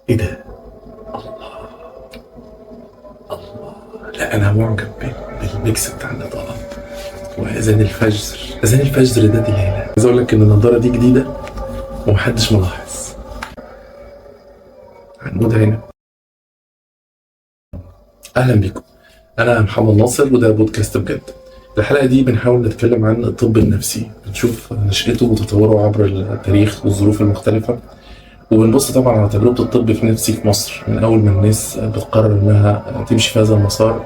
ايه ده؟ الله. لا انا معجب بالميكس بتاع الاضاءات واذان الفجر. اذان الفجر ده دلالة. عايز اقول لك ان النضاره دي جديده ومحدش ملاحظ. هنموت هنا. اهلا بيكم، انا محمد ناصر وده بودكاست بجد. الحلقه دي بنحاول نتكلم عن الطب النفسي، بنشوف نشأته وتطوره عبر التاريخ والظروف المختلفه، وبنبص طبعا على تجربه الطب في نفسي في مصر من اول ما الناس بتقرر انها تمشي في هذا المسار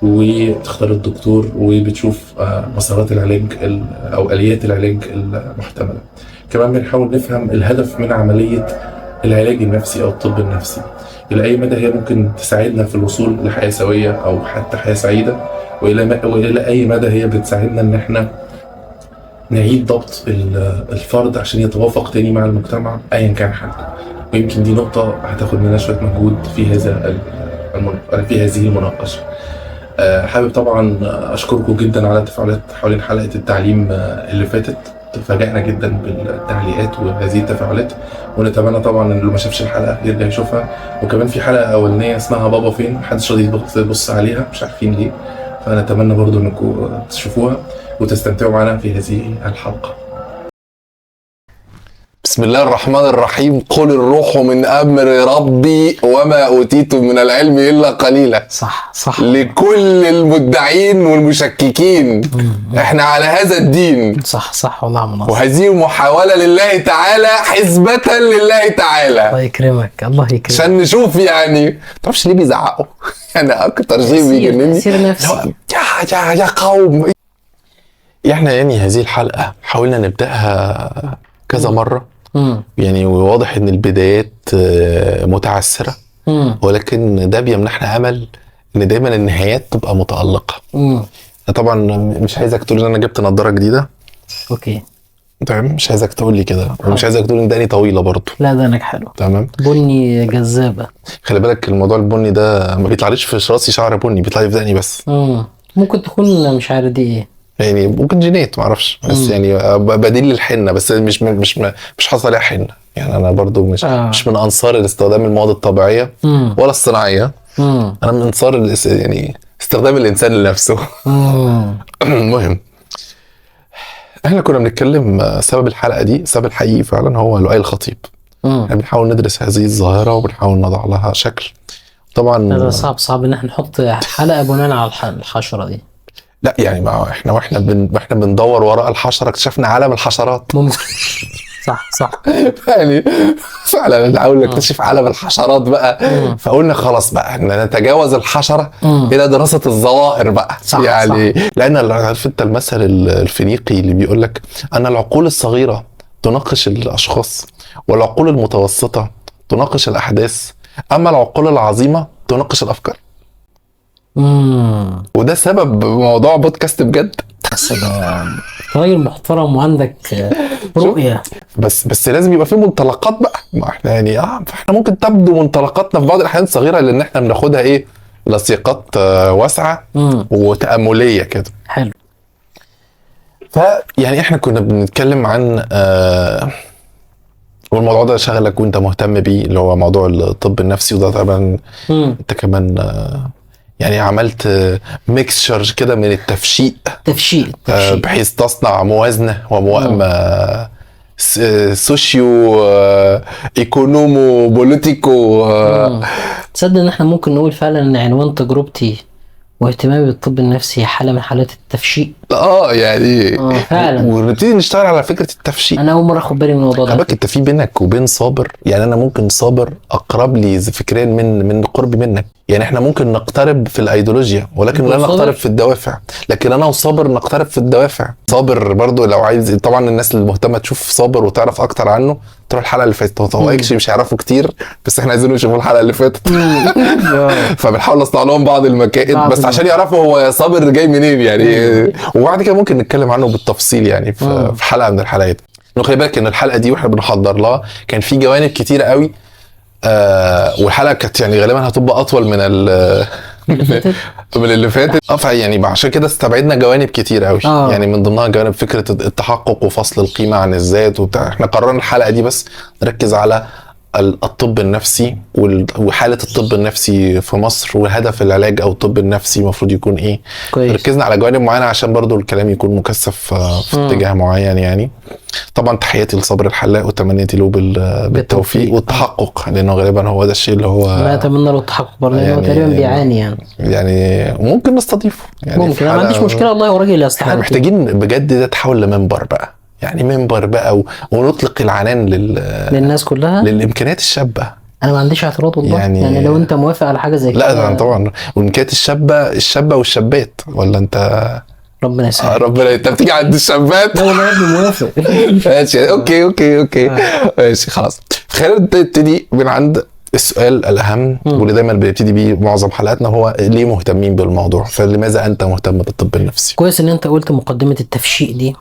وبتختار الدكتور وبتشوف مسارات العلاج او اليات العلاج المحتمله. كمان بنحاول نفهم الهدف من عمليه العلاج النفسي او الطب النفسي، الى اي مدى هي ممكن تساعدنا في الوصول لحياه سويه او حتى حياه سعيده، والى اي مدى هي بتساعدنا ان احنا نعيد ضبط الفرد عشان يتوافق تاني مع المجتمع ايا كان حالته. ويمكن دي نقطه هتاخد مننا شويه مجهود في في هذه المناقشه. حابب طبعا اشكركم جدا على التفاعلات حوالين حلقه التعليم اللي فاتت. تفاجأنا جدا بالتعليقات وهذه التفاعلات، ونتمنى طبعا ان اللي ما شافش الحلقه يرجع يشوفها. وكمان في حلقه اولانيه اسمها بابا فين، محدش راضي يبص عليها، مش عارفين ليه، فنتمنى برضو انكم تشوفوها وتستمتعوا معنا في هذه الحلقه. بسم الله الرحمن الرحيم. قل الروح من أمر ربي وما أوتيتم من العلم إلا قليلا. صح لكل المدعين والمشككين احنا على هذا الدين. صح والله مناصر. وهذه محاولة لله تعالى، حسبة لله تعالى. الله يكرمك الله يكرمك. عشان نشوف يعني متعرفش ليه بيزعقوا. أنا أكتر شيء بيجنني تأثير نفسي. يا قوم. احنا يعني هذه الحلقة حاولنا نبدأها كذا مرة، يعني واضح ان البدايات متعثرة، ولكن ده بيمنحنا امل ان دايما النهايات تبقى متألقة. طبعا مش عايزك تقول ان انا جبت نظارة جديدة. اوكي تمام، مش عايزك تقول لي كده، ومش عايزك تقول ان دقني طويلة برضو. لا دقنك حلو. تمام، بني جذابة. خلي بالك الموضوع البني ده ما بيطلعليش في راسي شعر بني، بيطلع لي في دقني بس. ممكن تكون مش عارف دي ايه، يعني ممكن جينات معرفش، بس يعني بديل للحنة، بس مش حصل عليها حنة. يعني انا برضو مش من انصار الاستخدام المواد الطبيعية ولا الصناعية. انا من انصار يعني استخدام الانسان لنفسه. المهم، احنا كنا بنتكلم سبب الحلقة دي، سبب الحقيقي فعلا هو لؤي الخطيب. احنا بنحاول ندرس هذه الظاهرة وبنحاول نضع لها شكل. طبعا هذا صعب ان احنا نحط حلقة بناء على الحشرة دي. لا يعني ما احنا واحنا بندور وراء الحشرة اكتشفنا عالم الحشرات. ممكن. صح يعني فعلا نحاول نكتشف عالم الحشرات بقى. فقلنا خلاص بقى ان نتجاوز الحشرة الى دراسة الظواهر بقى. يعني صح. لان عارف انت المثل الفينيقي اللي بيقول لك ان العقول الصغيرة تناقش الاشخاص، والعقول المتوسطة تناقش الاحداث، اما العقول العظيمة تناقش الافكار. وده سبب موضوع بودكاست بجد. سلام، راجل محترم وعندك رؤية. بس لازم يبقى في منطلقات بقى. ما احنا يعني فاحنا ممكن تبدو منطلقاتنا في بعض الاحيان صغيرة، لان احنا بناخدها ايه لسياقات واسعة وتأملية كده. حلو. فيعني احنا كنا بنتكلم عن والموضوع ده شغلك وانت مهتم بيه، اللي هو موضوع الطب النفسي. وده طبعا انت كمان يعني عملت ميكسشر كده من التفشيق بحيث تصنع موازنة وموائمة سوشيو ايكونومو بوليتيكو. تصدق ان احنا ممكن نقول فعلا ان عنوان تجربتي واهتمامي بالطب النفسي حالة من حالات التفشيق. يعني فعلا، ونبتدي نشتغل على فكرة التفشيق. انا اول مرة اخد بالي من الموضوع ده. خباك انت في بينك وبين صابر، يعني انا ممكن صابر اقرب لي فكريا من قربي منك. يعني احنا ممكن نقترب في الايديولوجيا ولكن لا نقترب في الدوافع. لكن انا وصابر نقترب في الدوافع. صابر برضو لو عايز، طبعا الناس اللي مهتمة تشوف صابر وتعرف اكتر عنه تروح الحلقة اللي فاتت. هو اكشلي مش هيعرفوا كتير، بس احنا عايزين نشوفوا الحلقة اللي فاتت. فبنحاول نصنع لهم بعض المكائد بس عشان يعرفوا هو صابر جاي منين يعني. وبعد كده ممكن نتكلم عنه بالتفصيل يعني في حلقة من الحلقات. خلي بالك ان الحلقة دي واحنا بنحضر لها كان في جوانب كتيرة قوي، والحلقة كانت يعني غالبا هتبقى اطول من اللي فاتت. يعني عشان كده استبعدنا جوانب كتير قوي. يعني من ضمنها جوانب فكرة التحقق وفصل القيمة عن الذات وبتاع. احنا قررنا الحلقة دي بس نركز على الطب النفسي وحالة الطب النفسي في مصر وهدف العلاج او الطب النفسي المفروض يكون ايه. كويس. ركزنا على جوانب معينة عشان برضو الكلام يكون مكثف في اتجاه معين يعني. طبعا تحياتي لصبر الحلاق وتمنيتي له بالتوفيق والتحقق، لانه غالبا هو ده الشيء اللي هو لا اتمنى له التحقق برضه، لانه يعني تقريبا بيعاني يعني ممكن نستضيفه يعني ممكن، انا ما عنديش مشكله والله، هو راجل يستحق. احنا محتاجين بجد ده تحول لمنبر بقى، يعني منبر بقى ونطلق العنان للناس كلها، للامكانيات الشابه. انا ما عنديش اعتراض والله يعني لو انت موافق على حاجه زي كده. لا طبعا، وامكانيات الشابه والشابات، ولا انت ربنا يسعدك. ربنا انت بتيجي عند الشابات. لا والله يا ابني موافق. ماشي اوكي ماشي خلاص. خلينا نبتدي من عند السؤال الاهم واللي دايما بنبتدي بيه معظم حلقاتنا، هو ليه مهتمين بالموضوع؟ فلماذا انت مهتم بالطب النفسي؟ كويس ان انت قلت مقدمه التفشيق دي،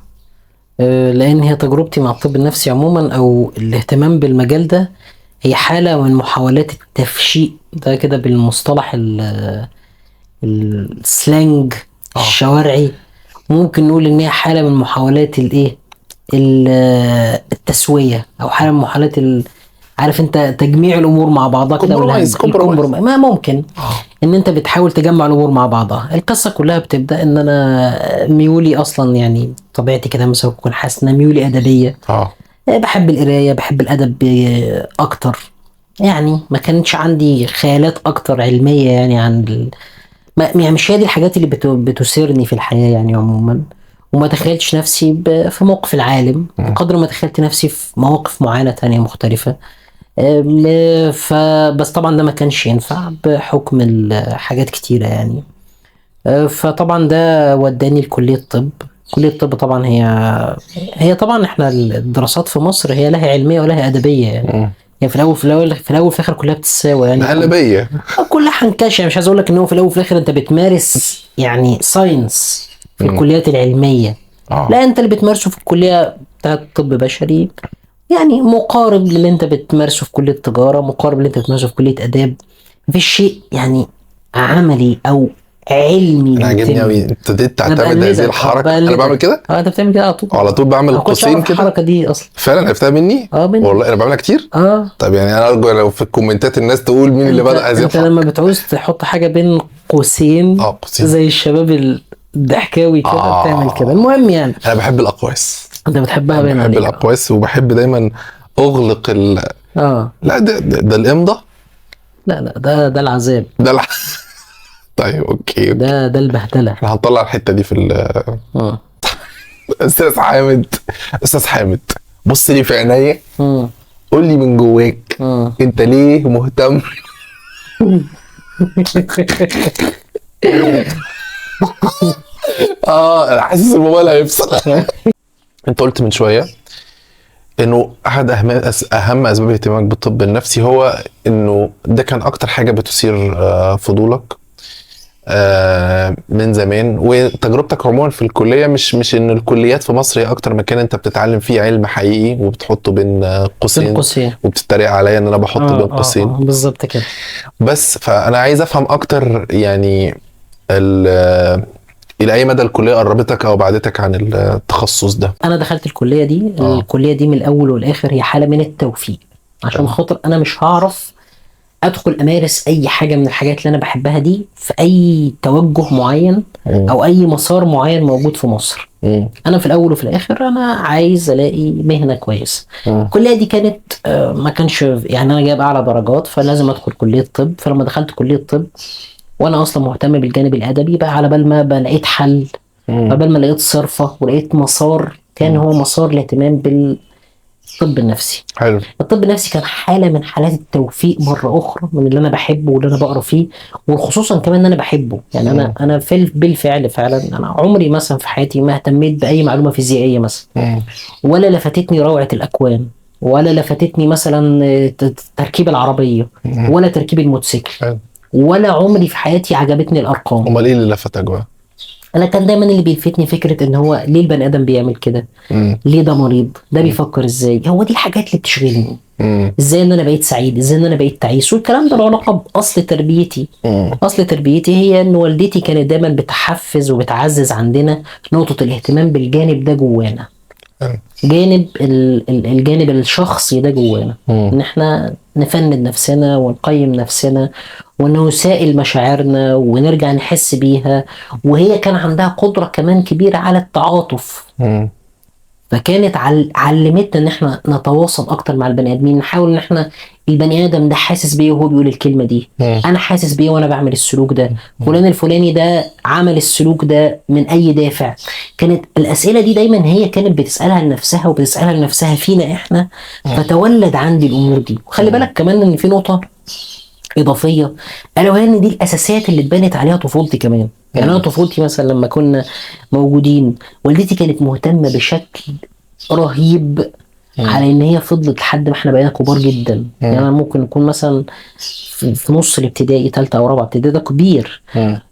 لان هي تجربتي مع الطب النفسي عموما او الاهتمام بالمجال ده هي حاله من محاولات التفشيق ده كده بالمصطلح السلانج الشوارعي. ممكن نقول ان هي حاله من محاولات الايه التسويه، او حاله من محاولات عارف انت تجميع الامور مع بعضها كده، ما ممكن ان انت بتحاول تجمع الامور مع بعضها. القصه كلها بتبدا ان انا ميولي اصلا، يعني طبيعتي كده مثلا بكون حاسس ان ميولي ادبيه. بحب القرايه، بحب الادب اكتر، يعني ما كانتش عندي خيالات اكتر علميه يعني عن يعني مش هي دي الحاجات اللي بتثيرني في الحياه يعني عموما. وما تخيلتش نفسي في موقف العالم بقدر ما تخيلت نفسي في مواقف معينه تانية مختلفه. فبس طبعا ده ما كانش ينفع بحكم الحاجات كتيرة يعني. فطبعا ده وداني لكلية الطب. كلية الطب طبعا هي طبعا احنا الدراسات في مصر هي لها علمية ولها أدبية يعني. يعني في الأول في الآخر كلها بتتساوي يعني. أغلبية كلها حنكشة يعني. مش عايز أقول لك إن هو في الأول وفي الآخر أنت بتمارس يعني ساينس في الكليات العلمية. لا، أنت اللي بتمارسه في الكلية بتاعت طب بشري يعني مقارب للي انت بتمارسه في كلية تجارة، مقارب للي انت بتمارسه في كلية اداب. مفيش شيء يعني عملي او علمي. انا عاجبني قوي ابتديت تعتمد هذه الحركة. انا بعمل كده. انت بتعمل كده على طول بعمل قوسين كده. الحركة دي اصلا فعلا عرفتها مني. مني والله انا بعملها كتير. طب يعني انا ارجو لو في الكومنتات الناس تقول مين اللي بدأ هذه الحركة. انت لما بتعوز تحط حاجة بين قوسين زي الشباب الضحكاوي كده بتعمل كده. المهم يعني انا بحب الاقواس. انت بتحبها بين بحب الاقواس وبحب دايما اغلق لا ده الامضه. لا ده العذاب. طيب اوكي. ده البهدله. احنا هنطلع الحته دي في استاذ حامد بص لي في عينيا، قول لي من جواك انت ليه مهتم انا حاسس الموبايل هيفصل. انت قلت من شويه انه احد اهم اسباب اهتمامك بالطب النفسي هو انه ده كان اكتر حاجه بتثير فضولك من زمان، وتجربتك عموما في الكليه مش ان الكليات في مصر هي اكتر مكان انت بتتعلم فيه علم حقيقي وبتحطه بين قوسين وبتتريق عليا ان انا بحطه بين قوسين. بالظبط كده. بس فانا عايز افهم اكتر يعني الى اي مدى الكليه قربتك او بعدتك عن التخصص ده؟ انا دخلت الكليه دي. الكليه دي من الاول والاخر هي حاله من التوفيق، عشان خاطر انا مش هعرف ادخل امارس اي حاجه من الحاجات اللي انا بحبها دي في اي توجه معين او اي مسار معين موجود في مصر. انا في الاول وفي الاخر انا عايز الاقي مهنه كويسه. الكليه دي كانت ما كانش يعني انا جايب اعلى درجات فلازم ادخل كليه طب. فلما دخلت كليه طب وانا اصلا مهتم بالجانب الادبي، بقى على بال ما لقيت حل، على بال ما لقيت صرفه ولقيت مسار كان هو مسار الاهتمام بالطب النفسي. حلو. الطب النفسي كان حاله من حالات التوفيق مره اخرى من اللي انا بحبه واللي انا بقرا فيه، وخصوصا كمان ان انا بحبه. يعني انا بالفعل فعلا انا عمري مثلا في حياتي ما اهتميت باي معلومه فيزيائيه مثلا، ولا لفتتني روعه الاكوان، ولا لفتتني مثلا تركيب العربيه، ولا تركيب الموتوسيكل، ولا عمري في حياتي عجبتني الارقام. امال ايه اللي لفتك بقى؟ انا كان دايما اللي بيلفتني فكره ان هو ليه البني ادم بيعمل كده، ليه ده مريض، ده بيفكر ازاي. هو دي الحاجات اللي بتشغلني. ازاي ان انا بقيت سعيد، ازاي ان انا بقيت تعيس. والكلام ده له علاقه باصل تربيتي. اصل تربيتي هي ان والدتي كانت دايما بتحفز وبتعزز عندنا نقطه الاهتمام بالجانب ده جوانا. جانب الجانب الشخصي ده جوانا، ان احنا نفند نفسنا ونقيم نفسنا ونسائل مشاعرنا ونرجع نحس بيها. وهي كان عندها قدرة كمان كبيرة على التعاطف، فكانت علمتنا ان احنا نتواصل اكتر مع البني ادمين، نحاول ان احنا البني ادم ده حاسس بيه وهو بيقول الكلمه دي، انا حاسس بيه وانا بعمل السلوك ده، فلان الفلاني ده عمل السلوك ده من اي دافع. كانت الاسئله دي دايما هي كانت بتسالها لنفسها وبتسالها لنفسها فينا احنا، فتولد عندي الامور دي. وخلي بالك كمان ان في نقطه اضافيه، الا وهي ان دي الاساسيات اللي اتبنت عليها طفولتي كمان. يعني انا طفولتي مثلا لما كنا موجودين، والدتي كانت مهتمه بشكل رهيب على ان هي فضلت لحد ما احنا بقينا كبار جدا. يعني انا ممكن نكون مثلا في نص الابتدائي، ثالثه او رابعه ابتدائي، ده كبير.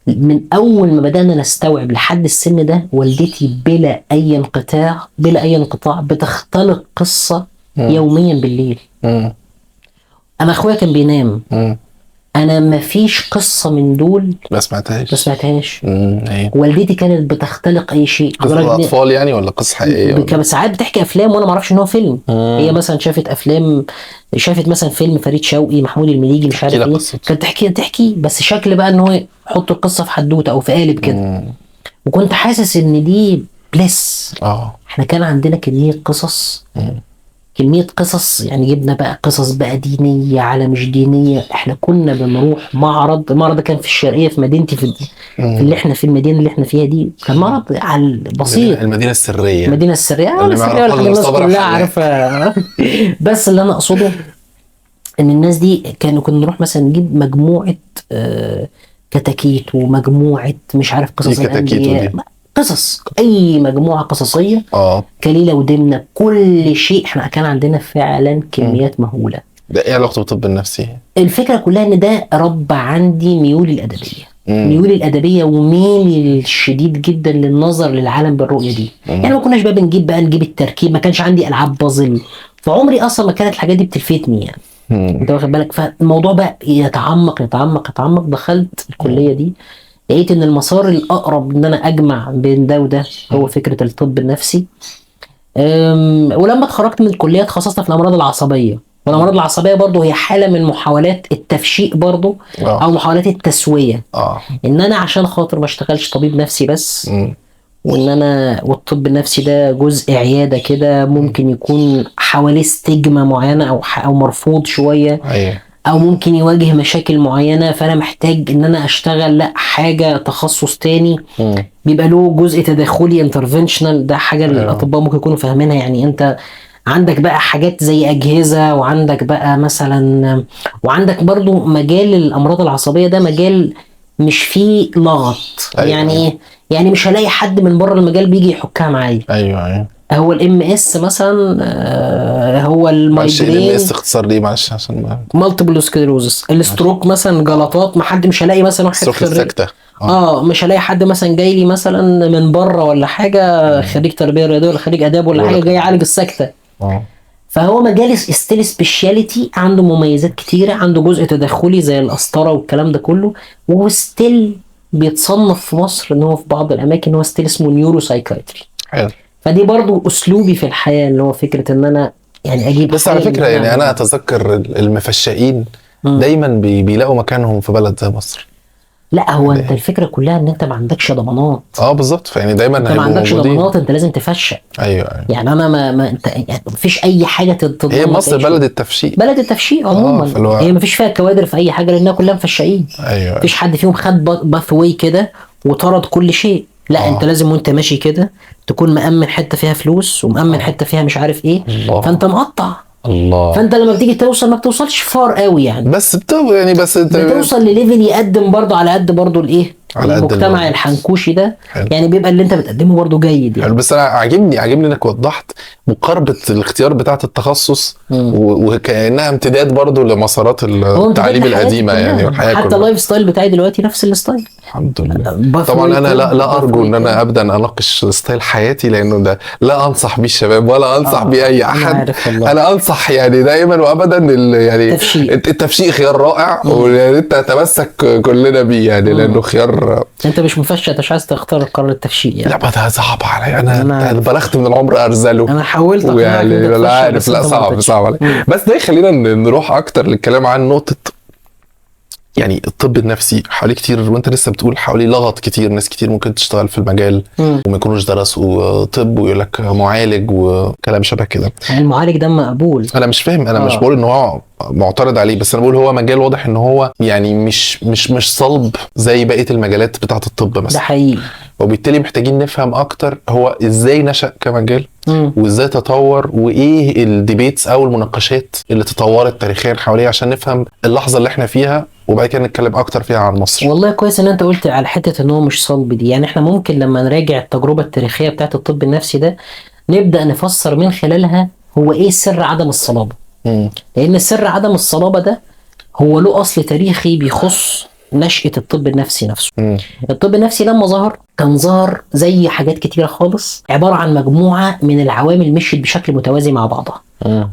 من اول ما بدانا نستوعب لحد السن ده، والدتي بلا اي انقطاع بتختلق قصه يوميا بالليل. انا اخويا كان بينام، انا ما فيش قصه من دول ما سمعتهاش. والدتي كانت بتختلق اي شيء. قصة اطفال يعني ولا قصه حقيقيه؟ ساعات بتحكي افلام وانا ما اعرفش ان هو فيلم. هي مثلا شافت مثلا فيلم فريد شوقي، محمود المليجي، مش عارف ايه، كانت تحكي بس شكل بقى ان هو يحط القصه في حدوته او في قالب كده. وكنت حاسس ان دي بلس. احنا كان عندنا كميه قصص يعني جبنا بقى قصص بقى دينية على مش دينية. احنا كنا بنروح المعرض ده كان في الشرقية في مدينتي، في اللي احنا في المدينة اللي احنا فيها دي، كان معرض على بسيط، المدينة السرية ولا الناس كلها عارفة. بس اللي انا اقصده ان الناس دي كنا نروح مثلا نجيب مجموعة كتاكيت ومجموعة مش عارف قصص الأنبياء، قصص، اي مجموعه قصصيه، كليله ودمنه، كل شيء. احنا كان عندنا فعلا كميات مهوله. ده ايه علاقته بالطب النفسي؟ الفكره كلها ان ده ربى عندي ميولي الادبيه وميلي الشديد جدا للنظر للعالم بالرؤيه دي. يعني ما كناش بقى نجيب التركيب، ما كانش عندي العاب بازل، فعمري اصلا ما كانت الحاجات دي بتلفتني يعني. انت واخد بالك؟ فالموضوع بقى يتعمق. دخلت الكليه دي، لقيت ان المسار الاقرب ان انا اجمع بين ده وده هو فكره الطب النفسي. ولما اتخرجت من الكليه اتخصصت في الامراض العصبيه. والامراض العصبيه برضو هي حاله من محاولات التفشيق برضو، او محاولات التسويه. ان انا عشان خاطر ما اشتغلش طبيب نفسي بس، والطب النفسي ده جزء عياده كده ممكن يكون حواليه ستيجما معينه او مرفوض شويه، او ممكن يواجه مشاكل معينة، فانا محتاج ان انا اشتغل حاجة تخصص تاني بيبقى له جزء تداخلي انترفنشنال. ده حاجة الاطباء ممكن يكونوا فاهمينها. يعني انت عندك بقى حاجات زي اجهزة، وعندك بقى مثلا، وعندك برضو مجال الامراض العصبية ده مجال مش فيه لغط. يعني مش هلاقي حد من بره المجال بيجي يحكها معايا. هو الMS مثلا، هو المايجرين. الMS اختصار ليه؟ معلش عشان مالتيبل سكليروزس. الستروك مثلا جلطات، ما حد مش هلاقي مثلا واحد السكتة. مش هلاقي حد مثلا جاي لي مثلا من بره ولا حاجه، خريج تربيه رياضيه ولا خريج اداب ولا حاجه، جاي يعالج السكته. فهو مجال ستيل سبيشاليتي، عنده مميزات كتيره، عنده جزء تدخلي زي القسطره والكلام ده كله، وهو ستيل بيتصنف في مصر ان هو في بعض الاماكن هو ستيل اسمه نيورو سايكايتري. فدي برضو اسلوبي في الحياه، اللي هو فكره ان انا يعني اجيب. بس على فكره يعني انا اتذكر المفشائين دايما بيلاقوا مكانهم في بلد زي مصر. لا هو انت الفكره كلها ان انت ما عندكش ضمانات. بالظبط. فيعني دايما انت ما عندكش ضمانات، انت لازم تفشل. ايوه. يعني انا ما انت يعني مفيش اي حاجه تضمن. هي مصر بلد التفشيق عموما. هي مفيش فيها كوادر في اي حاجه لانها كلها مفشائين. مفيش حد فيهم خد باث واي كده وطرد كل شيء. لا انت لازم وانت ماشي كده تكون مأمن حته فيها فلوس ومأمن حته فيها مش عارف ايه. فانت مقطع. فانت لما بتيجي توصل ما بتوصلش فار قوي يعني، بس انت بتوصل لليفل يقدم برضو على قد برضو الايه المجتمع الحنكوشي ده. يعني بيبقى اللي انت بتقدمه برضو جيد يعني. بس انا عاجبني انك وضحت مقاربه الاختيار بتاعه التخصص وكانها امتداد برضو لمسارات التعليم القديمه يعني والحياه حتى اللايف ستايل بتاعي دلوقتي نفس الستايل الحمد لله. طبعا انا لا ارجو ان انا ابدا اناقش ستايل حياتي لانه ده لا انصح بيه الشباب ولا انصح بيه اي احد. انا انصح يعني دائما وابدا يعني التفشيق خيار رائع ويعني انت تتمسك كلنا بيه يعني لانه خيار. انت مش مفشل، انت مش عايز تختار قرار التفشيق يعني. لا ما ده صعب علي. انا بلغت من العمر ارزله. حاولت أقنعك إن ويعني أنت لا تخش، عارف، بس لا أنت ما صعب رضيتش. صعب عليك. بس ده يخلينا نروح اكتر للكلام عن نقطه يعني الطب النفسي. حوالي كتير وانت لسه بتقول حوالي لغط كتير، ناس كتير ممكن تشتغل في المجال وما يكونوش درسوا طب ويقول لك معالج وكلام شبه كده. يعني المعالج ده مقبول. انا مش فاهم، انا مش بقول ان هو معترض عليه، بس انا بقول هو مجال واضح ان هو يعني مش صلب زي بقيه المجالات بتاعه الطب ده مثلا. حقيقي. وبالتالي محتاجين نفهم اكتر هو ازاي نشأ كمجال وازاي تطور، وايه الديبيتس او المناقشات اللي تطورت تاريخيا حواليه عشان نفهم اللحظه اللي احنا فيها، وبعد كده نتكلم اكتر فيها عن مصر. والله كويس ان انت قلت على حته ان هو مش صلب دي. يعني احنا ممكن لما نراجع التجربه التاريخيه بتاعت الطب النفسي ده نبدا نفسر من خلالها هو ايه سر عدم الصلابه. لان سر عدم الصلابه ده هو له اصل تاريخي بيخص نشأة الطب النفسي نفسه. الطب النفسي لما ظهر كان ظهر زي حاجات كتيرة خالص، عبارة عن مجموعة من العوامل مشيت بشكل متوازي مع بعضها.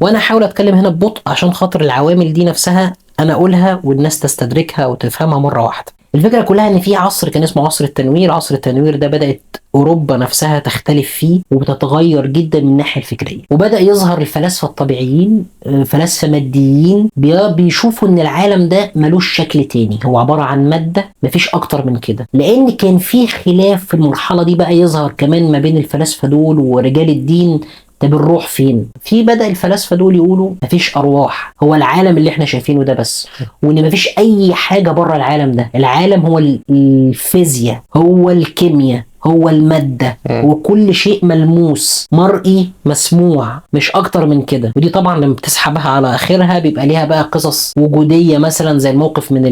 وانا هحاول اتكلم هنا ببطء عشان خاطر العوامل دي نفسها انا اقولها والناس تستدركها وتفهمها مرة واحدة. الفكرة كلها ان في عصر كان اسمه عصر التنوير. عصر التنوير ده بدأت اوروبا نفسها تختلف فيه وبتتغير جدا من الناحية الفكرية، وبدأ يظهر الفلاسفة الطبيعيين، فلاسفة ماديين بيشوفوا ان العالم ده ملوش شكل تاني، هو عبارة عن مادة مفيش اكتر من كده. لان كان في خلاف في المرحلة دي بقى يظهر كمان ما بين الفلاسفة دول ورجال الدين. طب الروح فين؟ في بدأ الفلاسفة دول يقولوا مفيش أرواح، هو العالم اللي احنا شايفينه ده بس، وإن مفيش أي حاجة بره العالم ده. العالم هو الفيزياء، هو الكيمياء، هو المادة، وكل شيء ملموس مرئي مسموع، مش أكتر من كده. ودي طبعا لما بتسحبها على آخرها بيبقى ليها بقى قصص وجودية، مثلا زي الموقف من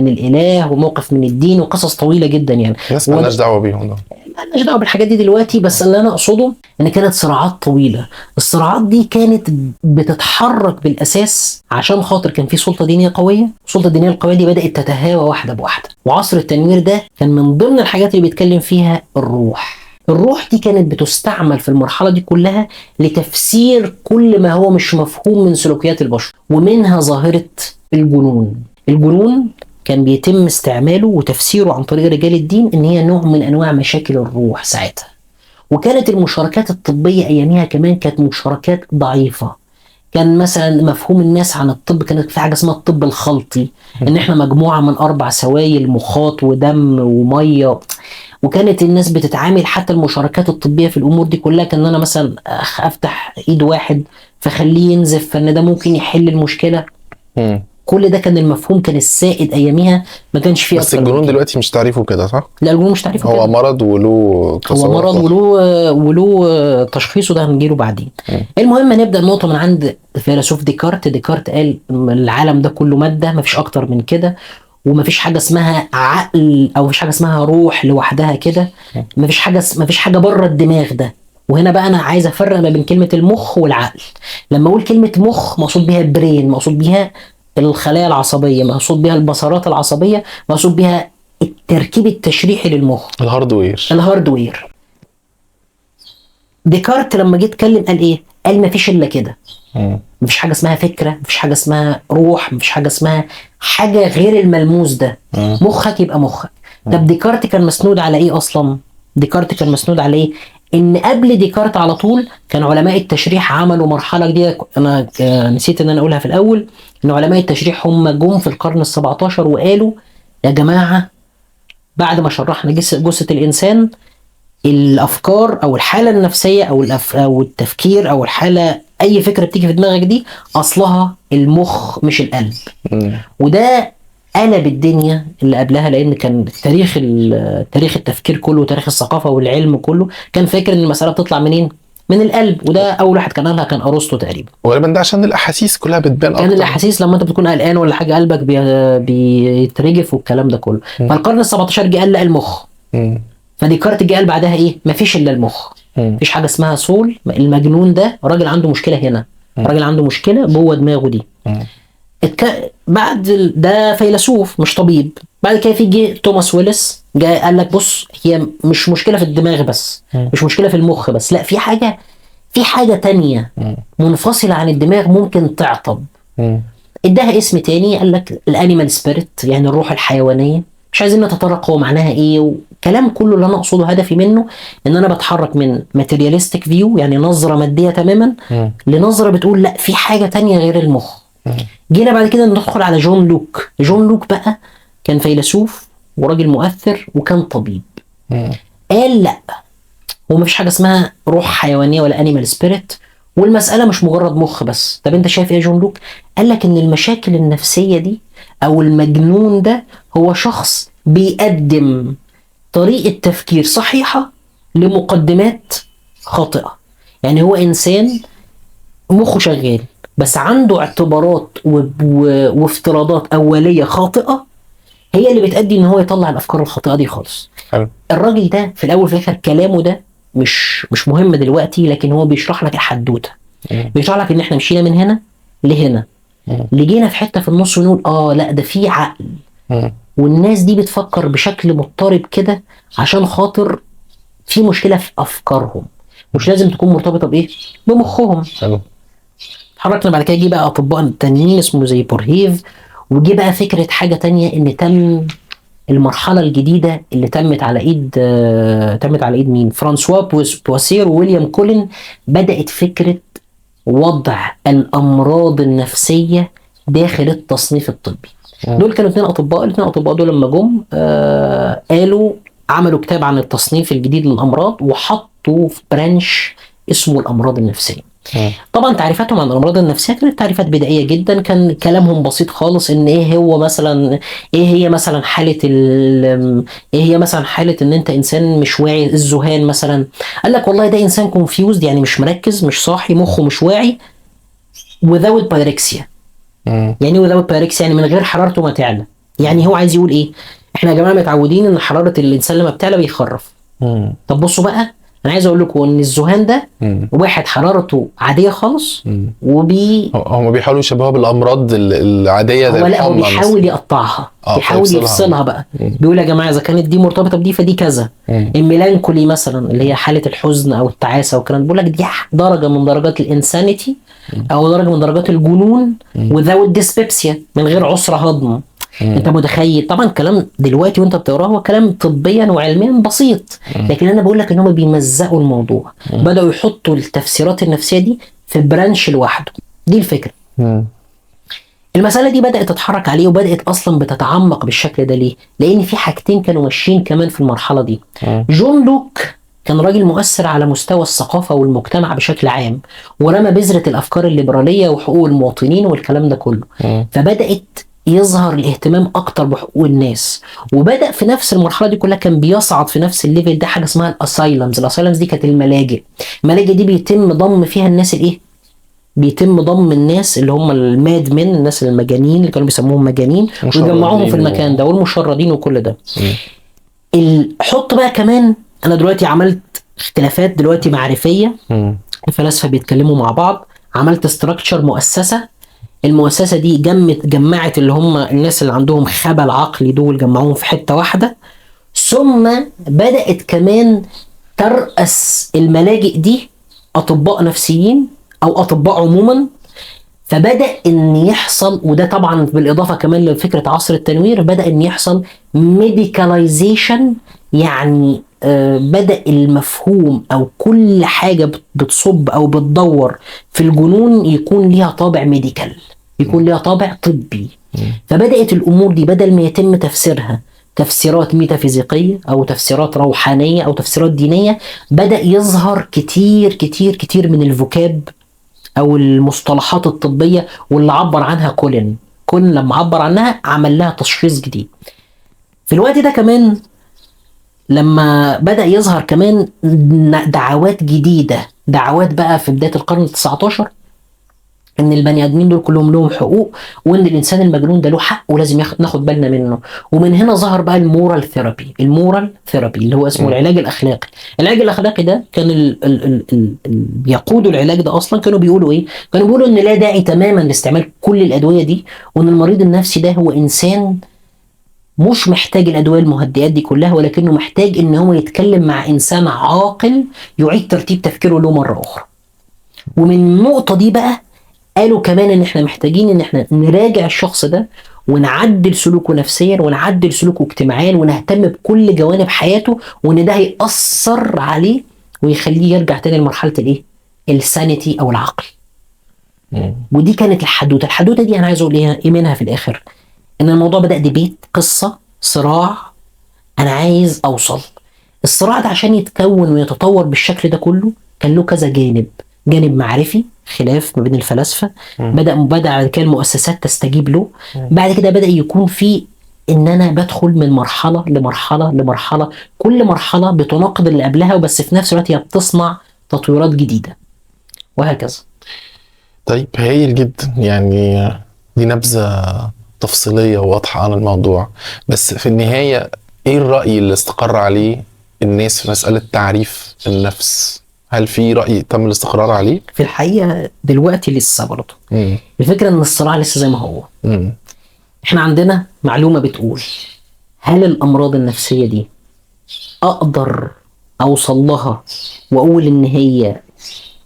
الإله وموقف من الدين وقصص طويلة جدا يعني. الناس مالناش دعوة بيهم ده، مالناش دعوه بالحاجات دي دلوقتي. بس اللي انا اقصده ان كانت صراعات طويله. الصراعات دي كانت بتتحرك بالاساس عشان خاطر كان في سلطه دينيه قويه. السلطه الدينيه القويه دي بدات تتهاوى واحده بواحده. وعصر التنوير ده كان من ضمن الحاجات اللي بيتكلم فيها الروح. الروح دي كانت بتستعمل في المرحله دي كلها لتفسير كل ما هو مش مفهوم من سلوكيات البشر، ومنها ظاهره الجنون. الجنون كان بيتم استعماله وتفسيره عن طريق رجال الدين ان هي نوع من انواع مشاكل الروح ساعتها. وكانت المشاركات الطبية اياميها كمان كانت مشاركات ضعيفة. كان مثلا مفهوم الناس عن الطب كانت في حاجة اسمها الطب الخلطي، ان احنا مجموعة من 4 سوائل، مخاط ودم ومية. وكانت الناس بتتعامل حتى المشاركات الطبية في الامور دي كلها كان انا مثلا افتح ايد واحد فخليه ينزف، فان ده ممكن يحل المشكلة. كل ده كان المفهوم، كان السائد اياميها، ما كانش فيه. بس الجنون دلوقتي مش تعريفه كده صح؟ لا الجنون مش تعريفه كده، هو مرض وله هو مرض وله تشخيصه، ده هنجيله بعدين. المهم نبدا النقطه من عند الفيلسوف ديكارت. ديكارت قال العالم ده كله ماده، ما فيش اكتر من كده، وما فيش حاجه اسمها عقل او مفيش حاجه اسمها روح لوحدها كده. ما فيش حاجه بره الدماغ ده. وهنا بقى انا عايز افرق ما بين كلمه المخ والعقل. لما اقول كلمه مخ مقصود بيها البرين، مقصود بيها الخلايا العصبيه، مقصود بيها البصرات العصبيه، مقصود بيها التركيب التشريحي للمخ، الهاردوير. ديكارت لما جه يتكلم قال ايه؟ قال مفيش الا كده. مفيش حاجه اسمها فكره، مفيش حاجه اسمها روح، مفيش حاجه اسمها حاجه غير الملموس ده. مخك يبقى مخك. طب ديكارت كان مسنود على ايه اصلا؟ ديكارت كان مسنود على ايه؟ ان قبل ديكارت على طول كان علماء التشريح عملوا مرحله جديده. انا نسيت ان انا اقولها في الاول، ان علماء التشريح هم جم في القرن ال17 وقالوا يا جماعه بعد ما شرحنا جثه الانسان، الافكار او الحاله النفسيه او التفكير او الحاله، اي فكره بتيجي في دماغك دي اصلها المخ مش القلب. وده قلب الدنيا اللي قبلها، لان كان تاريخ التفكير كله وتاريخ الثقافه والعلم كله كان فاكر ان المساله بتطلع منين؟ من القلب. وده اول واحد كان قالها كان ارسطو تقريبا. وغالبا ده عشان الاحاسيس كلها بتبان اكتر. كان الاحاسيس لما انت بتكون قلقان ولا حاجه قلبك بيترجف والكلام ده كله. فالقرن ال17 جه قال لا المخ. فديكارت جه قال بعدها ايه؟ مفيش الا المخ. مفيش حاجه اسمها سول. المجنون ده راجل عنده مشكله هنا، راجل عنده مشكله جوه دماغه دي. بعد ده فيلسوف مش طبيب. بعد كده في جه توماس ويلس جاء قال لك بص، هي مش مشكله في الدماغ بس، مش مشكله في المخ بس، لا في حاجه تانية منفصله عن الدماغ ممكن تعطب. اداها اسم تاني، قال لك الانيمال سبيريت، يعني الروح الحيوانيه. مش عايزين نتطرق هو معناها ايه الكلام كله اللي انا اقصده هدفي منه ان انا بتحرك من ماتيرياليستيك فيو، يعني نظره ماديه تماما، لنظره بتقول لا في حاجه تانية غير المخ. جينا بعد كده ندخل على جون لوك. جون لوك بقى كان فيلسوف وراجل مؤثر وكان طبيب. قال لا، هو مفيش حاجه اسمها روح حيوانيه ولا انيمال سبيريت، والمساله مش مجرد مخ بس. طب انت شايف ايه يا جون لوك؟ قال لك ان المشاكل النفسيه دي او المجنون ده هو شخص بيقدم طريقه تفكير صحيحه لمقدمات خاطئه. يعني هو انسان مخه شغال بس عنده اعتبارات وافتراضات اوليه خاطئه هي اللي بتأدي ان هو يطلع الافكار الخاطئه دي خالص. حلو. الراجل ده في الاول وفي الاخر كلامه ده مش مهم دلوقتي، لكن هو بيشرح لك الحدوته. بيشرح لك ان احنا مشينا من هنا لهنا، لجينا في حته في النص ونقول لا ده في عقل، والناس دي بتفكر بشكل مضطرب كده عشان خاطر في مشكله في افكارهم، مش لازم تكون مرتبطه بايه؟ بمخهم. حلو. اتحركنا بعد كده، جه بقى اطباء تانيين اسمه زي بورهيف، وجه بقى فكره حاجه تانية ان تم المرحله الجديده اللي تمت على ايد مين؟ فرانسوا بواسير وويليام كولين. بدات فكره وضع الامراض النفسيه داخل التصنيف الطبي. دول كانوا الاثنين اطباء دول لما جم قالوا عملوا كتاب عن التصنيف الجديد للامراض وحطوا في برانش اسمه الامراض النفسيه. طبعا تعريفاتهم عن الامراض النفسيه كانت تعريفات بدائيه جدا، كان كلامهم بسيط خالص. ان ايه هي مثلا حاله ان انت انسان مش واعي، الذهان مثلا. قال لك والله ده انسان كونفيوزد، يعني مش مركز، مش صاحي، مخه مش واعي، without pyrexia. يعني without pyrexia يعني من غير حرارته ما تعلى. يعني هو عايز يقول ايه؟ احنا يا جماعه متعودين ان حراره الانسان لما بتعلى بيخرف. طب بصوا بقى، انا عايز اقول لكم ان الذهان ده واحد حرارته عاديه خالص هم بيحاولوا يشبهوها بالامراض العاديه زي الحمى. هو بيحاول يقطعها، بيحاول يفصلها بقى. بيقول يا جماعه اذا كانت دي مرتبطه بدي فدي كذا. الميلانكولي مثلا اللي هي حاله الحزن او التعاسه والكلام، بيقول لك دي درجه من درجات الانسانيتي او درجه من درجات الجنون without dyspepsia، من غير عسر هضم. انت متخيل؟ طبعا كلام دلوقتي وانت بتقراه هو كلام طبيا وعلميا بسيط، لكن انا بقول لك ان هم بيمزقوا الموضوع. بداوا يحطوا التفسيرات النفسيه دي في برانش لوحده. دي الفكره. المساله دي بدات تتحرك عليه وبدات اصلا بتتعمق بالشكل ده. ليه؟ لان في حاجتين كانوا ماشيين كمان في المرحله دي. جون لوك كان راجل مؤثر على مستوى الثقافه والمجتمع بشكل عام، ورمى بذره الافكار الليبراليه وحقوق المواطنين والكلام ده كله. فبدات يظهر الاهتمام اكتر بحقوق الناس، وبدا في نفس المرحله دي كلها كان بيصعد في نفس الليفل ده حاجه اسمها الاسايلمز دي كانت الملاجئ دي بيتم ضم فيها الناس الايه؟ بيتم ضم الناس اللي هم الماد من الناس المجانين اللي كانوا بيسموهم مجانين ويجمعوهم في المكان ده، والمشردين وكل ده. حط بقى كمان، انا دلوقتي عملت اختلافات دلوقتي معرفيه، الفلاسفه بيتكلموا مع بعض، عملت استراكشر مؤسسه. المؤسسة دي جمعت اللي هم الناس اللي عندهم خبل عقلي دول، جمعوهم في حتة واحدة. ثم بدأت كمان ترأس الملاجئ دي أطباء نفسيين أو أطباء عموما. فبدأ إن يحصل، وده طبعا بالإضافة كمان لفكرة عصر التنوير، بدأ إن يحصل ميديكاليزيشن. يعني بدأ المفهوم أو كل حاجة بتصب أو بتدور في الجنون يكون ليها طابع ميديكال، يكون ليها طابع طبي. فبدأت الأمور دي بدل ما يتم تفسيرها تفسيرات ميتافيزيقية أو تفسيرات روحانية أو تفسيرات دينية، بدأ يظهر كتير كتير كتير من الفوكاب أو المصطلحات الطبية، واللي عبر عنها كولين لما عبر عنها عمل لها تشخيص جديد. في الوقت ده كمان لما بدأ يظهر كمان دعوات جديدة، دعوات بقى في بداية القرن ال19 ان البني ادمين دول كلهم لهم حقوق، وان الانسان المجنون ده له حق ولازم ناخد بالنا منه. ومن هنا ظهر بقى المورال ثيرابي اللي هو اسمه العلاج الاخلاقي. العلاج الاخلاقي ده كان بيقودوا العلاج ده اصلا كانوا بيقولوا ايه؟ كانوا بيقولوا ان لا داعي تماما لاستعمال كل الادويه دي، وان المريض النفسي ده هو انسان مش محتاج الادويه المهدئات دي كلها، ولكنه محتاج ان هو يتكلم مع انسان عاقل يعيد ترتيب تفكيره له مره اخرى. ومن النقطه دي بقى قالوا كمان ان احنا محتاجين ان احنا نراجع الشخص ده ونعدل سلوكه نفسيا ونعدل سلوكه اجتماعيا ونهتم بكل جوانب حياته، وان ده هيأثر عليه ويخليه يرجع تاني لمرحله الايه؟ السانيتي او العقل. ودي كانت الحدوته دي انا عايز اقول ايه منها في الاخر؟ ان الموضوع بدأ ديبيت، قصه، صراع، انا عايز اوصل. الصراع ده عشان يتكون ويتطور بالشكل ده كله كان له كذا جانب. جانب معرفي، خلاف ما بين الفلاسفه، بدأ كان المؤسسات تستجيب له. بعد كده بدأ يكون في ان انا بدخل من مرحله لمرحله لمرحله، كل مرحله بتناقض اللي قبلها، وبس في نفس الوقت هي بتصنع تطويرات جديده، وهكذا. طيب هايل جدا، يعني دي نبذة تفصيلية وواضحة عن الموضوع. بس في النهاية ايه الرأي اللي استقر عليه الناس في مسألة تعريف النفس؟ هل في رأي تم الاستقرار عليه؟ في الحقيقه دلوقتي لسه برضه الفكره ان الصراع لسه زي ما هو. احنا عندنا معلومه بتقول هل الامراض النفسيه دي اقدر اوصل لها واقول ان هي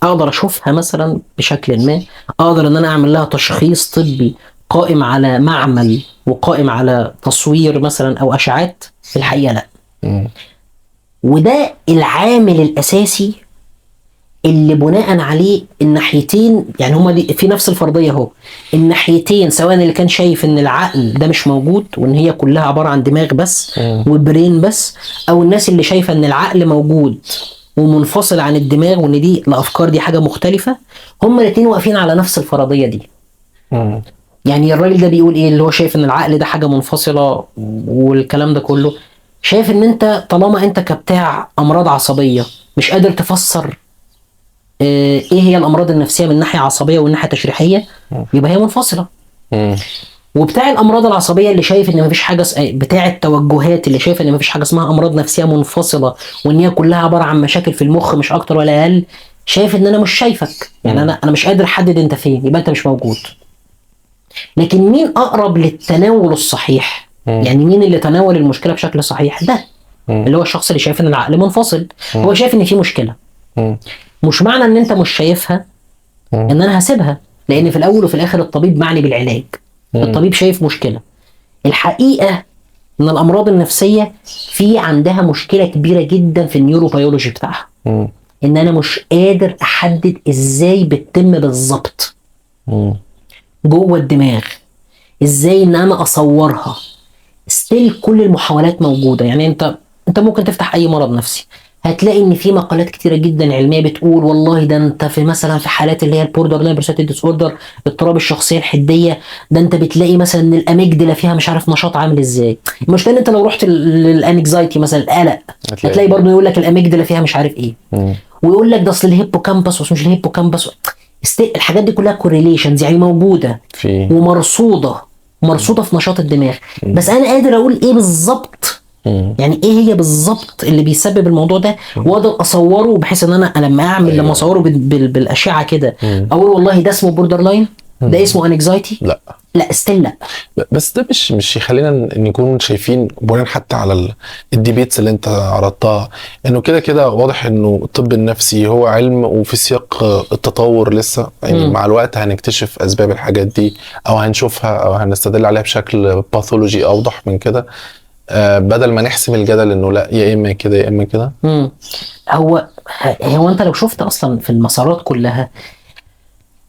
اقدر اشوفها مثلا بشكل ما، اقدر ان انا اعمل لها تشخيص طبي قائم على معمل وقائم على تصوير مثلا او اشعات؟ في الحقيقه لا. وده العامل الاساسي اللي بناء عليه الناحيتين، يعني هما دي في نفس الفرضيه اهو، الناحيتين، سواء اللي كان شايف ان العقل ده مش موجود وان هي كلها عباره عن دماغ بس وبرين بس، او الناس اللي شايفه ان العقل موجود ومنفصل عن الدماغ وان دي الافكار دي حاجه مختلفه، هما الاثنين واقفين على نفس الفرضيه دي. يعني الراجل ده بيقول ايه؟ اللي هو شايف ان العقل ده حاجه منفصله والكلام ده كله، شايف ان انت طالما انت كبتاع امراض عصبيه مش قادر تفسر ايه هي الامراض النفسيه من ناحيه عصبيه ومن ناحيه تشريحيه، يبقى هي منفصله. وبتاع الامراض العصبيه اللي شايف ان مفيش حاجه بتاع التوجهات اللي شايف ان مفيش حاجه اسمها امراض نفسيه منفصله وان هي كلها عباره عن مشاكل في المخ مش اكتر ولا اقل، شايف ان انا مش شايفك، يعني انا مش قادر احدد انت فين، يبقى انت مش موجود. لكن مين اقرب للتناول الصحيح؟ يعني مين اللي تناول المشكله بشكل صحيح؟ ده اللي هو الشخص اللي شايف ان العقل منفصل. هو شايف ان في مشكله، مش معنى ان انت مش شايفها ان انا هسيبها، لان في الاول وفي الاخر الطبيب معني بالعلاج. الطبيب شايف مشكله. الحقيقه ان الامراض النفسيه في عندها مشكله كبيره جدا في النيوروبيولوجي بتاعها، ان انا مش قادر احدد ازاي بتتم بالظبط جوه الدماغ، ازاي ان انا اصورها. ستيل كل المحاولات موجوده. يعني انت ممكن تفتح اي مرض نفسي هتلاقي ان في مقالات كتيره جدا علميه بتقول والله ده انت في مثلا في حالات اللي هي البوردر لاين بيرسوناليتي ديس اوردر، اضطراب الشخصيه الحديه، ده انت بتلاقي مثلا ان الاميجدلا فيها مش عارف نشاط عامل ازاي. المشكله ان انت لو رحت للانكزايتي مثلا القلق هتلاقي برضه يقول لك الاميجدلا فيها مش عارف ايه، ويقول لك ده اصل الهيبوكامبس مش الهيبوكامبس. الحاجات دي كلها كوريليشنز، يعني موجوده ومرصوده في نشاط الدماغ. بس انا قادر اقول ايه بالظبط، يعني ايه هي بالظبط اللي بيسبب الموضوع ده، واقدر اصوره بحيث ان انا لما اصوره بالاشعه كده اقول والله ده اسمه بوردر لاين، ده اسمه انكزايتي. لا ستيل لا. بس ده مش يخلينا نكون شايفين بناء حتى على الديبيتس اللي انت عرضتها انه كده واضح انه الطب النفسي هو علم وفي سياق التطور لسه، يعني مع الوقت هنكتشف اسباب الحاجات دي او هنشوفها او هنستدل عليها بشكل باثولوجي اوضح من كده، بدل ما نحسم الجدل انه لا يا اما كده يا اما كده. هو انت لو شفت اصلا في المسارات كلها،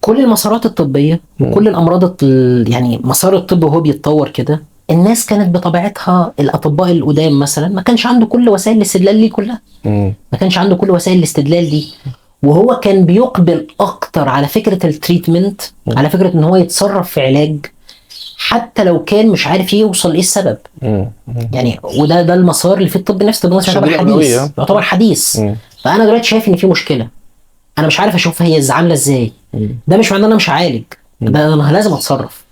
كل المسارات الطبيه وكل الامراض يعني مسار الطب وهو بيتطور كده، الناس كانت بطبيعتها الاطباء القدام مثلا ما كانش عنده كل وسائل الاستدلال دي كلها، ما كانش عنده كل وسائل الاستدلال دي، وهو كان بيقبل اكتر على فكره التريتمنت، على فكره ان هو يتصرف في علاج حتى لو كان مش عارف يوصل ايه السبب. يعني وده المسار اللي في الطب النفسي. الطب النفسي يعتبر حديث. فانا دلوقتي شايف ان في مشكله، انا مش عارف اشوفها هي عامله ازاي. ده مش معناه ان انا مش هعالج، ده انا لازم اتصرف.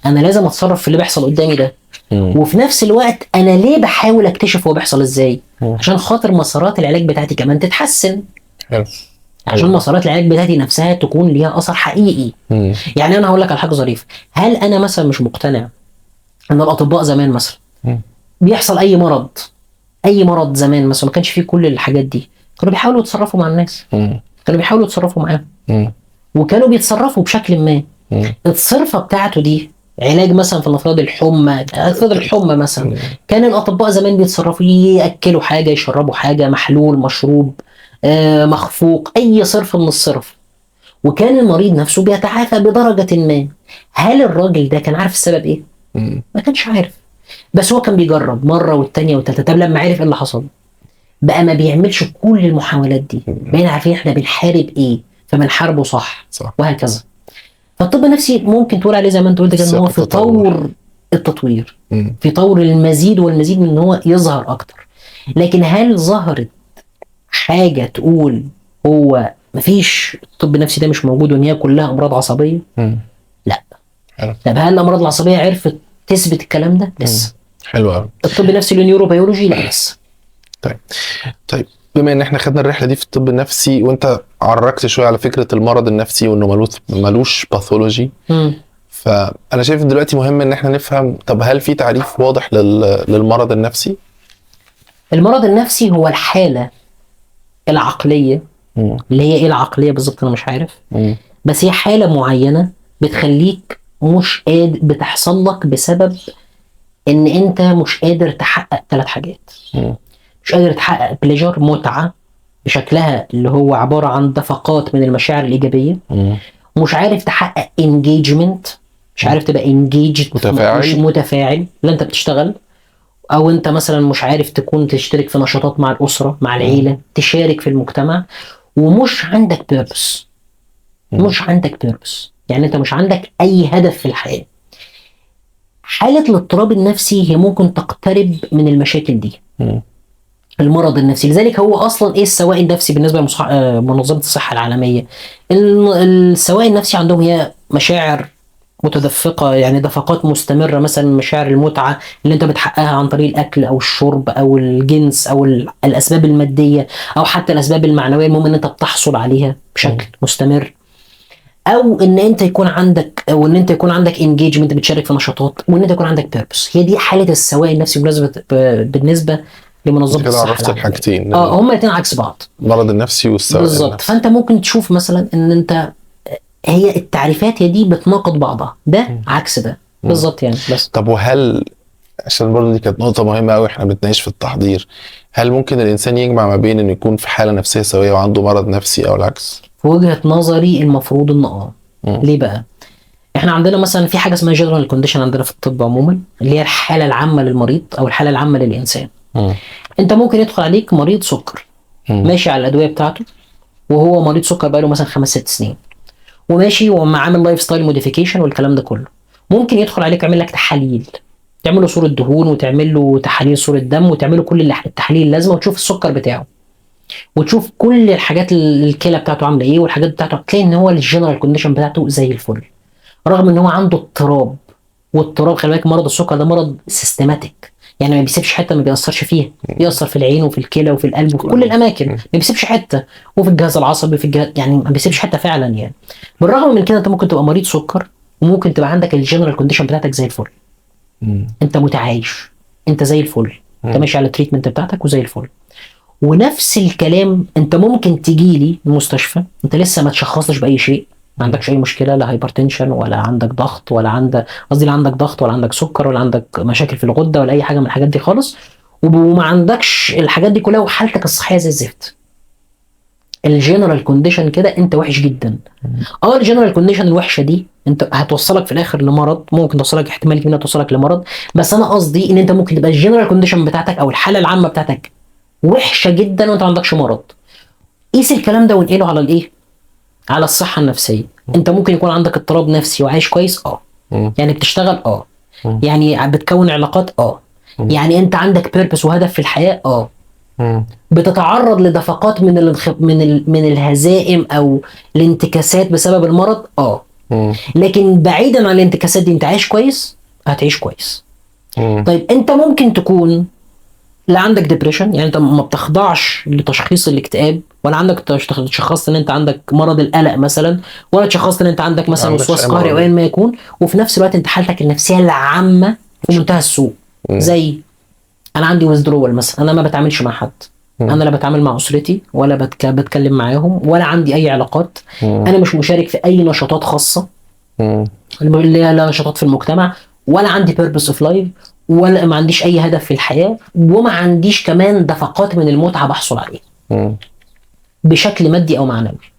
انا لازم اتصرف في اللي بيحصل قدامي ده. وفي نفس الوقت انا ليه بحاول اكتشف هو بيحصل ازاي؟ عشان خاطر مسارات العلاج بتاعتي كمان تتحسن، عشان مسارات العلاج بتاعتي نفسها تكون ليها اثر حقيقي. يعني انا هقول لك على حاجه ظريفه، هل انا مثلا مش مقتنع ان الاطباء زمان مثلا بيحصل اي مرض زمان مثلا ما كانش فيه كل الحاجات دي، كانوا بيحاولوا يتصرفوا مع الناس، كانوا بيحاولوا يتصرفوا معاهم، وكانوا بيتصرفوا بشكل ما. الصرفه بتاعته دي علاج مثلا في نفرض الحمى، نفرض الحمى مثلا، كان الاطباء زمان بيتصرفوا ياكلوا حاجه، يشربوا حاجه، محلول، مشروب، مخفوق، اي صرف من الصرف، وكان المريض نفسه بيتعافى بدرجه ما. هل الراجل ده كان عارف السبب ايه؟ ما كانش عارف، بس هو كان بيجرب مره والتانيه والتالته. طب لما عرف ايه اللي حصل بقى ما بيعملش كل المحاولات دي، بقينا عارفين احنا بنحارب ايه فبنحاربه صح. وهكذا. فالطب النفسي ممكن تقول عليه زي ما انت قلت كده ان هو في طور التطوير، في طور المزيد والمزيد من ان هو يظهر اكتر. لكن هل ظهرت حاجه تقول هو مفيش الطب النفسي ده مش موجود وان هي كلها امراض عصبيه؟ لا. طب هل الامراض العصبيه عرفت تثبت الكلام ده؟ لسه. حلو قوي. الطب النفسي والنيوروبيولوجي لا لسه. طيب بما ان احنا خدنا الرحله دي في الطب النفسي وانت عرجت شويه على فكره المرض النفسي وانه ملوش باثولوجي، فانا شايف دلوقتي مهم ان احنا نفهم، طب هل في تعريف واضح للمرض النفسي؟ المرض النفسي هو الحاله العقليه اللي هي ايه العقليه بالظبط انا مش عارف، بس هي حاله معينه بتخليك مش قادر، بتحصل لك بسبب ان انت مش قادر تحقق 3 حاجات. مش قادر تحقق بليجر، متعه بشكلها اللي هو عباره عن دفقات من المشاعر الايجابيه. مش عارف تحقق انجيجمنت، مش عارف تبقى انجيجد، مش متفاعل، لا انت بتشتغل، او انت مثلا مش عارف تشترك في نشاطات مع الاسره مع العيله، تشارك في المجتمع، ومش عندك بيربس. مش عندك بيربس يعني انت مش عندك اي هدف في الحياه. حاله الاضطراب النفسي هي ممكن تقترب من المشاكل دي. المرض النفسي لذلك هو اصلا ايه السواء النفسي بالنسبه لمنظمه الصحه العالميه؟ السواء النفسي عندهم هي مشاعر متدفقه، يعني دفقات مستمره، مثلا مشاعر المتعه اللي انت بتحققها عن طريق الاكل او الشرب او الجنس او الاسباب الماديه او حتى الاسباب المعنويه، المهم ان انت بتحصل عليها بشكل مستمر، او ان انت يكون عندك انجيجمنت، بتشارك في نشاطات، وان انت يكون عندك بيربس. هي دي حاله السواء النفسي بالنسبه لمنظمه الصحه عرفت الحاجتين. هما الاثنين عكس بعض، المرض النفسي والسواء بالظبط. فانت ممكن تشوف مثلا ان انت هي التعريفات هي دي بتناقض بعضها، ده عكس ده بالظبط يعني. بس طب وهل، عشان برضه دي كانت نقطه مهمه قوي احنا بنتناقش في التحضير، هل ممكن الانسان يجمع ما بين انه يكون في حاله نفسيه سويه وعنده مرض نفسي او العكس؟ في وجهه نظري المفروض ان ليه بقى؟ احنا عندنا مثلا في حاجه اسمها جنرال كونديشن عندنا في الطب عموما، اللي هي الحاله العامه للمريض او الحاله العامه للانسان. انت ممكن يدخل عليك مريض سكر ماشي على الادويه بتاعته، وهو مريض سكر بقاله مثلا 5-6 سنين وماشي وعامل لايف ستايل موديفيكيشن والكلام ده كله. ممكن يدخل عليك يعمل لك تحاليل، تعمل له صوره دهون وتعمل له تحاليل صوره دم وتعمل له كل التحاليل اللازمه، وتشوف السكر بتاعه وتشوف كل الحاجات الكلى بتاعته عامله ايه والحاجات بتاعته، تلاقي ان هو الجنرال كونديشن بتاعته زي الفل، رغم ان هو عنده اضطراب. واضطراب خلي بالك، مرض السكر ده مرض سيستماتيك، يعني ما بيسيبش حته ما بيأثرش فيها، بيأثر في العين وفي الكلى وفي القلب وفي كل الاماكن، ما بيسيبش حته، وفي الجهاز العصبي وفي الجهاز، يعني ما بيسيبش حته فعلا يعني. بالرغم من كده انت ممكن تبقى مريض سكر وممكن تبقى عندك الجنرال كونديشن بتاعتك زي الفل. انت متعايش، انت زي الفل، انت ماشي على التريتمنت بتاعتك وزي الفل. ونفس الكلام انت ممكن تجي لي المستشفى انت لسه ما تشخصتش باي شيء، ما عندكش اي مشكله، لا هايبرتنشن ولا عندك ضغط ولا عندك لا عندك ضغط ولا عندك سكر ولا عندك مشاكل في الغده ولا اي حاجه من الحاجات دي خالص، وما عندكش الحاجات دي كلها وحالتك الصحيه زي الزفت. الجنرال كونديشن كده انت وحش جدا. الجنرال كونديشن الوحشه دي انت هتوصلك في الاخر لمرض، ممكن توصلك احتمال كبير توصلك لمرض، بس انا قصدي ان انت ممكن تبقى الجنرال كونديشن بتاعتك او الحاله العامه بتاعتك وحشه جدا وانت ما عندكش مرض. قيس الكلام ده وانقله على الايه؟ على الصحه النفسيه. انت ممكن يكون عندك اضطراب نفسي وعايش كويس، يعني بتشتغل، يعني بتكون علاقات، يعني انت عندك بيربس وهدف في الحياه، بتتعرض لدفقات من الهزائم او الانتكاسات بسبب المرض، لكن بعيدا عن الانتكاسات دي انت عايش كويس، هتعيش كويس. طيب انت ممكن تكون لا عندك ديبريشن، يعني انت ما بتخضعش لتشخيص الاكتئاب، ولا عندك تشخصت ان انت عندك مرض القلق مثلا، ولا تشخصت ان انت عندك مثلا وسواس قهري او ايا ما يكون، وفي نفس الوقت انت حالتك النفسيه العامه في منتهى السوء. زي انا عندي ويزدرول مثلا، انا ما بتعاملش مع حد، انا لا بتعامل مع اسرتي ولا بتكلم معاهم ولا عندي اي علاقات، انا مش مشارك في اي نشاطات خاصه، اللي هي لا نشاطات في المجتمع، ولا عندي purpose of life، ولا ما عنديش اي هدف في الحياه، وما عنديش كمان دفقات من المتعه بحصل عليها بشكل مادي او معنوي.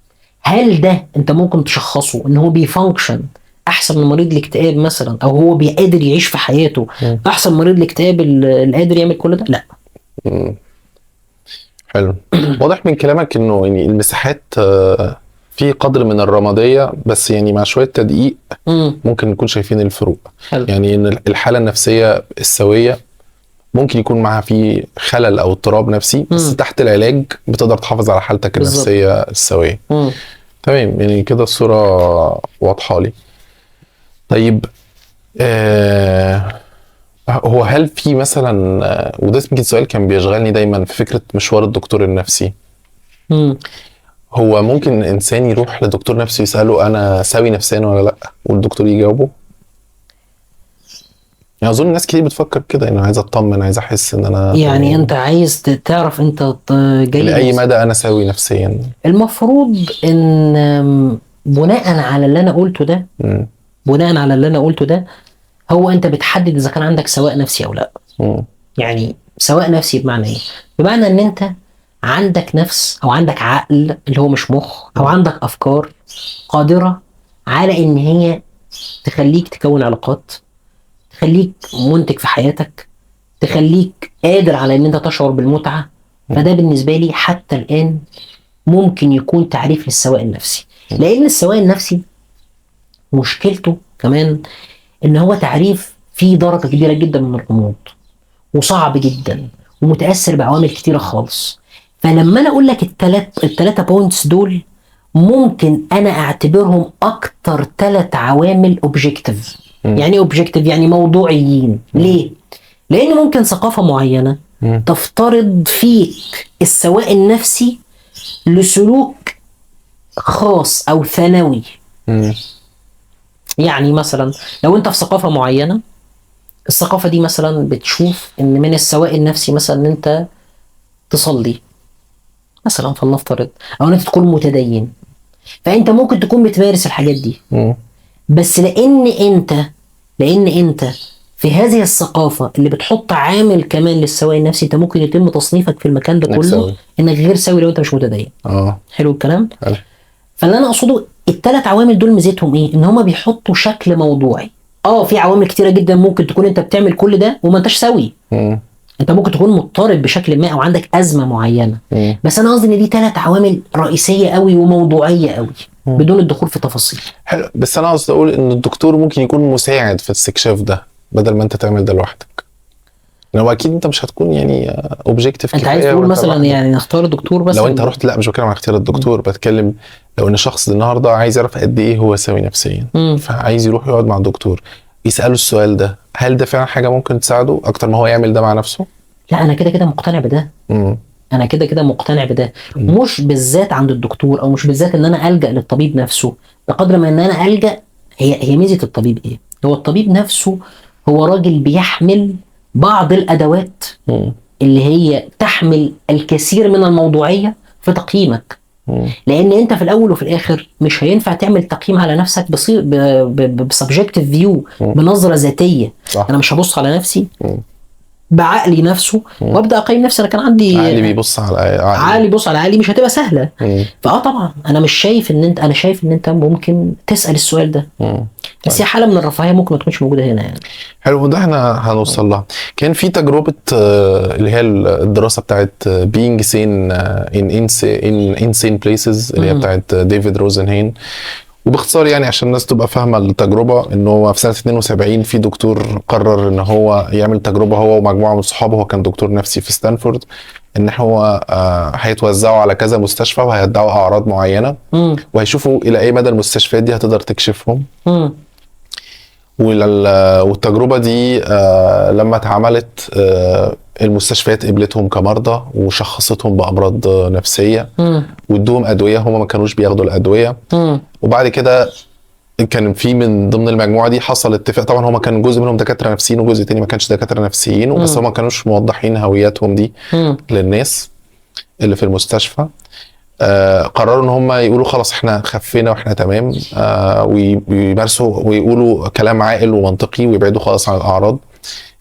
هل ده انت ممكن تشخصه ان هو بيفانكشن احسن من مريض الاكتئاب مثلا، او هو بيقدر يعيش في حياته احسن من مريض الاكتئاب اللي قادر يعمل كل ده؟ لا. حلو. واضح من كلامك انه يعني المساحات في قدر من الرماديه، بس يعني مع شويه تدقيق ممكن نكون شايفين الفروق. حلو. يعني ان الحاله النفسيه السويه ممكن يكون معها في خلل او اضطراب نفسي، بس تحت العلاج بتقدر تحافظ على حالتك النفسيه السويه. تمام، يعني كده الصوره واضحه لي. طيب هو هل في مثلا وده يمكن سؤال كان بيشغلني دايما في فكره مشوار الدكتور النفسي. هو ممكن انسان يروح لدكتور نفسي يساله انا سوي نفسيا ولا لا، والدكتور يجاوبه؟ يعني اظن ناس كتير بتفكر كده، انه عايز اطمن، عايز احس ان انا يعني انت عايز تعرف انت جاي لاي مدى انا سوي نفسيا. المفروض ان بناء على اللي انا قلته ده هو انت بتحدد اذا كان عندك سواء نفسي او لا. يعني سواء نفسي بمعنى ايه؟ بمعنى ان انت عندك نفس او عندك عقل اللي هو مش مخ، او عندك افكار قادرة على ان هي تخليك تكون علاقات، تخليك منتج في حياتك، تخليك قادر على ان انت تشعر بالمتعة. فده بالنسبة لي حتى الان ممكن يكون تعريف للسواء النفسي. لان السواء النفسي مشكلته كمان ان هو تعريف فيه درجة كبيرة جدا من الغموض، وصعب جدا، ومتأثر بعوامل كتيرة خالص. فلما انا اقول لك الثلاثة بوينتس دول، ممكن انا اعتبرهم اكتر 3 عوامل اوبجكتيف. يعني اوبجكتيف يعني موضوعيين. ليه؟ لان ممكن ثقافة معينة تفترض فيك السواء النفسي لسلوك خاص او ثانوي. يعني مثلا لو انت في ثقافة معينة، الثقافة دي مثلا بتشوف ان من السواء النفسي مثلا ان انت تصلي مثلا، فلنفترض، او ان انت تكون متدين، فانت ممكن تكون بتمارس الحاجات دي. بس لان انت في هذه الثقافة اللي بتحط عامل كمان للسواء النفسي، انت ممكن يتم تصنيفك في المكان ده كله انك غير سوي لو انت مش متدين. حلو الكلام. فاللي انا اقصده ال3 عوامل دول ميزتهم ايه؟ ان هما بيحطوا شكل موضوعي. في عوامل كتيرة جدا ممكن تكون انت بتعمل كل ده وما انتش سوي. انت ممكن تكون مضطرب بشكل ما او عندك ازمة معينة. بس انا قصدي ان دي 3 عوامل رئيسية قوي وموضوعية قوي بدون الدخول في تفاصيل. حلو. بس انا قصدي اقول ان الدكتور ممكن يكون مساعد في استكشاف ده بدل ما انت تعمل ده لوحدك. لو اكيد انت مش هتكون يعني اوبجكتيف. انت عايز تقول مثلا يعني نختار دكتور بس لو انت رحت، لا مش بتكلم عن اختيار الدكتور، بتكلم لو ان شخص النهارده عايز يعرف قد ايه هو سوي نفسيا، فعايز يروح يقعد مع الدكتور يساله السؤال ده، هل ده فعلا حاجه ممكن تساعده اكتر ما هو يعمل ده مع نفسه؟ لا، انا كده مقتنع بده. انا كده مقتنع بده. مش بالذات عند الدكتور، او مش بالذات ان انا الجا للطبيب نفسه، بقدر ما ان انا الجا هي ميزه الطبيب ايه؟ هو الطبيب نفسه هو راجل بيحمل بعض الادوات اللي هي تحمل الكثير من الموضوعيه في تقييمك. لان انت في الاول وفي الاخر مش هينفع تعمل تقييم على نفسك بسبجكتيف فيو، بنظره ذاتيه. انا مش هبص على نفسي بعقلي نفسه وابدا اقيم نفسي. انا كان عندي عقلي بيبص على عقلي بيبص على عقلي، مش هتبقى سهله. طبعا انا مش شايف ان انت، انا شايف ان انت ممكن تسال السؤال ده. بس هي حاله من الرفاهيه ممكن ما تكونش موجوده هنا يعني. حلو، ده احنا هنوصل لها. كان في تجربه اللي هي الدراسه بتاعت being sane in insane places اللي هي بتاعت ديفيد روزنهين. وباختصار يعني عشان الناس تبقى فاهمه التجربه، ان هو في سنه 72 في دكتور قرر ان هو يعمل تجربه هو ومجموعه من صحابه. هو كان دكتور نفسي في ستانفورد. ان هو هيتوزعوا على كذا مستشفى وهيدعوا اعراض معينه، وهيشوفوا الى اي مدى المستشفيات دي هتقدر تكشفهم. والتجربه دي لما اتعملت المستشفيات قبلتهم كمرضى وشخصتهم بامراض نفسيه، وادوهم ادويه هم ما كانوش بياخدوا الادويه. وبعد كده كان في من ضمن المجموعه دي حصل اتفاق. طبعا هم كان جزء منهم دكاتره نفسيين وجزء تاني ما كانش دكاتره نفسيين، بس هم ما كانوش موضحين هوياتهم دي للناس اللي في المستشفى. قرروا ان هم يقولوا خلاص احنا خفينا واحنا تمام، ويمارسوا ويقولوا كلام عاقل ومنطقي ويبعدوا خالص عن الاعراض.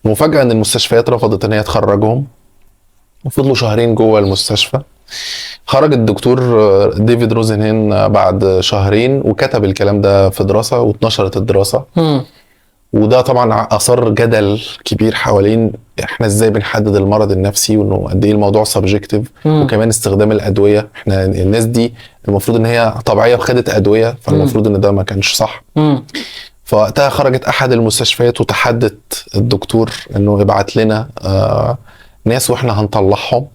المفاجاه ان المستشفيات رفضت ان هي تخرجهم، وفضلوا شهرين جوه المستشفى. خرج الدكتور ديفيد روزنهين بعد شهرين وكتب الكلام ده في دراسه واتنشرت الدراسه. وده طبعا اثار جدل كبير حوالين احنا ازاي بنحدد المرض النفسي، وانه قد ايه الموضوع سبجكتيف، وكمان استخدام الادويه. احنا الناس دي المفروض ان هي طبيعيه وخدت ادويه، فالمفروض ان ده ما كانش صح. فوقتها خرجت احد المستشفيات وتحدت الدكتور انه ابعت لنا ناس واحنا هنطلعهم،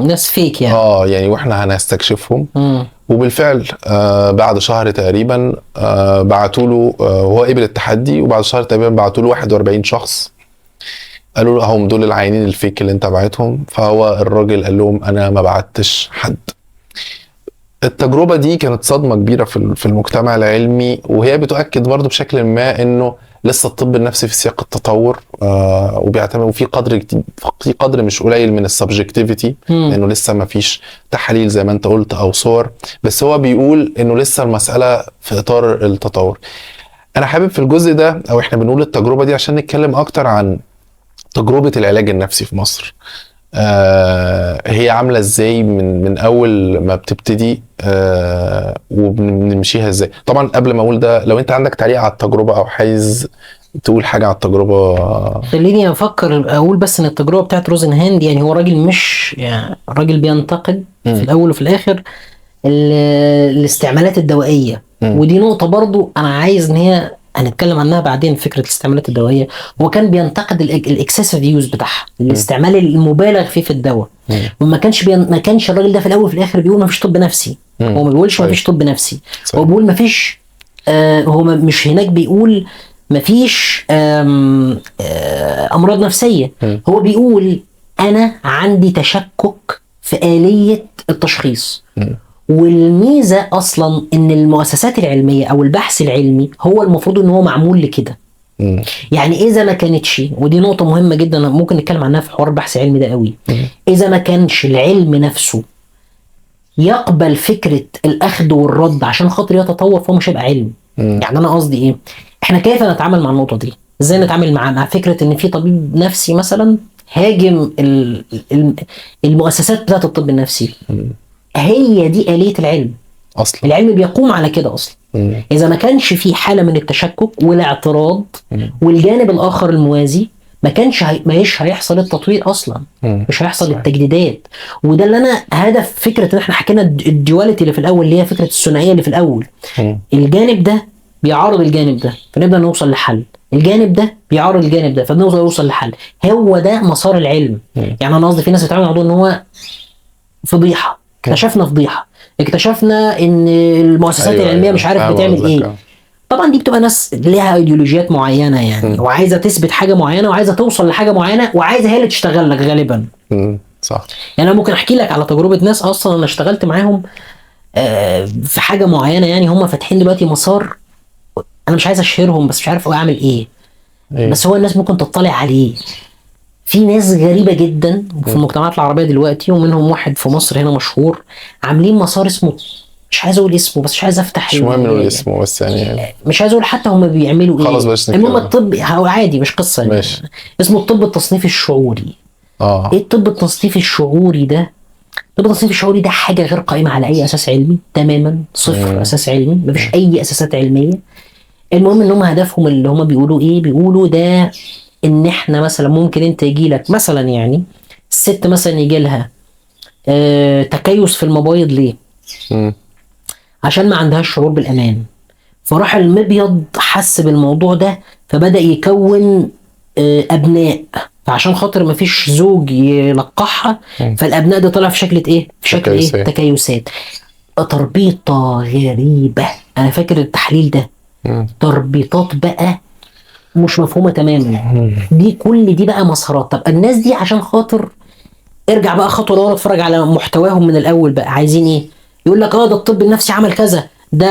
ناس فيك يعني. يعني واحنا هنستكشفهم. وبالفعل بعد شهر تقريبا بعتوا له، وهو قبل التحدي، وبعد شهر تقريبا بعتوا له 41 شخص، قالوا له هم دول العينين الفيك اللي انت بعتهم. فهو الراجل قال لهم انا ما بعتش حد. التجربة دي كانت صدمة كبيرة في المجتمع العلمي، وهي بتؤكد برضو بشكل ما انه لسه الطب النفسي في سياق التطور، وبيعتمد، وفي قدر مش قليل من السبجكتيفيتي، لانه لسه ما فيش تحاليل زي ما انت قلت او صور، بس هو بيقول انه لسه المسألة في اطار التطور. انا حابب في الجزء ده، او احنا بنقول التجربة دي عشان نتكلم اكتر عن تجربة العلاج النفسي في مصر. هي عاملة ازاي من اول ما بتبتدي، وبنمشيها ازاي. طبعا قبل ما اقول ده، لو انت عندك تعليق على التجربة او عايز تقول حاجة على التجربة. خليني افكر اقول بس ان التجربة بتاعت روزنهان دي، يعني هو راجل مش يعني راجل بينتقد في الاول وفي الاخر الاستعمالات الدوائية. ودي نقطة برضو انا عايز ان هي هنتكلم عنها بعدين، فكرة الاستعمالات الدوائية. هو كان بينتقد الاكسسيف يوز بتاعها، الاستعمال المبالغ فيه في الدواء. وما كانش الراجل ده في الاول وفي الاخر بيقول ما فيش طب نفسي. هو ما بيقولش ما فيش طب نفسي، هو بيقول ما فيش هو مش هناك بيقول ما فيش امراض نفسية. هو بيقول انا عندي تشكك في آلية التشخيص. والميزة أصلا إن المؤسسات العلمية أو البحث العلمي هو المفروض إن هو معمول لكده. يعني إذا ما كانتش، ودي نقطة مهمة جدا ممكن نتكلم عنها في حوار البحث العلمي ده قوي، إذا ما كانش العلم نفسه يقبل فكرة الأخذ والرد عشان خاطر يتطور، فهو مش هيبقى علم. يعني أنا قصدي إيه؟ إحنا كيف نتعامل مع النقطة دي؟ إزاي نتعامل مع فكرة إن في طبيب نفسي مثلا هاجم المؤسسات بتاعة الطب النفسي؟ هي دي آلية العلم أصلا. العلم بيقوم على كده أصلا. إذا ما كانش في حالة من التشكك والاعتراض والجانب الآخر الموازي، مش هيحصل التطوير أصلا. مش هيحصل التجديدات. وده اللي أنا هدف فكرة إن إحنا حكينا الديواليتي اللي في الأول، اللي هي فكرة الثنائية اللي في الأول. الجانب ده بيعارض الجانب ده، فنبدأ نوصل لحل. الجانب ده بيعارض الجانب ده، فنوصل نوصل لحل. هو ده مسار العلم. يعني أنا قصدي في ناس بتعمل موضوع إن هو فضيحة. اكتشفنا فضيحة، اكتشفنا ان المؤسسات العلمية مش عارف بتعمل ايه. طبعا دي بتبقى ناس ليها ايديولوجيات معينة يعني، وعايزة تثبت حاجة معينة، وعايزة توصل لحاجة معينة، وعايزة هي اللي تشتغل لك غالبا. صح. يعني انا ممكن احكي لك على تجربة ناس اصلا انا اشتغلت معاهم في حاجة معينة. يعني هم فاتحين دلوقتي مسار، انا مش عايز اشهرهم بس مش عارف هو اعمل ايه. بس هو الناس ممكن تطلع عليه. في ناس غريبة جدا في المجتمعات العربية دلوقتي، ومنهم واحد في مصر هنا مشهور، عاملين مسار اسمه، مش عايز اقول اسمه بس مش عايز افتح، مش مهم نقول اسمه، بس يعني مش عايز اقول حتى هم بيعملوا ايه. خلاص بس المهم الطب هو عادي مش قصة يعني. اسمه الطب التصنيفي الشعوري. ايه الطب التصنيفي الشعوري ده؟ الطب التصنيفي الشعوري ده حاجة غير قائمة على اي اساس علمي تماما، صفر اساس علمي، مفيش اي اساسات علمية. المهم ان هم هدفهم اللي هم بيقولوا ايه، بيقولوا ده ان احنا مثلا ممكن انت يجي لك مثلا، يعني الست مثلا يجي لها تكيس في المبايض. ليه؟ عشان ما عندهاش شعور بالامان. فراح المبيض حس بالموضوع ده، فبدأ يكون ابناء، فعشان خاطر ما فيش زوج يلقحها، فالابناء ده طلع في شكل ايه؟ في شكل ايه؟ تكيسات. تربيطة غريبة. انا فاكر التحليل ده تربيطات بقى مش مفهومة تماما. دي كل دي بقى مسارات. طب الناس دي عشان خاطر ارجع بقى خطوة لورا، اتفرج على محتواهم من الاول بقى. عايزين ايه؟ يقول لك ده الطب النفسي عمل كذا، ده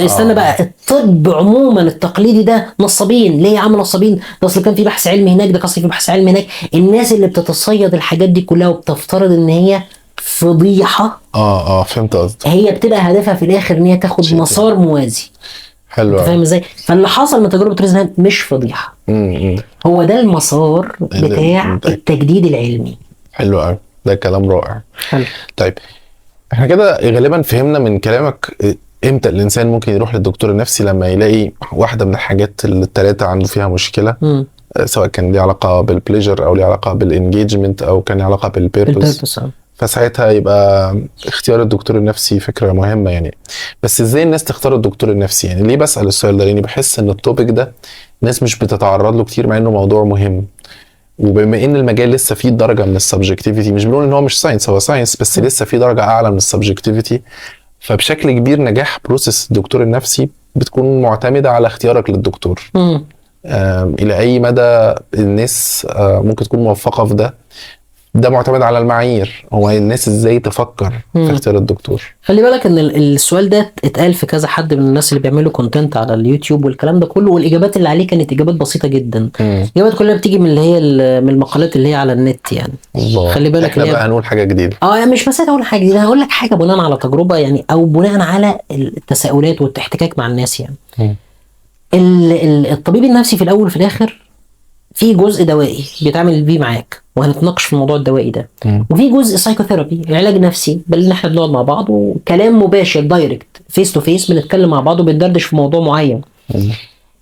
استنى بقى الطب عموما التقليدي ده نصابين. ليه يا عم نصابين؟ ده اصل كان في بحث علمي هناك، ده اصل في بحث علمي هناك. الناس اللي بتتصيد الحاجات دي كلها وبتفترض ان هي فضيحه. فهمت قصدك. هي بتبقى هدفها في الاخر ان هي تاخد مسار موازي. حلو. انت فاهم ازاي؟ فاللي حصل من تجربه ريزنهام مش فضيحه، هو ده المسار بتاع التجديد العلمي. حلو قوي، ده كلام رائع. حلو. طيب احنا كده غالبا فهمنا من كلامك امتى الانسان ممكن يروح للدكتور النفسي لما يلاقي واحده من الحاجات الثلاثه عنده فيها مشكله. سواء كان ليه علاقه بالبليجر او ليه علاقه بالانجيجمنت او كان ليه علاقه بالبيربس. فساعتها يبقى اختيار الدكتور النفسي فكره مهمه يعني. بس ازاي الناس تختار الدكتور النفسي؟ يعني ليه بسال السؤال ده؟ لاني بحس ان التوبيك ده الناس مش بتتعرض له كتير مع انه موضوع مهم. وبما ان المجال لسه فيه درجه من السبجكتيفيتي، مش بنقول ان هو مش ساينس، هو ساينس، بس لسه فيه درجه اعلى من السبجكتيفيتي. فبشكل كبير نجاح بروسيس الدكتور النفسي بتكون معتمده على اختيارك للدكتور. الى اي مدى الناس ممكن تكون موفقه في ده معتمد على المعايير. هو الناس ازاي تفكر في اختيار الدكتور؟ خلي بالك ان السؤال ده اتقال في كذا حد من الناس اللي بيعملوا كونتنت على اليوتيوب والكلام ده كله، والاجابات اللي عليه كانت اجابات بسيطه جدا. الاجابات كلها بتيجي من اللي هي من المقالات اللي هي على النت يعني. الله. خلي بالك احنا بقى هنقول حاجه جديده. يعني مش بس هقول حاجه جديده، هقول لك حاجه بناء على تجربه يعني، او بناء على التساؤلات والاحتكاك مع الناس يعني. الطبيب النفسي في الاول وفي الاخر في جزء دوائي بيتعامل بيه معاك، وهنتناقش في الموضوع الدوائي ده. وفي جزء سايكوثيرابي، علاج نفسي، بل ان احنا بنقعد مع بعض وكلام مباشر دايركت فيس تو فيس، بنتكلم مع بعض وبندردش في موضوع معين.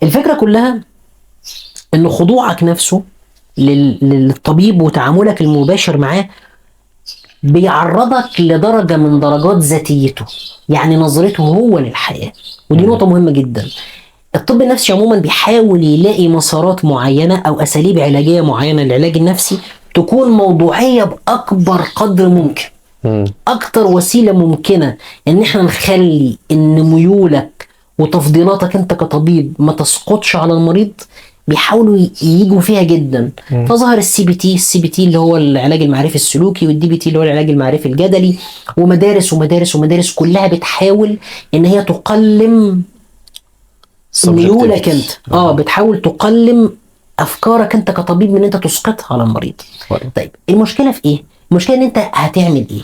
الفكره كلها ان خضوعك نفسه للطبيب وتعاملك المباشر معاه بيعرضك لدرجه من درجات ذاتيته، يعني نظرته هو للحياه. ودي نقطه مهمه جدا. الطب النفسي عموما بيحاول يلاقي مسارات معينة أو أساليب علاجية معينة للعلاج النفسي تكون موضوعية بأكبر قدر ممكن. أكتر وسيلة ممكنة إن إحنا نخلي إن ميولك وتفضيلاتك أنت كطبيب ما تسقطش على المريض، بيحاولوا ييجوا فيها جدا. فظهر السي بي تي اللي هو العلاج المعرفي السلوكي، والدي بي تي اللي هو العلاج المعرفي الجدلي، ومدارس ومدارس ومدارس كلها بتحاول إن هي تقلم ميولك انت. بتحاول تقلم افكارك انت كطبيب من انت تسقطها على المريض. طيب المشكله في ايه؟ المشكله ان انت هتعمل ايه؟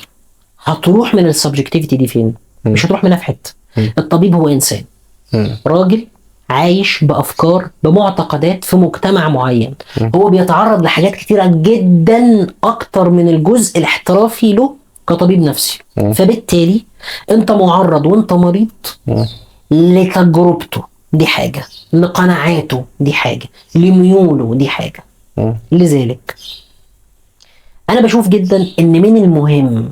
هتروح من السبجكتيفيتي دي فين؟ مش هتروح منها في حته. الطبيب هو انسان، راجل عايش بافكار بمعتقدات في مجتمع معين. هو بيتعرض لحاجات كتيره جدا اكتر من الجزء الاحترافي له كطبيب نفسي. فبالتالي انت معرض وانت مريض لتجربته، دي حاجة، لقناعاته، دي حاجة، لميوله، دي حاجة. لذلك أنا بشوف جدا إن من المهم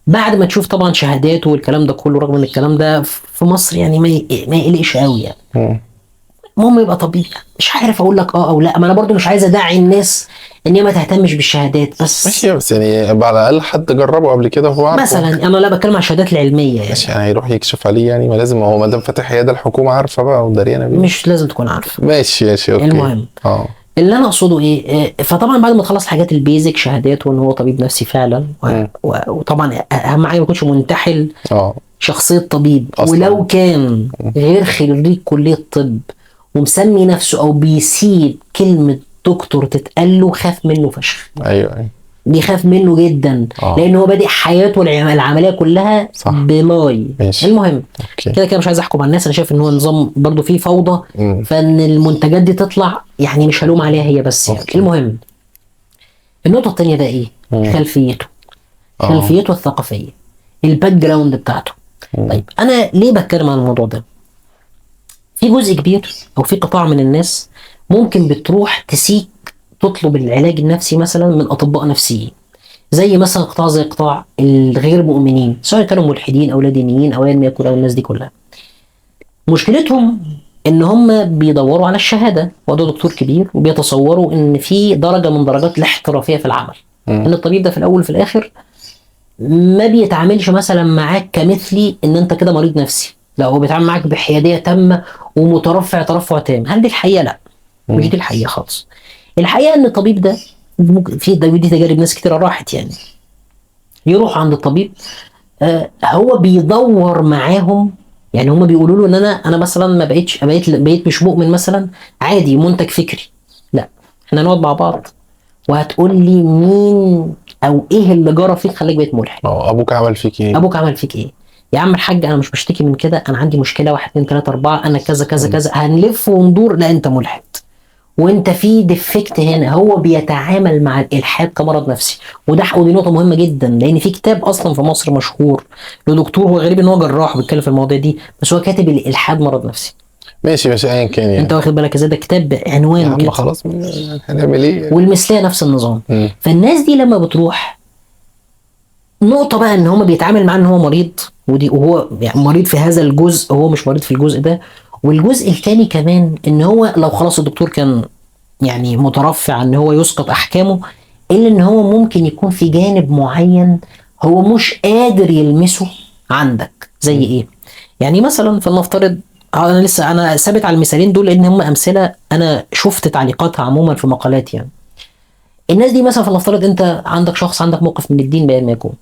بعد ما تشوف طبعا شهاداته والكلام ده كله، رغم إن الكلام ده في مصر يعني ما يقلقش قوي يعني. المهم يبقى طبيب. مش عارف أقول لك أو لا، ما أنا برضو مش عايز أدعي الناس إن هي ما تهتمش بالشهادات. بس يعني على الأقل حد جربه قبل كده وهو عارفه. مثلا أنا لا بتكلم عن الشهادات العلمية يعني. ماشي، يعني هيروح يكشف عليه يعني؟ ما لازم، هو ما دام فاتح عيادة الحكومة عارفة بقى وداريانة بيه. مش لازم تكون عارفة. ماشي أوكي. المهم اللي انا اقصده ايه، فطبعا بعد ما تخلص الحاجات البيزك، شهادات وان هو طبيب نفسي فعلا، وطبعا اهم حاجه ما يكونش منتحل شخصيه طبيب أصلاً. ولو كان غير خريج كليه طب ومسمي نفسه او بيسيب كلمه دكتور تتقال له، خاف منه فشخ. ايوه بيخاف منه جدا. لان هو بادئ حياته العمليه كلها بلاي. المهم كده مش عايز احكم على الناس، انا شايف ان هو نظام برضو فيه فوضى. فان المنتجات دي تطلع يعني مش هلوم عليها هي بس يعني. المهم النقطه الثانيه بقى ايه؟ خلفيته الثقافيه، الباك جراوند بتاعته. طيب انا ليه بتكلم عن الموضوع ده؟ في جزء كبير او في قطاع من الناس ممكن بتروح تسيك تطلب العلاج النفسي مثلا من اطباء نفسيين، زي مثلا قطاع زي قطاع الغير مؤمنين، سواء كانوا ملحدين او لا دينيين او ايا يكن، او الناس دي كلها. مشكلتهم ان هم بيدوروا على الشهاده، وده دكتور كبير، وبيتصوروا ان في درجه من درجات الاحترافيه في العمل. ان الطبيب ده في الاول وفي الاخر ما بيتعاملش مثلا معاك كمثلي ان انت كده مريض نفسي، لا هو بيتعامل معاك بحياديه تامه ومترفع ترفع تام. هل دي الحقيقه؟ لا، مش دي الحقيقه خالص. الحقيقه ان الطبيب ده في دي تجارب ناس كتير راحت يعني، يروح عند الطبيب هو بيدور معاهم، يعني هم بيقولوا له ان انا مثلا ما بقيت مش مؤمن مثلا، عادي منتج فكري، لا احنا نقعد مع بعض وهتقول لي مين او ايه اللي جرى فيك خلاك بقيت ملحد. ابوك عمل فيك ايه؟ ابوك عمل فيك ايه؟ يا عم الحاج انا مش بشتكي من كده، انا عندي مشكله 1 2 3 4، انا كذا كذا كذا، هنلف وندور، لا انت ملحد وانت في ديفكت هنا. هو بيتعامل مع الالحاد كمرض نفسي، ودي نقطه مهمه جدا، لان في كتاب اصلا في مصر مشهور لدكتور، هو غريب ان هو جراح بيتكلم في المواضيع دي، بس هو كاتب الالحاد مرض نفسي. ماشي ايا كان يعني. انت واخد بالك ازاي؟ ده كتاب يا عنوان عم كده. خلاص هنعمل ايه؟ والمثليه نفس النظام. فالناس دي لما بتروح نقطه بقى ان هم بيتعامل معاه ان هو مريض، وهو يعني مريض في هذا الجزء، هو مش مريض في الجزء ده. والجزء الثاني كمان ان هو لو خلاص الدكتور كان يعني مترفع ان هو يسقط احكامه، الا ان هو ممكن يكون في جانب معين هو مش قادر يلمسه عندك. زي ايه؟ يعني مثلا فلنفترض، انا ثابت على المثالين دول لان هم امثله انا شفت تعليقاتها عموما في مقالات. يعني الناس دي مثلا فلنفترض انت عندك شخص عندك موقف من الدين بأن ما يكون،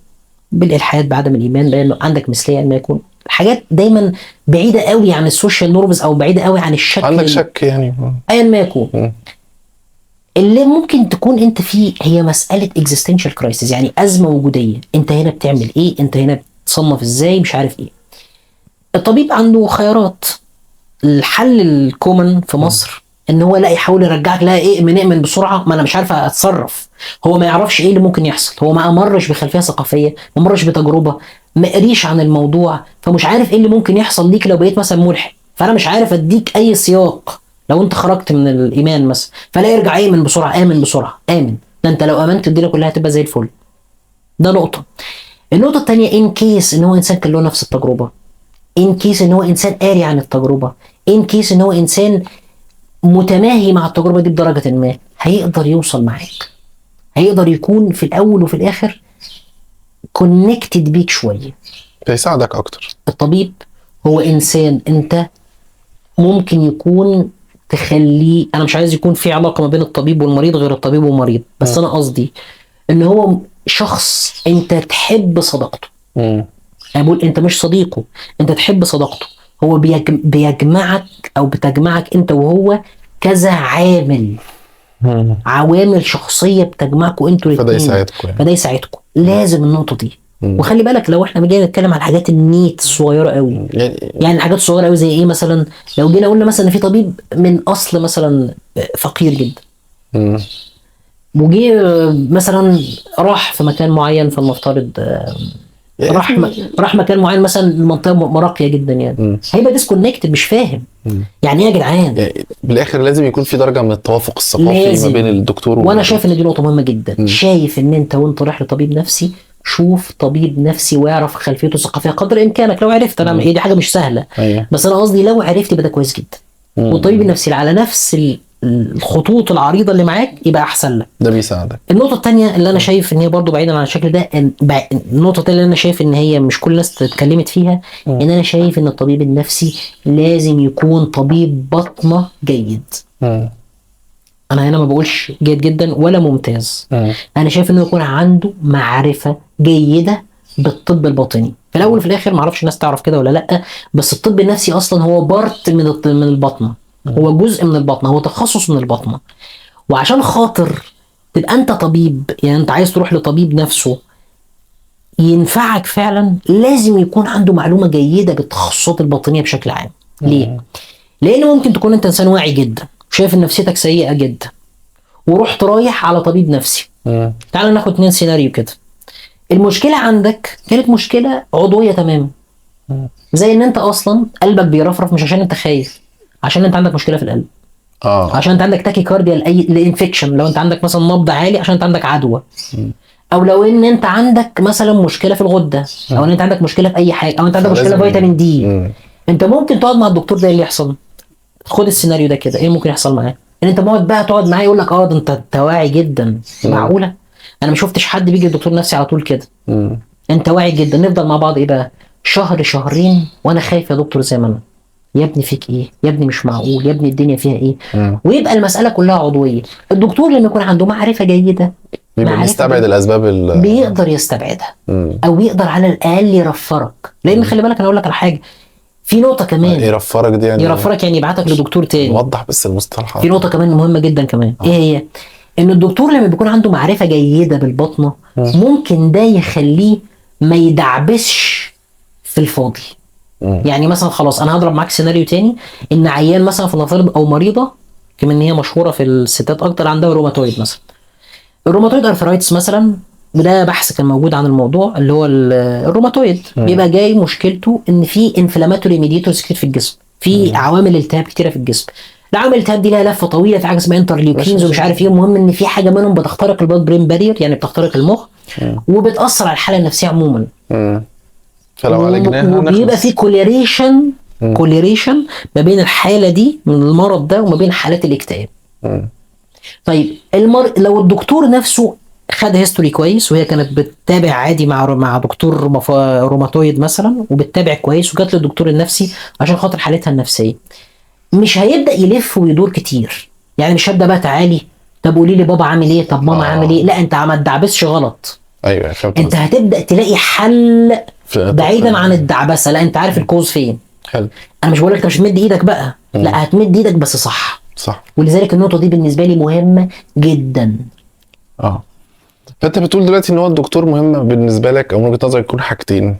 بالالحاد بعدم الايمان بأن عندك مثليه ما يكون، حاجات دايما بعيده قوي عن السوشيال نورمز او بعيده قوي عن الشك، عندك شك يعني ايا ما يكون. اللي ممكن تكون انت فيه هي مساله existential crisis، يعني ازمه وجوديه. انت هنا بتعمل ايه؟ انت هنا بتصنف ازاي؟ مش عارف ايه. الطبيب عنده خيارات. الحل الكومن في مصر ان هو لا يحاول يرجعك، لا اؤمن بسرعه، ما انا مش عارف اتصرف. هو ما يعرفش ايه اللي ممكن يحصل، هو ما مرش بخلفيه ثقافيه، ما مرش بتجربه، ما قريش عن الموضوع، فمش عارف ايه اللي ممكن يحصل ليك لو بقيت مثلا ملحد. فانا مش عارف اديك اي سياق لو انت خرجت من الايمان مثلا، فلا يرجع امن بسرعه، امن بسرعه، امن. ده انت لو امنت الدنيا كلها هتبقى زي الفل. ده نقطه. النقطه الثانيه ان كيس ان هو انسان كان له نفس التجربه، ان كيس ان هو انسان قاري عن التجربه، ان كيس ان هو انسان متماهي مع التجربه دي بدرجه ما، هيقدر يوصل معاك، هيقدر يكون في الاول وفي الاخر كونكتد بيك شويه، فيساعدك اكتر. الطبيب هو انسان انت ممكن يكون تخليه، انا مش عايز يكون في علاقه ما بين الطبيب والمريض غير الطبيب والمريض، بس انا قصدي ان هو شخص انت تحب صداقته. انا بقول انت مش صديقه، انت تحب صداقته. هو بيجمعك او بتجمعك انت وهو كذا عامل، عوامل شخصيه بتجمعكم انتوا الاثنين، فده يساعدكم يعني. فده يساعدكم. لازم النقطه دي. وخلي بالك لو احنا جينا نتكلم على الحاجات النيت الصغيره قوي، يعني الحاجات الصغيره قوي زي ايه مثلا؟ لو جينا قلنا مثلا ان في طبيب من اصل مثلا فقير جدا، وجي مثلا راح في مكان معين، فلنفترض راح مكان معين مثلا المنطقه راقيه جدا، يعني هيبقى ديسكونكتد، مش فاهم يعني ايه يا جدعان. يعني بالاخر لازم يكون في درجه من التوافق الثقافي ما بين الدكتور وانا شايف ان دي نقطه مهمه جدا. شايف ان انت وانت رايح لطبيب نفسي، شوف طبيب نفسي واعرف خلفيته الثقافيه قدر امكانك. لو عرفت، انا دي حاجه مش سهله، بس انا قصدي لو عرفت يبقى ده كويس جدا. والطبيب النفسي اللي على نفس الخطوط العريضه اللي معاك يبقى احسن لك، ده بيساعدك. النقطه الثانيه اللي انا شايف ان هي برضو بعيدا عن الشكل ده، النقطه الثانيه اللي انا شايف ان هي مش كل الناس اتكلمت فيها، ان انا شايف ان الطبيب النفسي لازم يكون طبيب بطنه جيد. انا هنا ما بقولش جيد جدا ولا ممتاز، انا شايف انه يكون عنده معرفه جيده بالطب الباطني. في الاول وفي الاخر ما اعرفش الناس تعرف كده ولا لا، بس الطب النفسي اصلا هو بارت من البطنه، هو جزء من البطنه، هو تخصص من البطنه. وعشان خاطر تبقى انت طبيب، يعني انت عايز تروح لطبيب نفسه ينفعك فعلا، لازم يكون عنده معلومه جيده بالتخصصات الباطنيه بشكل عام. ليه؟ لان ممكن تكون انت انسان واعي جدا شايف ان نفسيتك سيئه جدا، ورحت رايح على طبيب نفسي. تعال ناخد 2 سيناريو كده. المشكله عندك كانت مشكله عضويه تماما، زي ان انت اصلا قلبك بيرفرف مش عشان انت خايف، عشان انت عندك مشكله في القلب، عشان انت عندك تاكي كارديا لانفكشن، لو انت عندك مثلا نبض عالي عشان انت عندك عدوى، او لو ان انت عندك مثلا مشكله في الغده، او ان انت عندك مشكله في اي حاجه، او انت عندك مشكله في فيتامين دي. انت ممكن تقعد مع الدكتور ده، اللي يحصل خد السيناريو ده كده، ايه ممكن يحصل معاه؟ ان انت تقعد معاه يقول لك ده انت واعي جدا. معقوله؟ انا ما شفتش حد بيجي لدكتور نفسي على طول كده. انت واعي جدا، نفضل مع بعض ايه بقى؟ شهر شهرين وانا خايف يا دكتور زي ما انا، يا ابني فيك ايه؟ يا ابني مش معقول، يا ابني الدنيا فيها ايه؟ ويبقى المساله كلها عضويه. الدكتور لما يكون عنده معرفه جيده بيستبعد الاسباب بيقدر يستبعدها، او يقدر على الاقل يرفرك. لان خلي بالك انا اقول لك على حاجه، في نقطه كمان. يرفرك دي يعني يرفرك يعني يبعتك لدكتور تاني. نوضح بس المصطلحات. في نقطه كمان مهمه جدا كمان. ايه هي؟ ان الدكتور لما بيكون عنده معرفه جيده بالبطنه ممكن ده يخليه ما يدعبسش في الفاضي. يعني مثلا خلاص انا هضرب معاك سيناريو تاني، ان عيان مثلا في نفترض او مريضه كمان، هي مشهوره في الستات اكتر، عندها روماتويد مثلا، الروماتويد ارثرايتس مثلا، وده بحث كان موجود عن الموضوع اللي هو الروماتويد. بيبقى جاي مشكلته ان في انفلاماتوري ميديتورز كتير في الجسم، في عوامل التهاب كتيره في الجسم. العوامل الالتهاب دي لها لفه طويله، في حاجه اسمها انترليوكينز ومش عارف ايه. المهم ان في حاجه منهم بتخترق البلاد برين بارير، يعني بتخترق المخ وبتاثر على الحاله النفسيه عموما. فلو عالجناها وبيبقى في كوليريشن ما بين الحاله دي من المرض ده وما بين حالات الاكتئاب. طيب لو الدكتور نفسه خد هيستوري كويس، وهي كانت بتتابع عادي مع دكتور روماتويد مثلا، وبتتابع كويس، وجات للدكتور النفسي عشان خاطر حالتها النفسيه، مش هيبدا يلف ويدور كتير. يعني مش هبدا بقى تعالي طب قولي لي بابا عامل ايه، طب ماما عامل ايه. لا، انت ما تدعبسش غلط. ايوه فهمت. انت هتبدا تلاقي حل بعيدا عن الدعبسه. لا، انت عارف الكوز فين. حلو. انا مش بقول لك انت مش هتمد ايدك بقى، لا هتمد ايدك بس صح. ولذلك النقطه دي بالنسبه لي مهمه جدا. فانت بتقول دلوقتي ان هو الدكتور مهم بالنسبه لك، او من وجهه نظرك يكون حاجتين،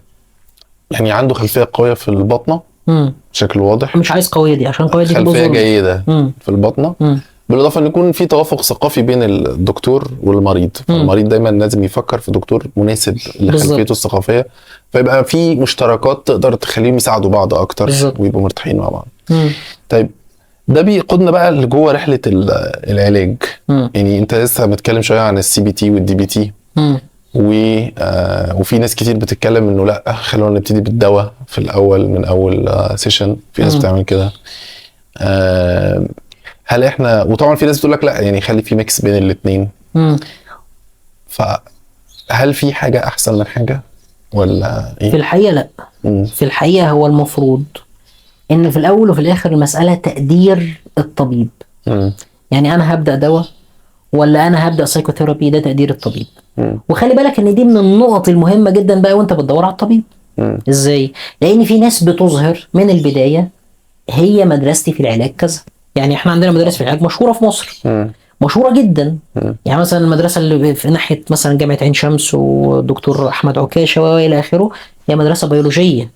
يعني عنده خلفيه قويه في البطنه بشكل واضح. مش عايز قويه دي عشان قويه دي خلفيه جيده في البطنه، بالاضافه ان يكون في توافق ثقافي بين الدكتور والمريض. المريض دايما لازم يفكر في دكتور مناسب لخلفيته الثقافيه، فيبقى في مشتركات تقدر تخليهم يساعدوا بعض اكتر ويبقوا مرتاحين مع بعض. طيب ده بيقودنا بقى لجوه رحله العلاج. يعني انت لسه متكلم شويه عن السي بي تي والدي بي تي، وفي ناس كتير بتتكلم انه لا خلونا نبتدي بالدواء في الاول من اول سيشن. في ناس بتعمل كده. هل احنا، وطبعا في ناس بتقول لك لا يعني خلي في ميكس بين الاثنين. فهل في حاجه احسن من حاجه ولا ايه؟ في الحقيقه لا. في الحقيقه هو المفروض ان في الاول وفي الاخر المساله تقدير الطبيب. يعني انا هبدا دواء ولا انا هبدا سايكوثيرابي، ده تقدير الطبيب. وخلي بالك ان دي من النقط المهمه جدا بقى وانت بتدور على الطبيب. ازاي؟ لان في ناس بتظهر من البدايه هي مدرستي في العلاج كذا. يعني احنا عندنا مدارس في العلاج مشهوره في مصر، مشهوره جدا. يعني مثلا المدرسه اللي في ناحيه مثلا جامعه عين شمس والدكتور احمد عكاشه والى اخره، هي مدرسه بيولوجيه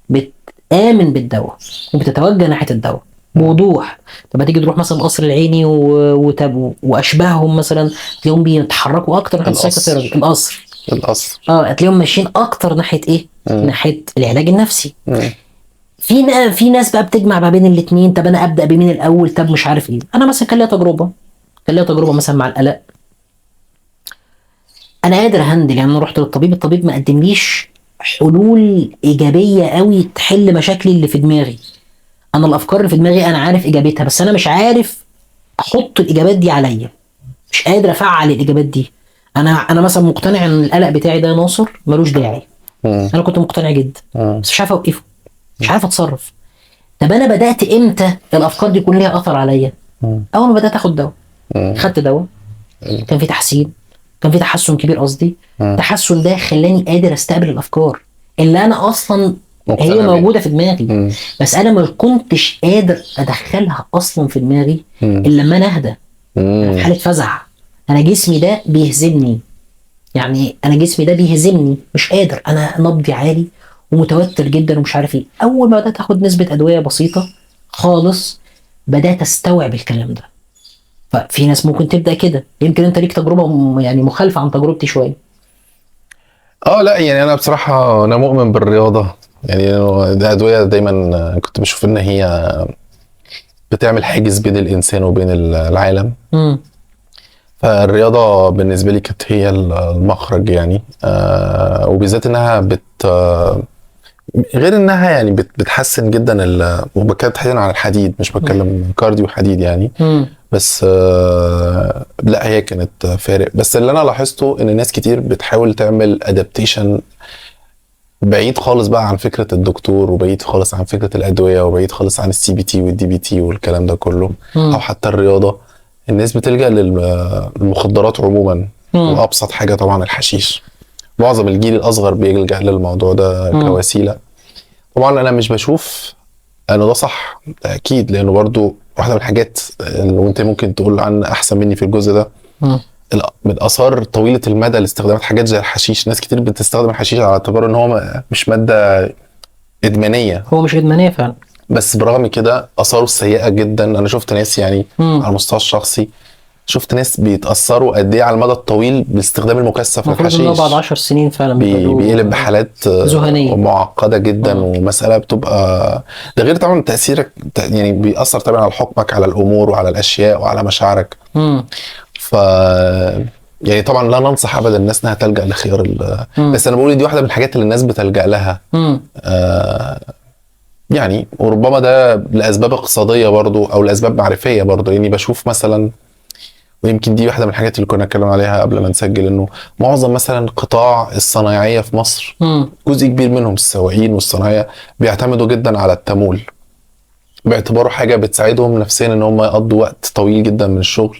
بتآمن بالدواء وبتتوجه ناحيه الدواء بوضوح. طب هتيجي تروح مثلا القصر العيني واشباههم مثلا، تلاقيهم بيتحركوا اكتر ناحيه السايكوثيرابي. القصر هتلاقيهم ماشيين اكتر ناحيه ايه؟ ناحيه العلاج النفسي. في ناس بقى بتجمع ما بين الاثنين. طب انا ابدا بمين الاول؟ طب مش عارف ايه. انا مثلا كان ليا تجربه مثلا مع القلق. انا قادر هندل، يعني انا رحت للطبيب، الطبيب ما قدمليش حلول ايجابيه قوي تحل مشاكلي اللي في دماغي. انا الافكار اللي في دماغي انا عارف اجابتها، بس انا مش عارف احط الاجابات دي عليا، مش قادر افعل الاجابات دي. انا مثلا مقتنع ان القلق بتاعي ده ناصر ملوش داعي. انا كنت مقتنع جدا، بس مش عارف اوقفه، مش عارف اتصرف. طب انا بدات امتى الافكار دي يكون ليها اثر عليا؟ اول ما بدات اخد دواء. خدت دواء، كان في تحسين، كان في تحسن كبير قصدي. التحسن ده خلاني قادر استقبل الافكار اللي انا اصلا هي موجوده في دماغي، بس انا ما كنتش قادر ادخلها اصلا في دماغي الا لما انا اهدى. انا في حاله فزع، انا جسمي ده بيهزمني، يعني انا جسمي ده بيهزمني، مش قادر، انا نبضي عالي ومتوتر جدا ومش عارف ايه. اول ما بدات اخد نسبه ادويه بسيطه خالص بدات استوعب الكلام ده. ففي ناس ممكن تبدا كده، يمكن انت ليك تجربه يعني مخالفه عن تجربتي شويه. لا يعني انا بصراحه انا مؤمن بالرياضه. يعني الادويه دايما كنت بشوف ان هي بتعمل حاجز بين الانسان وبين العالم. فالرياضه بالنسبه لي كانت هي المخرج يعني. وبالذات انها غير انها يعني بتحسن جدا وبتكلم تحديدا عن الحديد، مش بتكلم كارديو حديد يعني. بس لا هي كانت فارق. بس اللي انا لاحظته ان ناس كتير بتحاول تعمل ادابتيشن بعيد خالص بقى عن فكرة الدكتور، وبعيد خالص عن فكرة الأدوية، وبعيد خالص عن السي بي تي والدي بي تي والكلام ده كله. أو حتى الرياضة. الناس بتلجأ للمخدرات عموما، وأبسط حاجة طبعا الحشيش. معظم الجيل الأصغر بيلجأ للموضوع ده كوسيلة. طبعا أنا مش بشوف أنه ده صح أكيد، لأنه برضو واحدة من الحاجات اللي أنت ممكن تقول عن أحسن مني في الجزء ده، من الاثار طويله المدى لاستخدامات حاجات زي الحشيش. ناس كتير بتستخدم الحشيش على اعتبار ان هو مش ماده ادمانيه، هو مش ادمانيه فعلا، بس برغم كده اثاره سيئه جدا. انا شفت ناس يعني على المستوى الشخصي، شفت ناس بيتاثروا قد ايه على المدى الطويل باستخدام المكثف المفروض الحشيش. انه بعد 10 سنين فعلا بيقلب بحالات ذهنيه معقده جدا، ومساله بتبقى ده غير طبعا تاثيرك يعني بيأثر طبعا على حكمك على الامور وعلى الاشياء وعلى مشاعرك. ف يعني طبعا لا ننصح ابدا الناس انها تلجأ لخيار بس انا بقول دي واحده من الحاجات اللي الناس بتلجأ لها. يعني وربما ده لاسباب اقتصاديه برضو او لاسباب معرفيه برضو. يعني بشوف مثلا، ويمكن دي واحده من الحاجات اللي كنا نتكلم عليها قبل ما نسجل، انه معظم مثلا قطاع الصنايعيه في مصر جزء كبير منهم السواقين والصنايعيه بيعتمدوا جدا على التمويل باعتباره حاجه بتساعدهم نفسيا ان هم يقضوا وقت طويل جدا من الشغل،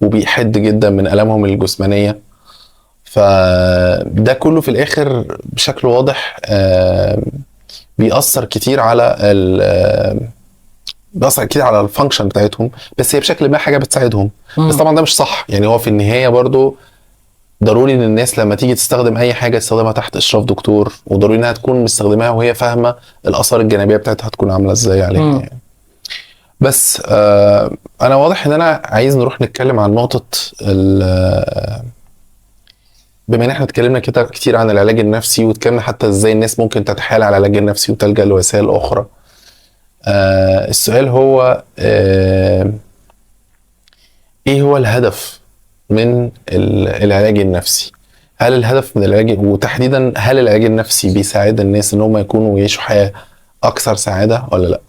وبيحد جدا من الامهم الجسمانيه. فده كله في الاخر بشكل واضح بيأثر كتير على الفانكشن بتاعتهم، بس هي بشكل ما حاجه بتساعدهم. بس طبعا ده مش صح. يعني هو في النهايه برضو ضروري ان الناس لما تيجي تستخدم اي حاجه تستخدمها تحت اشراف دكتور، وضروري انها تكون مستخدماها وهي فاهمه الاثار الجانبيه بتاعتها هتكون عامله ازاي عليها يعني. بس انا واضح ان انا عايز نروح نتكلم عن نقطه بما ان احنا اتكلمنا كده كتير عن العلاج النفسي، واتكلمنا حتى ازاي الناس ممكن تتحايل على العلاج النفسي وتلجأ لوسائل اخرى. السؤال هو ايه هو الهدف من العلاج النفسي؟ هل الهدف من العلاج، وتحديدا هل العلاج النفسي بيساعد الناس ان هم يكونوا ويعيشوا حياة اكثر سعادة ولا لا؟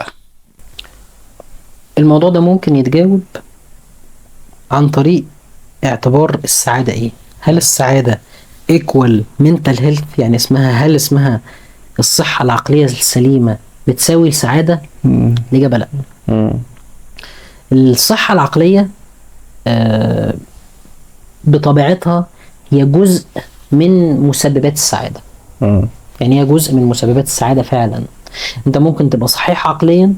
الموضوع ده ممكن يتجاوب عن طريق اعتبار السعادة ايه. هل السعادة equal mental health، يعني هل اسمها الصحة العقلية السليمة بتساوي السعادة؟ الإجابة لا. الصحة العقلية بطبيعتها هي جزء من مسببات السعادة. يعني هي جزء من مسببات السعادة فعلا. انت ممكن تبقى صحيح عقليا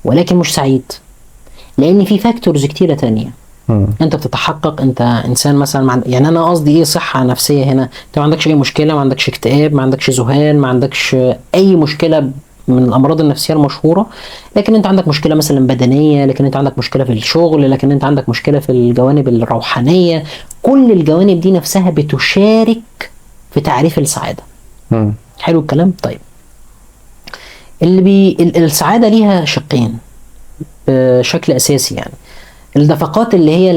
ولكن مش سعيد، لان في فاكتورز كتيرة تانية. انت بتتحقق، انت انسان مثلا يعني انا قصدي ايه صحة نفسية هنا؟ انت ما عندكش اي مشكلة، ما عندكش اكتئاب، ما عندكش ذهان، ما عندكش اي مشكلة من الامراض النفسية المشهورة، لكن انت عندك مشكلة مثلا بدنية، لكن انت عندك مشكلة في الشغل، لكن انت عندك مشكلة في الجوانب الروحانية. كل الجوانب دي نفسها بتشارك في تعريف السعادة. حلو الكلام. طيب السعادة ليها شقين بشكل اساسي. يعني الدفقات اللي هي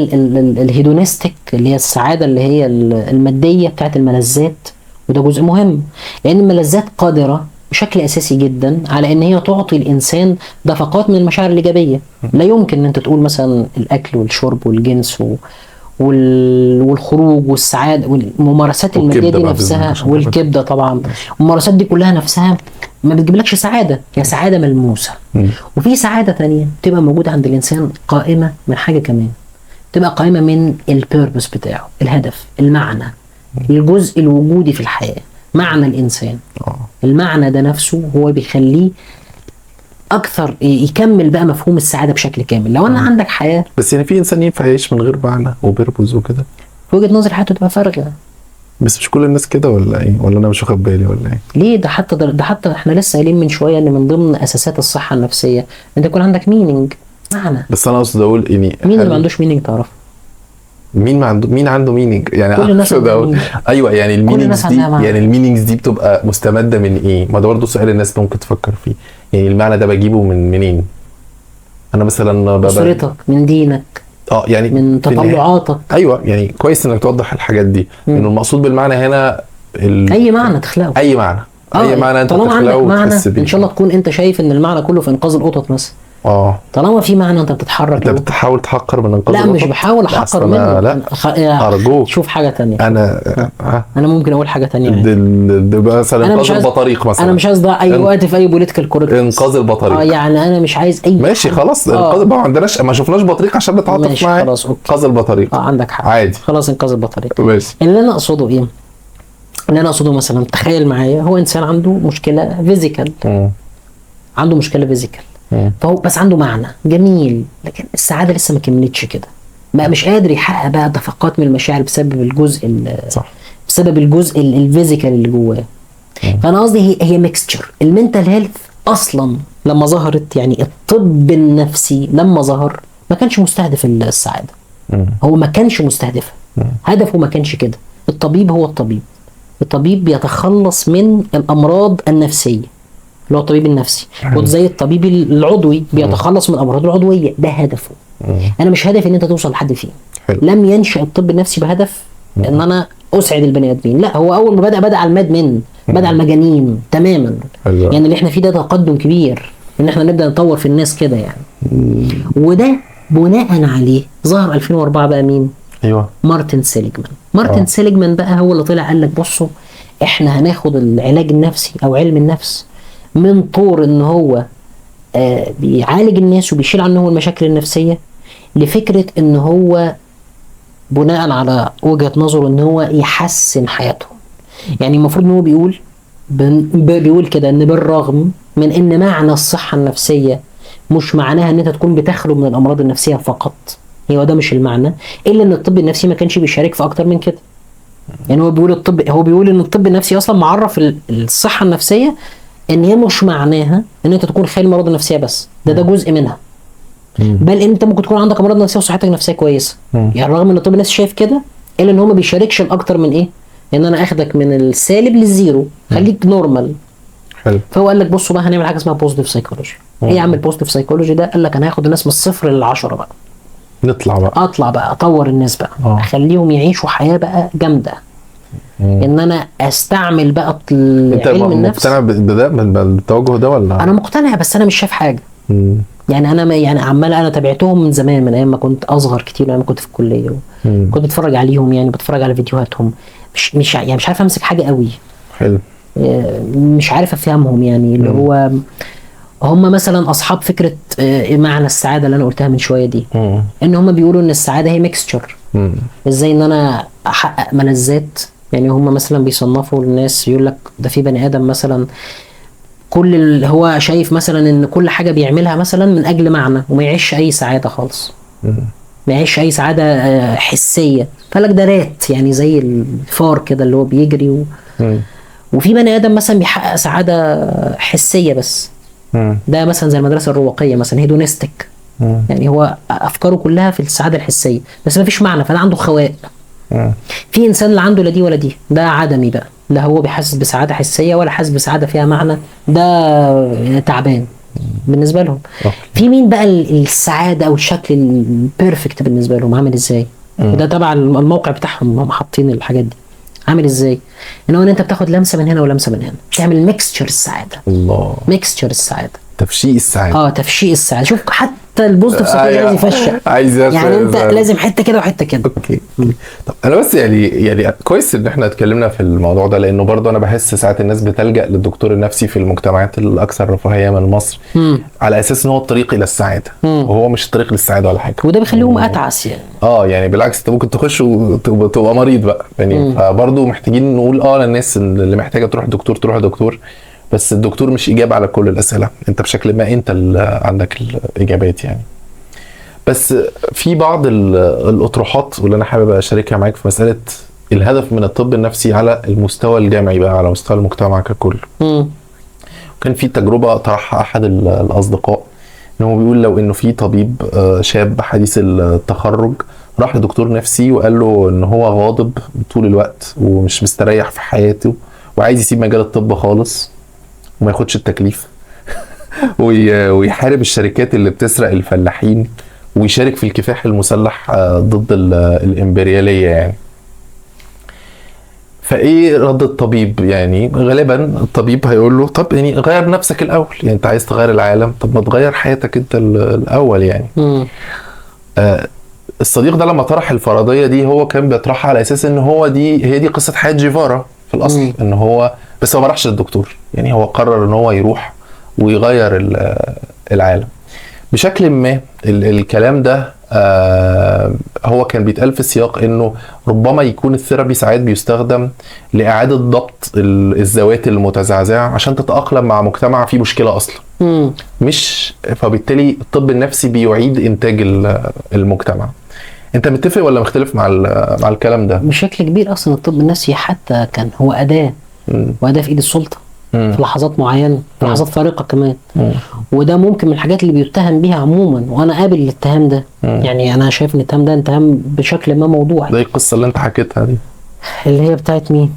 الهيدونستيك، اللي هي السعادة اللي هي المادية بتاعت الملذات، وده جزء مهم، لأن الملذات قادرة بشكل أساسي جدا على أن هي تعطي الإنسان دفقات من المشاعر الإيجابية. لا يمكن أن تقول مثلا الأكل والشرب والجنس والخروج والسعادة والممارسات المادية دي نفسها، والكبدة طبعا، الممارسات دي كلها نفسها ما بتجيبلكش سعادة، هي سعادة ملموسة. وفي سعادة تانية بتبقى موجودة عند الإنسان قائمة من حاجة كمان، تبقى قائمة من البيربس بتاعه، الهدف، المعنى، الجزء الوجودي في الحياة، معنى الإنسان. المعنى ده نفسه هو بيخليه أكثر يكمل بقى مفهوم السعادة بشكل كامل. لو أنا عندك حياة، بس يعني في إنسان ينفع يعيش من غير معنى وبيربز وكده؟ في وجهة نظري حياته تبقى فارغة. بس مش كل الناس كده ولا ايه؟ ولا انا مش واخد بالي ولا ايه؟ ليه؟ ده حتى احنا لسه قايلين من شويه ان من ضمن اساسات الصحه النفسيه انت يكون عندك مينينج، معنى. بس انا اقصد اقول يعني مين اللي ما عندوش مينينج تعرفه؟ مين عنده مينينج؟ يعني كل الناس ايوه، يعني المينينجز دي، يعني المينينجز دي بتبقى مستمده من ايه؟ ما ده برضه سؤال الناس ممكن تفكر فيه. يعني المعنى ده بجيبه منين؟ انا مثلا اسرتك، من دينك، يعني من تطلعاتك. ايوه، يعني كويس انك توضح الحاجات دي، انه المقصود بالمعنى هنا اي معنى تخلقه، اي معنى انت تخلقه وتحس بيه. ان شاء الله تكون انت شايف ان المعنى كله في انقاذ القطط مثلا. طالما في معنى انت بتتحرك، انت بتحاول تحقر من انقاذ القطط. لا، مش بحاول احقر منه. لا ارجوك شوف حاجه تانية. انا ممكن اقول حاجه تانية. ده مثلا انقاذ البطاريق مثلا. انا مش عايز اضيع اي وقت في اي بوليتيكال كوركت. انقاذ البطاريق. يعني انا مش عايز اي ماشي خلاص. انقاذ ما عندناش، ما شفناش بطريق عشان نتعاطف معاه. خلاص اوكي. انقاذ البطاريق. عندك حق. عادي. خلاص انقاذ البطاريق. ماشي. اللي انا اقصده ايه؟ اللي انا اقصده مثلا تخيل معايا هو انسان عنده مشكله فيزيكال. فهو بس عنده معنى جميل، لكن السعاده لسه ما كملتش كده. بقى مش قادر يحقق بقى دفقات من المشاعر بسبب صح. بسبب الجزء الفيزيكال اللي جواه. فانا قصدي هي ميكستشر. المنتال هيلث اصلا لما ظهرت، يعني الطب النفسي لما ظهر ما كانش مستهدف السعاده. هو ما كانش مستهدفها، هدفه ما كانش كده. الطبيب هو الطبيب بيتخلص من الامراض النفسيه اللي هو الطبيب النفسي، وزي الطبيب العضوي بيتخلص من الامراض العضويه، ده هدفه. انا مش هدفي ان انت توصل لحد فيه. لم ينشأ الطب النفسي بهدف ان انا اسعد البني ادمين، لا، هو اول ما بدا على المادمن، بدا على المجانين تماما. يعني اللي احنا فيه ده تقدم كبير ان احنا نبدا نطور في الناس كده يعني. وده بناء عليه ظهر 2004 بقى مين؟ ايوه، مارتن سيليجمان بقى هو اللي طلع قال لك بصوا احنا هناخد العلاج النفسي او علم النفس من طور ان هو بيعالج الناس وبيشيل عنهم المشاكل النفسيه، لفكره ان هو بناء على وجهه نظره ان هو يحسن حياتهم. يعني المفروض ان هو بيقول كده ان بالرغم من ان معنى الصحه النفسيه مش معناها ان انت تكون بتخلو من الامراض النفسيه فقط، هو ده مش المعنى، الا ان الطب النفسي ما كانش بيشارك في اكتر من كده. يعني هو بيقول ان الطب النفسي اصلا معرف الصحه النفسيه ان هي مش معناها ان انت تكون خالي من الامراض النفسيه بس، ده جزء منها، بل انت ممكن تكون عندك امراض نفسيه وصحتك النفسيه كويسه. يعني رغم ان الطب النفسي شايف كده، الا ان هو ما بيشاركش الاكتر من ايه، ان انا اخدك من السالب للزيرو، خليك نورمال. حلو. فهو قال لك بصوا بقى هنعمل حاجه اسمها بوزيتيف سايكولوجي. ايه يا عم البوزيتيف سايكولوجي ده؟ قال لك انا هاخد الناس من الصفر ل10 بقى، اطلع بقى اطور الناس بقى، اخليهم يعيشوا حياه بقى جامده. ان انا استعمل بقى علم النفس. انت مقتنع بالتوجه ده ولا؟ انا مقتنع، بس انا مش شايف حاجه. يعني انا يعني عمال انا تابعتهم من زمان، من ايام ما كنت اصغر كتير، لما كنت في الكليه كنت بتفرج عليهم، يعني بتفرج على فيديوهاتهم، مش يعني مش عارف امسك حاجه قوي. حلو. مش عارف افهمهم، يعني اللي هو هم مثلا اصحاب فكره معنى السعاده اللي انا قلتها من شويه دي، ان هم بيقولوا ان السعاده هي ميكستشر. ازاي ان انا احقق ملذات؟ يعني هم مثلا بيصنفوا الناس، يقول لك ده في بني ادم مثلا كل اللي هو شايف مثلا ان كل حاجه بيعملها مثلا من اجل معنى، وما يعيش اي سعاده خالص، ما يعيش اي سعاده حسيه. فلك ده رات، يعني زي الفار كده اللي هو بيجري وفي بني ادم مثلا بيحقق سعاده حسيه بس، ده مثلا زي المدرسه الرواقيه مثلا، هيدونستيك. يعني هو افكاره كلها في السعاده الحسيه بس ما فيش معنى، فده عنده خواء. في انسان اللي عنده لا دي ولا دي، ده عدمي بقى، لا هو بيحسس بسعاده حسيه ولا حاسس بسعاده فيها معنى، ده تعبان بالنسبه لهم. في مين بقى السعاده او الشكل البيرفكت بالنسبه لهم عامل ازاي؟ وده تبع الموقع بتاعهم، هم حاطين الحاجات دي عامل ازاي؟ ان هو ان انت بتاخد لمسه من هنا ولمسه من هنا، تعمل ميكستشر السعاده. الله، ميكستشر السعاده، تفشيق السعاده. تفشيق السعاده. شوف حتى البوزيتيف سايكولوجي عايز يفشق، يعني انت لازم حته كده وحته كده. اوكي. طب انا بس يعني كويس ان احنا اتكلمنا في الموضوع ده، لانه برضه انا بحس ساعات الناس بتلجأ للدكتور النفسي في المجتمعات الاكثر رفاهيه من مصر على اساس ان هو الطريق الى السعاده، وهو مش الطريق للسعاده ولا حاجه، وده بيخليهم اتعس يعني. يعني بالعكس، انت ممكن تخش وتبقى مريض بقى يعني. فبرضه محتاجين نقول للناس اللي محتاجه تروح دكتور، بس الدكتور مش إجابة على كل الأسئلة، أنت بشكل ما أنت اللي عندك الإجابات يعني. بس في بعض الأطروحات واللي أنا حابب أشاركها معاك في مسألة الهدف من الطب النفسي على المستوى الجامعي بقى، على مستوى المجتمع ككل. وكان في تجربة طرحها أحد الأصدقاء، إنه بيقول لو إنه في طبيب شاب حديث التخرج راح لدكتور نفسي وقال له إن هو غاضب طول الوقت ومش مستريح في حياته وعايز يسيب مجال الطب خالص وما ياخدش التكليف ويحارب الشركات اللي بتسرق الفلاحين ويشارك في الكفاح المسلح ضد الإمبريالية يعني. فايه رد الطبيب؟ يعني غالبا الطبيب هيقول له طب يعني غير نفسك الاول، يعني انت عايز تغير العالم، طب ما تغير حياتك انت الاول يعني. الصديق ده لما طرح الفرضيه دي هو كان بيطرحها على اساس ان هي دي قصه حياه جيفارا في الاصل. ان هو بس هو ما راحش للدكتور، يعني هو قرر ان هو يروح ويغير العالم بشكل ما. الكلام ده هو كان بيتقال في سياق انه ربما يكون الثيرابي ساعات بيستخدم لاعاده ضبط الذوات المتزعزعه عشان تتاقلم مع مجتمع فيه مشكله اصلا. فبالتالي الطب النفسي بيعيد انتاج المجتمع. انت متفق ولا مختلف مع الكلام ده؟ بشكل كبير اصلا الطب النفسي حتى كان هو اداه، واداه في ايد السلطه في لحظات معينه، في لحظات فارقه كمان. وده ممكن من الحاجات اللي بيتهم بيها عموما، وانا قابل الاتهام ده. يعني انا شايف ان الاتهام ده اتهام بشكل ما موضوع. زي القصه اللي انت حكيتها دي، اللي هي بتاعت مين؟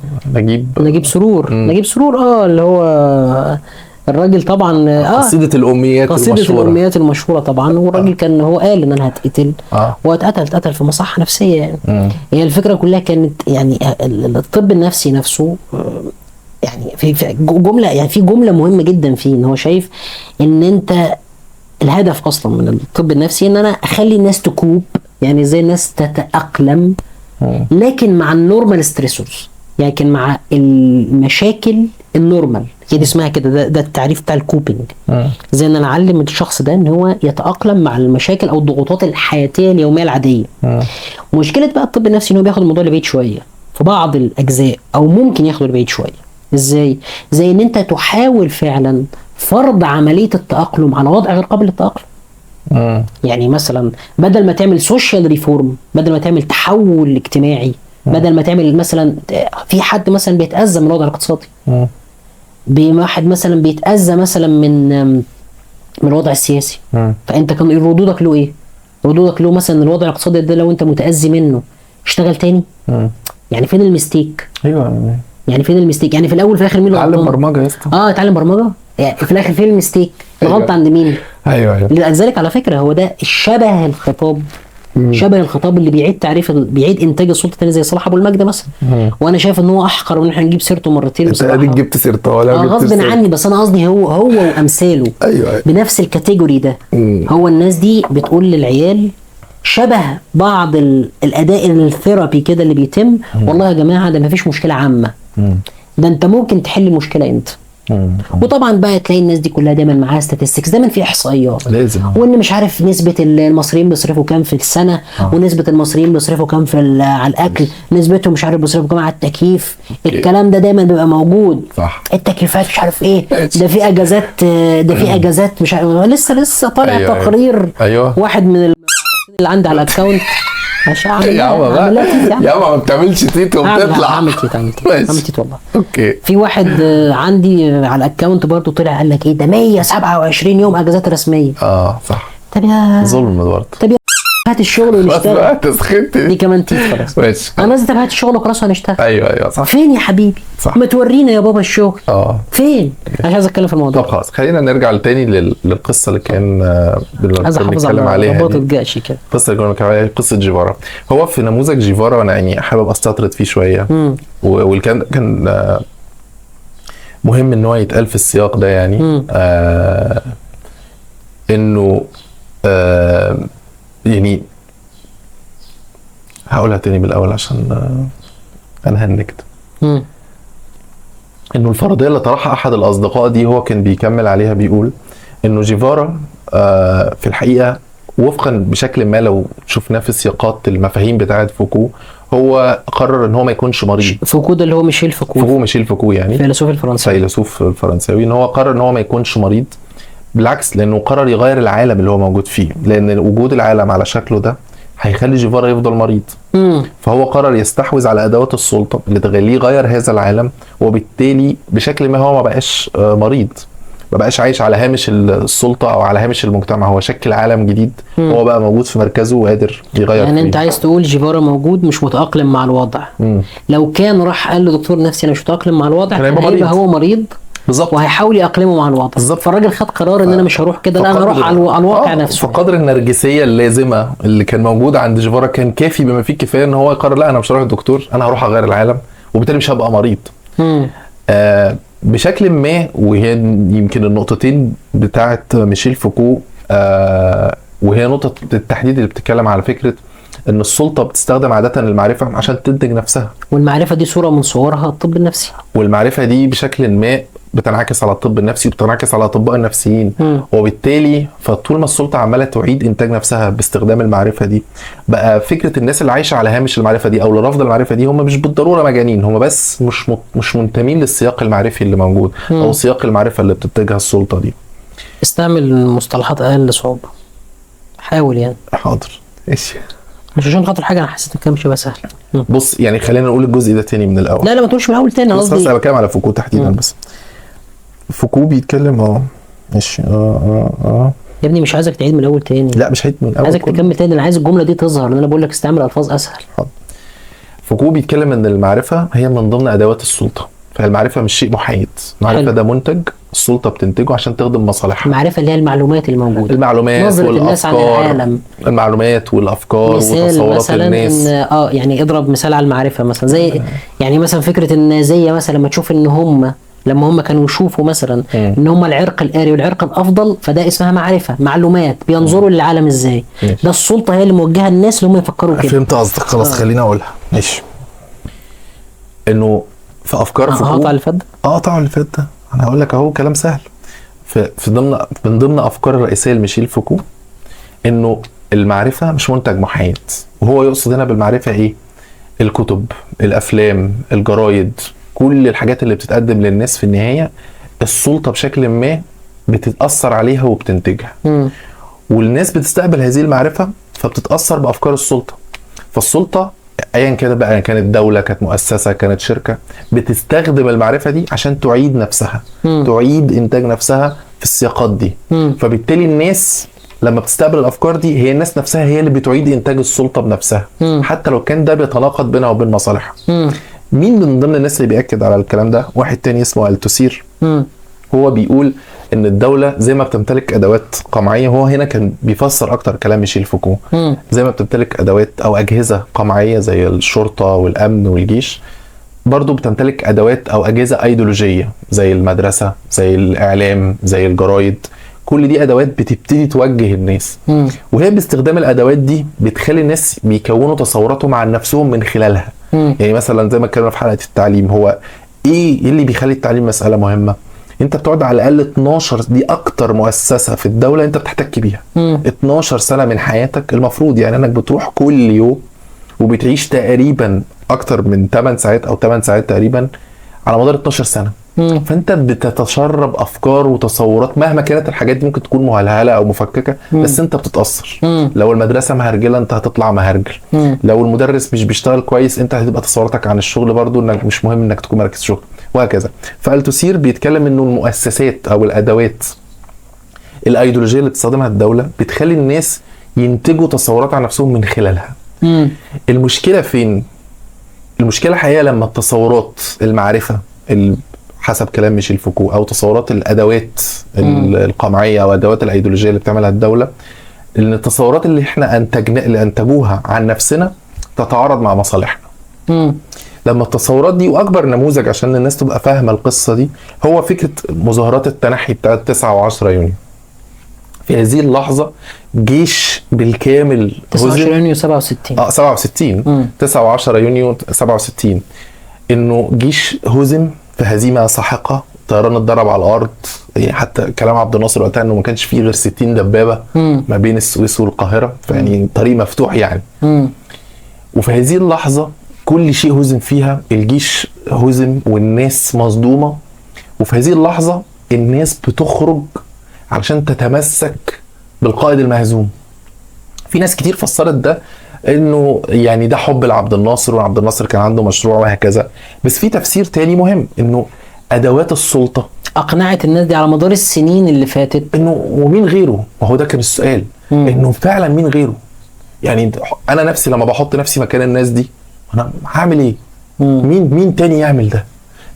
نجيب سرور. نجيب سرور اللي هو الراجل طبعا قصيدة الأمنيات المشهورة. قصيدة الأمنيات المشهورة طبعا. والراجل كان هو قال ان انا هتقتل، واتقتل في مصحة نفسية يعني. هي الفكرة كلها كانت يعني الطب النفسي نفسه يعني في جملة، يعني في جملة مهمة جدا فيه، ان هو شايف ان انت الهدف اصلا من الطب النفسي ان انا اخلي الناس تكوب، يعني ازاي الناس تتأقلم لكن مع النورمال ستريسورز، لكن مع المشاكل النورمال. هي دي اسمها كده، ده التعريف بتاع الكوبينج. زي ان انا اعلم الشخص ده ان هو يتأقلم مع المشاكل او الضغوطات الحياتية اليومية العادية. مشكلة بقى الطب النفسي ان هو بياخد الموضوع لبعيد شوية في بعض الاجزاء، او ممكن ياخده لبعيد شوية. ازاي؟ زي ان انت تحاول فعلا فرض عملية التأقلم على وضع غير قابل للتأقلم. يعني مثلا بدل ما تعمل سوشيال ريفورم، بدل ما تعمل تحول اجتماعي، بدل ما تعمل مثلا في حد مثلا بيتأذى من الوضع الاقتصادي، واحد مثلا بيتأذى مثلا من الوضع السياسي، فانت كان ردودك له ايه؟ ردودك له مثلا الوضع الاقتصادي ده لو انت متأذي منه اشتغل تاني. يعني فين المستيك؟ ايوه يعني فين المستيك؟ يعني في الاول في الاخر مين اللي غلطان؟ اتعلم برمجه يا اسطى. اتعلم برمجه. يعني في الاخر فين المستيك؟ الغلطه عند مين؟ ايوه لذلك على فكره هو ده شبه الخطاب، شبه الخطاب اللي بيعيد انتاج السلطه تاني زي صلاح ابو المجد مثلا. وانا شايف ان هو احقر من ان احنا نجيب سيرته مرتين بصراحه. انت جبت سيرته ولا غصب عني، بس انا قصدي هو وامثاله. أيوة. بنفس الكاتيجوري ده. هو الناس دي بتقول للعيال شبه بعض الاداء الثيرابي كده اللي بيتم. والله يا جماعه ده مفيش مشكله عامه، ده انت ممكن تحل المشكله انت. وطبعا بقى تلاقي الناس دي كلها دايما معاها statistics، دايما في احصائيات لازم، وان مش عارف نسبه المصريين بيصرفوا كام في السنه، ونسبه المصريين بيصرفوا كام على الاكل، نسبتهم مش عارف بيصرفوا كام على التكييف. الكلام ده دايما بيبقى موجود. صح. التكييفات مش عارف ايه، ده في اجازات مش عارف. لسه طالع تقرير. واحد من اللي عندي على الاكونت يا عم ما بتعملش تيت وبتطلع. عملت تيت والله. اوكي. في واحد عندي على الاكونت برضه طلع قال لك ايه ده 127 يوم اجازات رسميه. صح. طب يا ظلم برضه. طب هات الشغل ونشتغل. تسخنت دي كمان تيت خلاص. ماشي. انا لازم هات الشغل وخلاص هنشتغل. ايوه صح. فين يا حبيبي؟ صح. ما تورينا يا بابا الشغل. فين؟ مش عايز اتكلم في الموضوع. طب خلاص خلينا نرجع تاني للقصه اللي كان بنتكلم عليها. رباط الجأشي كده. القصه اللي كنا بنتكلم عليها قصه جيفارا. هو في نموذج جيفارا انا يعني حابب استطرد فيه شويه. والكلام كان مهم ان هو يتقال في السياق ده يعني. انه يعني هقولها تاني بالاول عشان انا هنكت. انه الفرضيه اللي طرحها احد الاصدقاء دي هو كان بيكمل عليها بيقول انه جيفارا في الحقيقه وفقا بشكل ما لو شفناه في سياقات المفاهيم بتاعه فوكو، هو قرر ان هو ما يكونش مريض. فوكو ده اللي هو ميشيل فوكو يعني فيلسوف الفرنساوي. ان هو قرر ان هو ما يكونش مريض، بالعكس لانه قرر يغير العالم اللي هو موجود فيه، لان وجود العالم على شكله ده هيخلي جيفارا يفضل مريض. فهو قرر يستحوذ على ادوات السلطه اللي تخليه يغير هذا العالم، وبالتالي بشكل ما هو ما بقاش مريض، ما بقاش عايش على هامش السلطه او على هامش المجتمع. هو شكل عالم جديد. هو بقى موجود في مركزه وقادر يغير يعني فيه. انت عايز تقول جيفارا موجود مش متاقلم مع الوضع. لو كان راح قال لدكتور نفسي انا مش متاقلم مع الوضع كان هيبقى هو مريض بالظبط، وهيحاول يأقلمه مع الوضع بالظبط. فالراجل خد قرار ان انا مش هروح كده، لا انا هروح على الواقع نفسه. فقدر النرجسيه اللازمه اللي كان موجود عند جيفارا كان كافي بما فيه الكفايه ان هو يقرر لا انا مش هروح للدكتور، انا هروح اغير العالم، وبالتالي مش هبقى مريض. بشكل ما. وهي يمكن النقطتين بتاعه ميشيل فوكو وهي نقطه التحديد اللي بتتكلم على فكره ان السلطه بتستخدم عاده المعرفه عشان تنتج نفسها، والمعرفه دي صوره من صورها الطب النفسي، والمعرفه دي بشكل ما بتنعكس على الطب النفسي وبتنعكس على الاطباء النفسيين. وبالتالي فطول ما السلطه عماله تعيد انتاج نفسها باستخدام المعرفه دي، بقى فكره الناس اللي عايشه على هامش المعرفه دي او اللي رافضه المعرفه دي هم مش بالضروره مجانين، هم بس مش منتمين للسياق المعرفي اللي موجود او سياق المعرفه اللي بتتجه السلطه دي. استعمل مصطلحات اقل صعوبه، حاول يعني. حاضر ماشي. مش عشان خاطر حاجه، انا حسيت الكلام مش هيبقى سهل. بص يعني خلينا نقول الجزء ده تاني من الاول. لا ما تقولش من الاول تاني، انا بس قصدي انا بتكلم على فوكو تحديدا. بس فوكو بيتكلم ماشي يا ابني مش عايزك تعيد من الاول تاني. لا مش هيت من الاول، عايزك تكمل تاني، انا عايز الجمله دي تظهر، لان انا بقول لك استعمل الفاظ اسهل. فوكو بيتكلم ان المعرفه هي من ضمن ادوات السلطه، فالمعرفه مش شيء محايد. المعرفه ده منتج السلطه بتنتجه عشان تخدم مصالحها. المعرفه اللي هي المعلومات الموجوده، المعلومات نظرة الناس عن والافكار، العالم. المعلومات والافكار وتصورات مثلا الناس. ان يعني اضرب مثال على المعرفه مثلا، زي يعني مثلا فكره النازيه مثلا، لما تشوف ان هم لما هم كانوا يشوفوا مثلا ان هم العرق الآري والعرق الافضل، فده اسمها معرفه، معلومات بينظروا للعالم ازاي. ده السلطه هي اللي موجهه الناس اللي هم يفكروا كده. فهمت قصدك، خلاص خليني اقولها. ماشي، انه في افكار فوكو هقطع اللي فات ده. اقطع اللي فات ده، انا هقول لك اهو كلام سهل. من ضمن افكار الرئيسيه لميشيل فوكو انه المعرفه مش منتج محايد، وهو يقصد هنا بالمعرفه ايه؟ الكتب، الافلام، الجرايد، كل الحاجات اللي بتتقدم للناس في النهايه السلطه بشكل ما بتتاثر عليها وبتنتجها. والناس بتستقبل هذه المعرفه فبتتاثر بافكار السلطه. فالسلطه ايا كانت بقى، كانت دوله، كانت مؤسسه، كانت شركه، بتستخدم المعرفه دي عشان تعيد نفسها، تعيد انتاج نفسها في السياقات دي. فبالتالي الناس لما بتستقبل الافكار دي، هي الناس نفسها هي اللي بتعيد انتاج السلطه بنفسها، حتى لو كان ده بيتناقض بينها وبين مصالحها. مين من ضمن الناس اللي بيأكد على الكلام ده؟ واحد تاني اسمه التوسير. هو بيقول ان الدوله زي ما بتمتلك ادوات قمعيه، هو هنا كان بيفسر اكتر كلام ميشيل فوكو، زي ما بتمتلك ادوات او اجهزه قمعيه زي الشرطه والامن والجيش، برضو بتمتلك ادوات او اجهزه ايديولوجيه زي المدرسه، زي الاعلام، زي الجرايد. كل دي ادوات بتبتدي توجه الناس، وهي باستخدام الادوات دي بتخلي الناس بيكونوا تصوراتهم عن نفسهم من خلالها. يعني مثلا زي ما اتكلمنا في حلقه التعليم، هو ايه اللي بيخلي التعليم مساله مهمه؟ انت بتقعد على الاقل 12، دي اكتر مؤسسه في الدوله انت بتحتك بيها. 12 سنه من حياتك المفروض يعني انك بتروح كل يوم وبتعيش تقريبا اكتر من 8 ساعات او 8 ساعات تقريبا على مدار 12 سنه. فانت بتتشرب افكار وتصورات، مهما كانت الحاجات دي ممكن تكون مهلهله او مفككه، بس انت بتتاثر. لو المدرسه مهرجله انت هتطلع مهرجل. لو المدرس مش بيشتغل كويس انت هتبقى تصوراتك عن الشغل برضو انك مش مهم انك تكون مركز شغل، وهكذا. فالتوسير بيتكلم انه المؤسسات او الادوات الايديولوجيه اللي بتستخدمها الدوله بتخلي الناس ينتجوا تصورات عن نفسهم من خلالها. المشكله فين؟ المشكله حقيقه لما التصورات المعرفه حسب كلام ميشيل فوكو او تصورات الادوات القمعيه او ادوات الايديولوجيه اللي بتعملها الدوله، ان التصورات اللي احنا اللي انتجوها عن نفسنا تتعارض مع مصالحنا. لما التصورات دي، واكبر نموذج عشان الناس تبقى فاهمه القصه دي، هو فكره مظاهرات التنحي بتاعت 9 و10 يونيو. في هذه اللحظه جيش بالكامل 19 يونيو 67 67 9 و10 يونيو 67 انه جيش هزم في هزيمه ساحقه، طيران اتضرب على الارض. يعني حتى كلام عبد الناصر وقتها انه ما كانش فيه غير 60 دبابه ما بين السويس والقاهره، فيعني طريق مفتوح يعني. وفي هذه اللحظه كل شيء هزم فيها، الجيش هزم والناس مصدومه. وفي هذه اللحظه الناس بتخرج علشان تتمسك بالقائد المهزوم. في ناس كتير فسرت ده انه يعني ده حب لعبد الناصر، وعبد الناصر كان عنده مشروع وهكذا، بس في تفسير تاني مهم، انه ادوات السلطه اقنعت الناس دي على مدار السنين اللي فاتت. انه ومين غيره؟ ما هو ده كان السؤال، انه فعلا مين غيره؟ يعني انا نفسي لما بحط نفسي مكان الناس دي انا هعمل ايه؟ مين تاني يعمل ده؟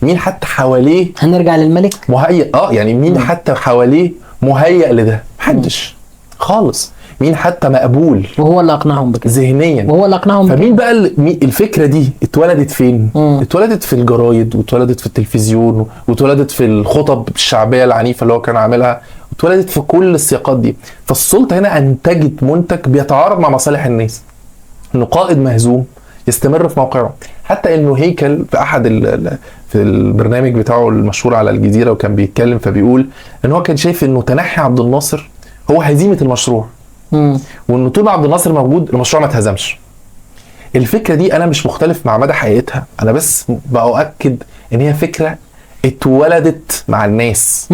مين حتى حواليه؟ هنرجع للملك مهيئ يعني مين حتى حواليه مهيئ لده؟ محدش خالص. مين حتى مقبول؟ وهو اللي اقنعهم بكده ذهنيا، وهو اللي اقنعهم فمين بقى الفكره دي اتولدت فين؟ اتولدت في الجرايد، واتولدت في التلفزيون، واتولدت في الخطب الشعبيه العنيفه اللي هو كان عاملها، اتولدت في كل السياقات دي. فالسلطه هنا انتجت منتج بيتعارض مع مصالح الناس، انه قائد مهزوم يستمر في موقعه. حتى انه هيكل في احد في البرنامج بتاعه المشهور على الجزيره وكان بيتكلم، فبيقول ان هو كان شايف انه تنحي عبد الناصر هو هزيمه المشروع، وانه طول ما عبد الناصر موجود المشروع ما اتهزمش. الفكره دي انا مش مختلف مع مدى حقيقتها، انا بس بأؤكد ان هي فكره اتولدت مع الناس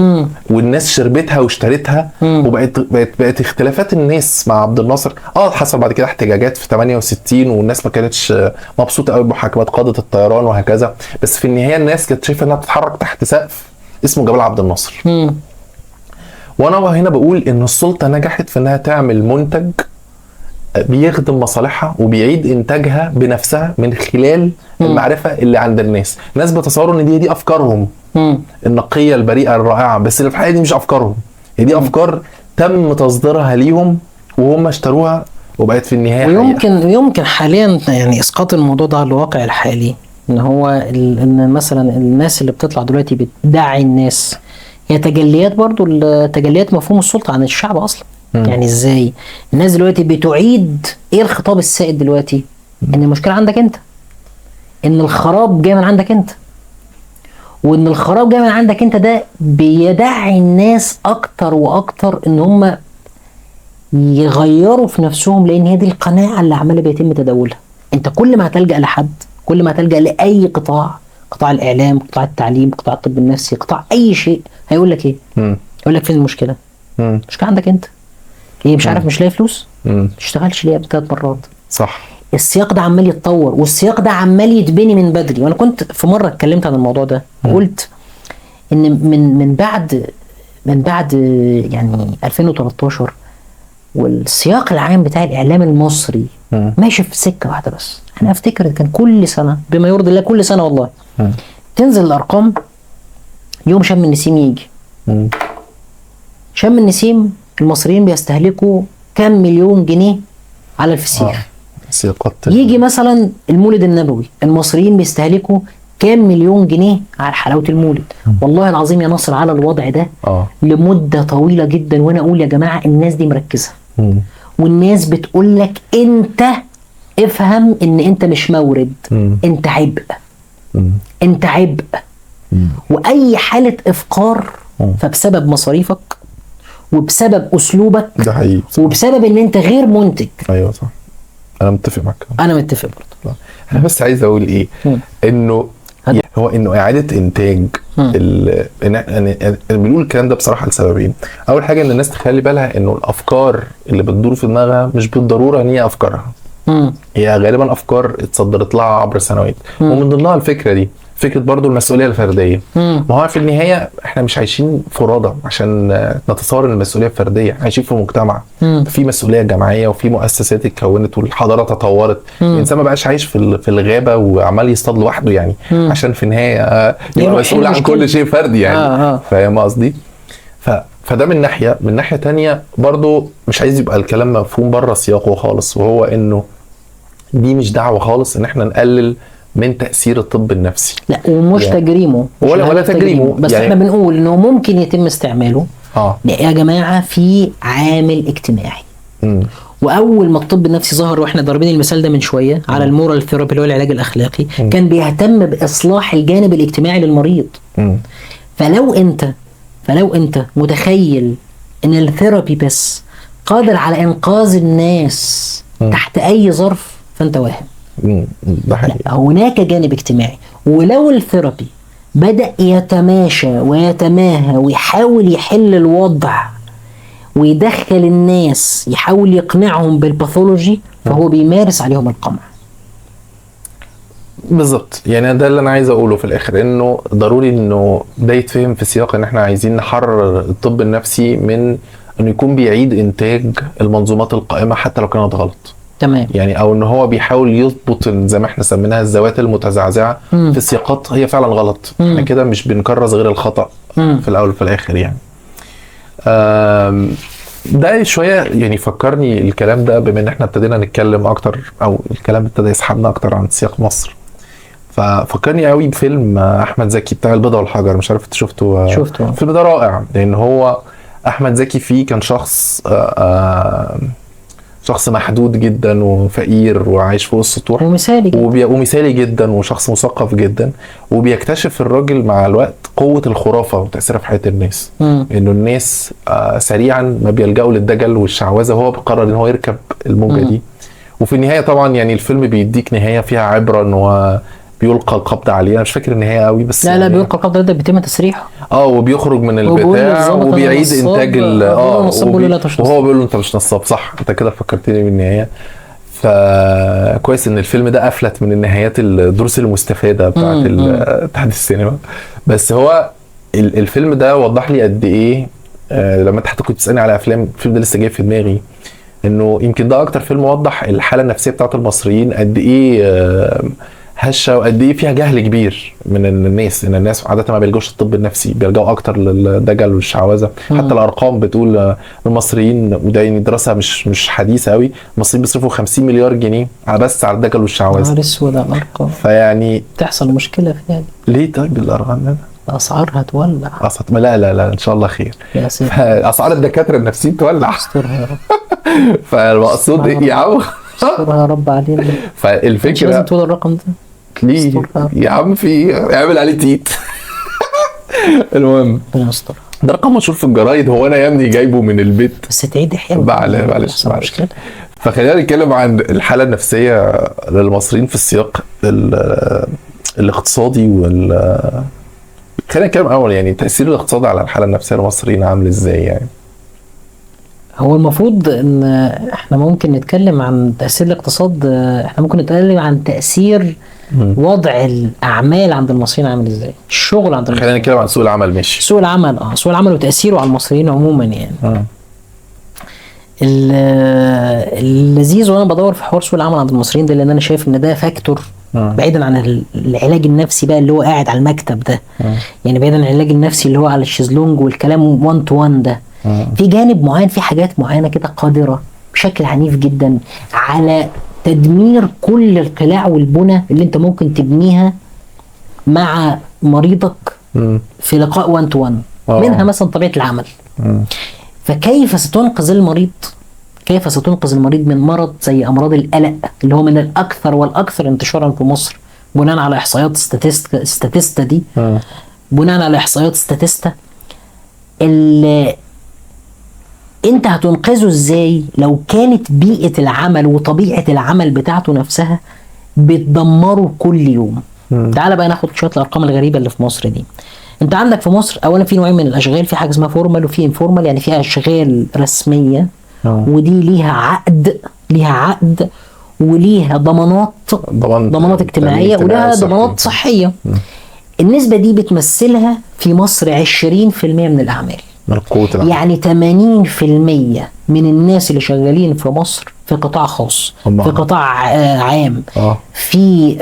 والناس شربتها واشترتها وبقت اختلافات الناس مع عبد الناصر. حصل بعد كده احتجاجات في 68 والناس ما كانتش مبسوطه قوي بمحاكمات قاده الطيران وهكذا، بس في النهايه الناس كانت شايفه انها بتتحرك تحت سقف اسمه جمال عبد الناصر. وانا هنا بقول ان السلطه نجحت في انها تعمل منتج بيخدم مصالحها وبيعيد انتاجها بنفسها من خلال المعرفه اللي عند الناس. الناس بتصوروا ان دي افكارهم النقيه البريئه الرائعه، بس اللي في الحقيقه دي مش افكارهم، هي دي افكار تم تصديرها ليهم وهم اشتروها وبقت في النهايه ويمكن حاليا يعني اسقاط الموضوع ده على الواقع الحالي، ان هو ان مثلا الناس اللي بتطلع دلوقتي بتدعي الناس هي تجليات، برضو تجليات مفهوم السلطه عن الشعب اصلا. يعني ازاي الناس دلوقتي بتعيد ايه الخطاب السائد دلوقتي؟ ان المشكله عندك انت، ان الخراب جاي من عندك انت، وان الخراب جاي من عندك انت ده بيدعي الناس اكتر واكتر ان هم يغيروا في نفسهم، لان هي دي القناعه اللي عماله بيتم تداولها. انت كل ما هتلجأ لحد، كل ما هتلجأ لاي قطاع الاعلام، قطاع التعليم، قطاع الطب النفسي، قطاع اي شيء، هيقول لك ايه؟ يقول لك فين المشكله؟ المشكله عندك انت. ايه مش عارف مش لاقي فلوس؟ ما تشتغلش ليه 3 مرات؟ صح. السياق ده عمال يتطور والسياق ده عمال يتبني من بدري. وانا كنت في مره اتكلمت عن الموضوع ده وقلت ان من بعد يعني 2013 والسياق العام بتاع الاعلام المصري ماشي في سكه واحده بس. انا افتكر كان كل سنه بما يرضي الله، كل سنه والله تنزل الارقام، يوم شم النسيم يجي، شم النسيم المصريين بيستهلكوا كام مليون جنيه على الفسيخ. يجي مثلا المولد النبوي، المصريين بيستهلكوا كام مليون جنيه على حلاوه المولد. والله العظيم يا ناصر على الوضع ده لمده طويله جدا، وانا اقول يا جماعه الناس دي مركزه، والناس بتقول لك انت افهم ان انت مش مورد، انت عبء، انت عبء. واي حاله افقار فبسبب مصاريفك وبسبب اسلوبك، ده حقيقي، وبسبب ان انت غير منتج. ايوه صح، انا متفق معاك. انا متفق برضه. انا بس عايز اقول ايه، انه هو انه اعاده انتاج بنقول الكلام ده بصراحه لسببين. اول حاجه ان الناس تخلي بالها انه الافكار اللي بتدور في دماغها مش بالضروره ان هي افكارها، هي غالبا افكار اتصدرت لها عبر سنوات، ومن ضمنها الفكره دي فكره برضو المسؤوليه الفرديه. ما هو في النهايه احنا مش عايشين فرادى عشان نتصور ان المسؤوليه فرديه، احنا عايشين في مجتمع في مسؤوليه جماعيه وفي مؤسسات اتكونت والحضاره تطورت. الانسان ما بقاش عايش في الغابه وعمال يصطاد لوحده يعني عشان في النهايه يبقى مسؤول عن كل شيء فردي يعني. فاهم قصدي؟ فده من ناحيه تانية برضو مش عايز يبقى الكلام مفهوم بره سياقه خالص، وهو انه دي مش دعوه خالص ان احنا نقلل من تأثير الطب النفسي، لا ومش تجريمه ولا تجريمه، بس يعني احنا بنقول انه ممكن يتم استعماله. يا جماعه في عامل اجتماعي. واول ما الطب النفسي ظهر، واحنا ضاربين المثال ده من شويه على المورال ثيرابي اللي هو العلاج الاخلاقي، كان بيهتم باصلاح الجانب الاجتماعي للمريض. فلو انت متخيل ان الثيرابي بس قادر على انقاذ الناس تحت اي ظرف، فانت واهم. ده حقيقي. هناك جانب اجتماعي، ولو الثيرابي بدأ يتماشى ويتماهى ويحاول يحل الوضع ويدخل الناس، يحاول يقنعهم بالباثولوجي، فهو بيمارس عليهم القمع. بالظبط، يعني ده اللي انا عايز اقوله في الاخر، انه ضروري انه ده يتفهم في سياق ان احنا عايزين نحرر الطب النفسي من انه يكون بيعيد انتاج المنظومات القائمه حتى لو كانت غلط. تمام. يعني او ان هو بيحاول يضبط زي ما احنا سميناها الذوات المتزعزعه في سياقات هي فعلا غلط. احنا كده مش بنكرس غير الخطا في الاول وفي الاخر يعني. ده شويه يعني فكرني الكلام ده بما ان احنا ابتدينا نتكلم اكتر، او الكلام ابتدى يسحبنا اكتر عن سياق مصر، ففكرني قوي بفيلم احمد زكي بتاع البيضه والحجر. مش عارف انت شفته؟ الفيلم ده رائع، لان هو احمد زكي فيه كان شخص محدود جدا وفقير وعايش فوق السطوح ومثالي جدا وشخص مثقف جدا، وبيكتشف الراجل مع الوقت قوة الخرافة وتأثيرها في حياة الناس. انه الناس سريعا ما بيلجأوا للدجل والشعوذة، وهو بيقرر ان هو يركب الموجة دي. وفي النهاية طبعا يعني الفيلم بيديك نهاية فيها عبرة، ان هو بيلقى القبض عليه، انا مش فاكر النهايه قوي بس لا يعني بيلقى القبض ده بيتم تسريحه. وبيخرج من وبيقول البتاع للظابط أنا وبيعيد نصاب، انتاج النصاب بيقول له لا تشنص. وهو بيقول له انت مش نصاب، صح انت كده فكرتني بالنهايه. فكويس ان الفيلم ده افلت من النهايات الدروس المستفاده بتاعت السينما. بس هو الفيلم ده وضح لي قد ايه، لما انت حتى كنت بتسالني على افلام، الفيلم ده لسه جاي في دماغي، انه يمكن ده اكتر فيلم وضح الحاله النفسيه بتاعت المصريين قد ايه هشه، وقد ايه فيها جهل كبير من الناس. ان الناس عاده ما بيلجوش الطب النفسي، بيلجوا اكتر للدجل والشعوذه. حتى الارقام بتقول المصريين، وده يعني دراسه مش حديثه قوي، المصريين بيصرفوا 50 مليار جنيه بس على الدجل والشعوذه. نهار اسود على الارقام. فيعني تحصل مشكله فيها دي. ليه طيب الارقام ده؟ الاسعار هتولع. لا ان شاء الله خير. يا سيدي اسعار الدكاتره النفسيين تولع. استرها يا رب. فالمقصود ايه يا عم؟ استرها يا رب علينا. مش فالفكره لازم تقول الرقم ده. ليه يا عم؟ في اعمل عليه تيت. المهم ربنا يستر. ده رقم مشهور في الجرايد، هو انا يا ابني جايبه من البيت. بس تعيد احيانا. معلش مشكله. فخلينا نتكلم عن الحاله النفسيه للمصريين في السياق الاقتصادي خلينا نتكلم اول يعني تاثير الاقتصاد على الحاله النفسيه للمصريين عامل ازاي يعني. هو المفروض ان احنا ممكن نتكلم عن تأثير الاقتصاد، احنا ممكن نتكلم عن تأثير وضع الأعمال عند المصريين عامل ازاي، الشغل عند المصريين. خلينا نتكلم عن سوق العمل. ماشي. سوق العمل سوق العمل وتأثيره على المصريين عموما يعني. اللذيذ وانا بدور في حوار سوق العمل عند المصريين ده، لان انا شايف ان ده فاكتور بعيدا عن العلاج النفسي بقى اللي هو قاعد على المكتب ده. يعني بعيدا عن العلاج النفسي اللي هو على الشيزلونج والكلام 1 تو 1 ده، في جانب معين، في حاجات معينه كده قادره بشكل عنيف جدا على تدمير كل القلاع والبنى اللي انت ممكن تبنيها مع مريضك في لقاء 1 تو 1. منها مثلا طبيعه العمل. فكيف ستنقذ المريض؟ كيف ستنقذ المريض من مرض زي امراض القلق اللي هو من الاكثر والاكثر انتشارا في مصر بناء على احصائيات ستاتيستا دي، بناء على احصائيات ستاتيستا، اللي انت هتنقذه ازاي لو كانت بيئة العمل وطبيعة العمل بتاعته نفسها بتدمره كل يوم؟ تعال بقى ناخد شوية الارقام الغريبة اللي في مصر دي. انت عندك في مصر اولا في نوعين من الاشغال، في حاجة اسمها فورمال وفي انفورمال، يعني في اشغال رسمية ودي ليها عقد وليها ضمانات اجتماعية وليها ضمانات صحية. النسبة دي بتمثلها في مصر 20% من الأعمال. يعني 80% من الناس اللي شغالين في مصر في قطاع خاص، في قطاع عام، في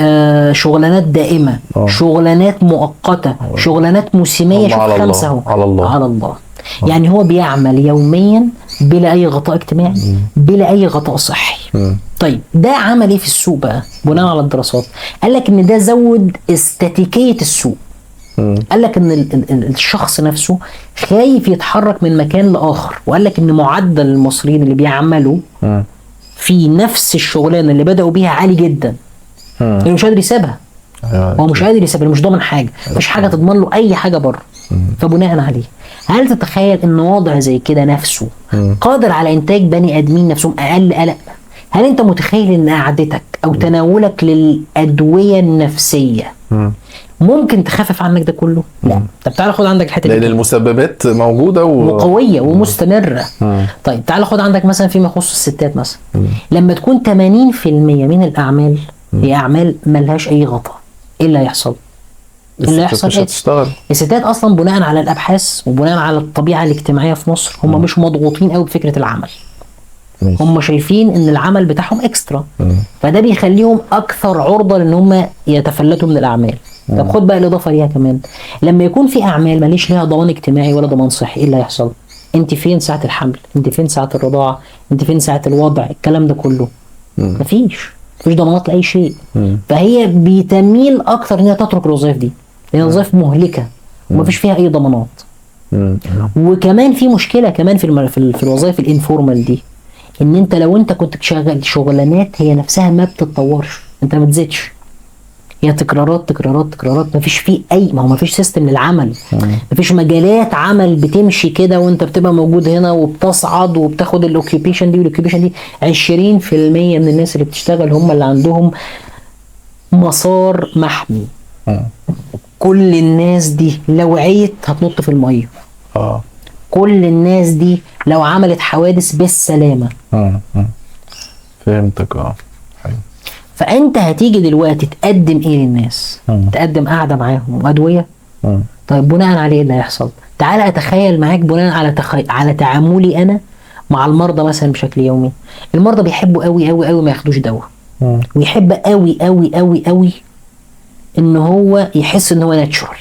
شغلانات دائمة، شغلانات مؤقتة، شغلانات موسمية. شوف 5 اهو على الله. يعني هو بيعمل يوميا بلا اي غطاء اجتماعي، بلا اي غطاء صحي. طيب ده عمل ايه في السوق بقى بناء على الدراسات؟ قال لك ان ده زود استاتيكية السوق. قال لك ان الشخص نفسه خايف يتحرك من مكان لاخر، وقال لك ان معدل المصريين اللي بيعملوا في نفس الشغلانه اللي بداوا بيها عالي جدا. اللي مش قادر يسيبها، هو مش قادر يسيبها، مش ضامن حاجه، مفيش حاجه تضمن له اي حاجه بره. فبناء عليه هل تتخيل ان وضع زي كده نفسه قادر على انتاج بني ادمين نفسهم اقل قلق؟ هل انت متخيل ان قعدتك او تناولك للادويه النفسيه ممكن تخفف عنك ده كله؟ لا. طب تعال خد عندك الحته دي، لان المسببات موجوده وقويه ومستمره. طيب تعال خد عندك مثلا فيما يخص الستات مثلا. لما تكون 80% من الاعمال هي اعمال ملهاش اي غطاء، ايه اللي هيحصل؟ اللي هيحصل مش هتشتغل. الستات اصلا بناء على الابحاث وبناء على الطبيعه الاجتماعيه في مصر هم مش مضغوطين قوي بفكره العمل. هم شايفين ان العمل بتاعهم اكسترا، فده بيخليهم اكثر عرضه لان هم يتفلتوا من الاعمال. طب خد بقى الاضافه ليها كمان، لما يكون في اعمال ماليش ليها ضمان اجتماعي ولا ضمان صحي، ايه اللي هيحصل؟ انت فين ساعه الحمل؟ انت فين ساعه الرضاعه؟ انت فين ساعه الوضع؟ الكلام ده كله مفيش ضمانات لاي شيء. فهي بتميل اكثر انها تترك الوظائف دي لان الوظائف مهلكه ومفيش فيها اي ضمانات. وكمان في مشكله كمان في الوظائف الانفورمال دي، ان انت لو انت كنت شغال شغلانات هي نفسها ما بتتطورش، انت ما بتزيدش، هي تكرارات تكرارات تكرارات، مفيش فيه ما هو مفيش سيستم للعمل، مفيش مجالات عمل بتمشي كده وانت بتبقى موجود هنا وبتصعد وبتاخد الاوكيبيشن دي والاوكيبيشن دي. 20% من الناس اللي بتشتغل هم اللي عندهم مسار محمي. كل الناس دي لو عيت هتنط في الميه. كل الناس دي لو عملت حوادث بالسلامه. فهمتك. فانت هتيجي دلوقتي تقدم ايه للناس؟ تقدم قاعده معاهم وادويه. طيب بناء على ايه اللي هيحصل؟ تعالى اتخيل معاك بناء على تعاملي انا مع المرضى مثلا بشكل يومي. المرضى بيحبوا قوي قوي قوي ما ياخدوش دواء، ويحب قوي قوي قوي قوي ان هو يحس ان هو ناتشورال.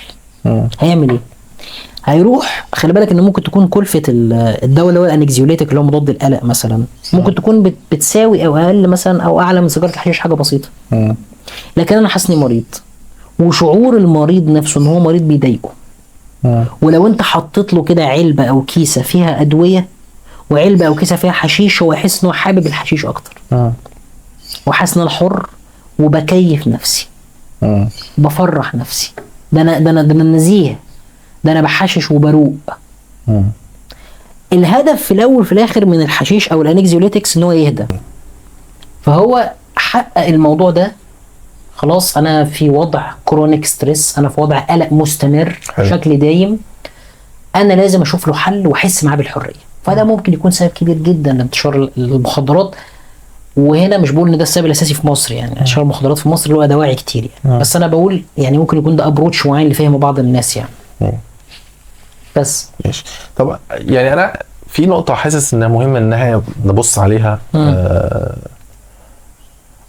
هيعمل ايه؟ هيروح، خلي بالك ان ممكن تكون كلفه الدواء اللي هو الانكزيوليتيك اللي هو مضاد القلق مثلا ممكن تكون بتساوي او اقل مثلا او اعلى من سيجاره الحشيش حاجه بسيطه. لكن انا حاسس اني مريض، وشعور المريض نفسه ان هو مريض بيضايقه. ولو انت حطيت له كده علبه او كيسه فيها ادويه وعلبه او كيسه فيها حشيش، هو يحس ان هو حابب الحشيش اكتر. وحاسس ان انا حر وبكيف نفسي. بفرح نفسي. ده انا نزيه. ده انا بحشش وبروق. الهدف في الاول في الاخر من الحشيش او الانكزيوليتكس ان هو يهدى. فهو حقق الموضوع ده. خلاص انا في وضع كرونيك ستريس، انا في وضع قلق مستمر بشكل دايم، انا لازم اشوف له حل واحس معاه بالحريه. فده ممكن يكون سبب كبير جدا لانتشار المخدرات. وهنا مش بقول ان ده السبب الاساسي في مصر، يعني انتشار المخدرات في مصر له دواعي كتير يعني. بس انا بقول يعني ممكن يكون ده ابروتش معين لفهم بعض الناس يعني. بس ماشي. طب يعني انا في نقطه حاسس انها مهمه انها نبص عليها.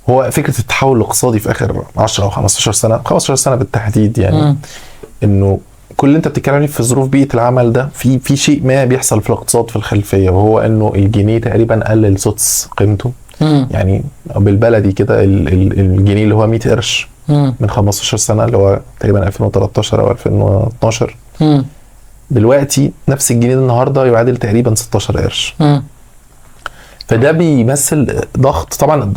هو فكره التحول الاقتصادي في اخر 10 او 15 سنه بالتحديد يعني. انه كل اللي انت بتتكلم عليه في ظروف بيئه العمل ده في شيء ما بيحصل في الاقتصاد في الخلفيه، وهو انه الجنيه تقريبا قلل سدس قيمته. يعني بالبلدي كده الجنيه اللي هو 100 قرش من 15 سنه اللي هو تقريبا 2013 او 2012 دلوقتي نفس الجنيه النهارده يعادل تقريبا 16 قرش. فده بيمثل ضغط. طبعا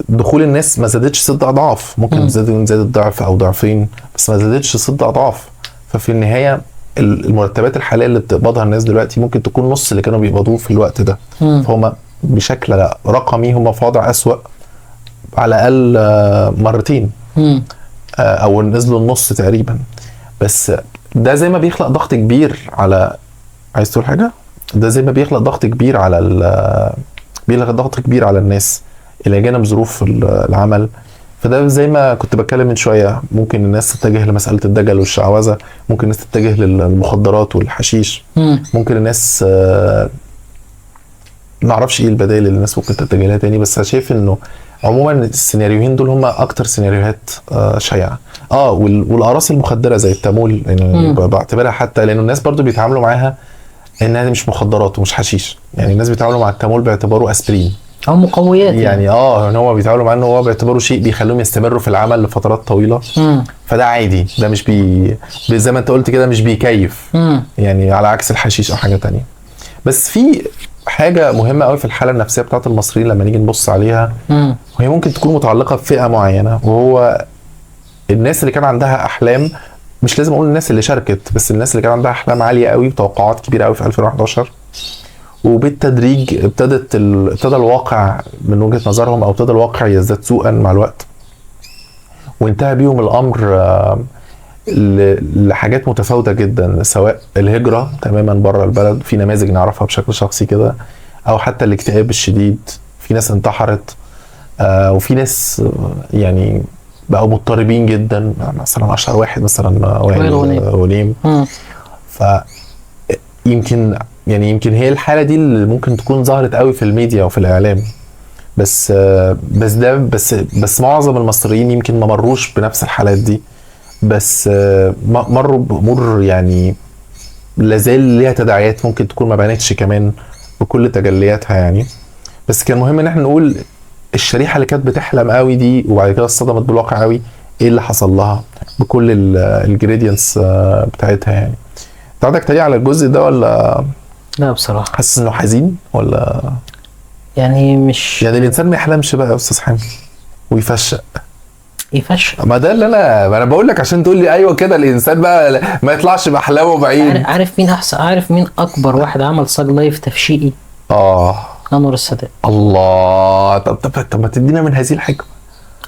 دخول الناس ما زادتش 6 اضعاف، ممكن زادت ضعف او ضعفين، بس ما زادتش 6 اضعاف. ففي النهايه المرتبات الحاليه اللي بتقبضها الناس دلوقتي ممكن تكون نص اللي كانوا بيقبضوه في الوقت ده. فهم بشكل رقمي هم في وضع اسوأ على الاقل مرتين، او نزلوا النص تقريبا. بس ده زي ما بيخلق ضغط كبير على، عايز تقول حاجه؟ ده زي ما بيخلق ضغط كبير على ضغط كبير على الناس الى جانب ظروف العمل. فده زي ما كنت بتكلم من شويه، ممكن الناس تتجه لمساله الدجل والشعوذه، ممكن الناس تتجه للمخدرات والحشيش، ممكن الناس ما اعرفش ايه البدائل اللي الناس ممكن تتجه لها تاني. بس شايف انه عموما السيناريوهين دول هم اكتر سيناريوهات شائعه. والاقراص المخدره زي التامول يعني بعتبرها، حتى لانه الناس برضو بيتعاملوا معاها انها مش مخدرات ومش حشيش. يعني الناس بيتعاملوا مع التامول باعتباره اسبرين او مقويات يعني. ان هو بيتعاملوا معاه ان هو باعتباره شيء بيخليهم يستمروا في العمل لفترات طويله. فده عادي، ده مش زي ما انت قلت كده مش بيكيف يعني، على عكس الحشيش او حاجه تانية. بس في حاجه مهمه قوي في الحاله النفسيه بتاعت المصريين لما نيجي نبص عليها، وهي ممكن تكون متعلقه بفئه معينه، وهو الناس اللي كان عندها احلام. مش لازم اقول الناس اللي شاركت، بس الناس اللي كان عندها احلام عاليه قوي وتوقعات كبيره قوي في 2011، وبالتدريج ابتدى الواقع من وجهه نظرهم، او ابتدى الواقع يزداد سوءا مع الوقت، وانتهى بيهم الامر لحاجات متفاوته جدا، سواء الهجره تماما بره البلد، في نماذج نعرفها بشكل شخصي كده، او حتى الاكتئاب الشديد. في ناس انتحرت، وفي ناس يعني بقوا مضطربين جدا. مثلا اشهر واحد مثلا وائل غنيم. فيمكن هي الحاله دي اللي ممكن تكون ظهرت قوي في الميديا وفي الاعلام، بس معظم المصريين يمكن ما مروش بنفس الحالات دي، بس مروا بامور يعني لازال ليها تداعيات ممكن تكون ما بانتش كمان بكل تجلياتها يعني. بس كان مهم ان احنا نقول الشريحه اللي كانت بتحلم قوي دي وبعد كده اصطدمت بالواقع قوي، ايه اللي حصل لها بكل الجريدينتس بتاعتها يعني. انت عندك تعليق على الجزء ده ولا؟ لا بصراحه حاسس انه حزين ولا يعني مش يعني الانسان ما يحلمش بقى يا استاذ حامد ويفشق؟ ما ده اللي انا بقول لك عشان تقول لي ايوه كده الانسان بقى ما يطلعش باحلامه بعيد. عارف مين احسن؟ عارف مين اكبر واحد عمل صاج لايف تفشيقي؟ انور السادات. الله. طب ما تدينا من هذه الحكمه.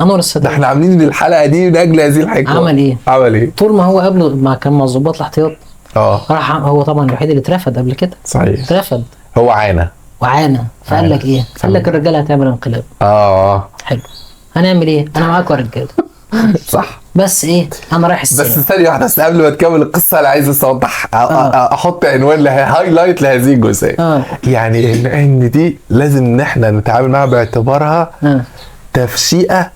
انور ده السادات احنا عاملين الحلقه دي من اجل هذه الحكمه. عمل ايه؟ ايه؟ طول ما هو قبله ما كان مع ضباط الاحتياط اه راح هو طبعا الوحيد اللي اترفد قبل كده. صحيح. اترفد هو عانى. وعانى، فقال لك ايه؟ قال لك الرجاله هتعمل انقلاب. حلو، هنعمل ايه؟ انا معاكم يا رجاله. صح. بس ايه، انا رايح السينما. بس ثانيه واحده بس قبل ما تكمل القصه انا عايز بس اوضح احط عنوان هايلايت لهذه الجزئيه. يعني ان دي لازم ان احنا نتعامل معاها باعتبارها تفشيئه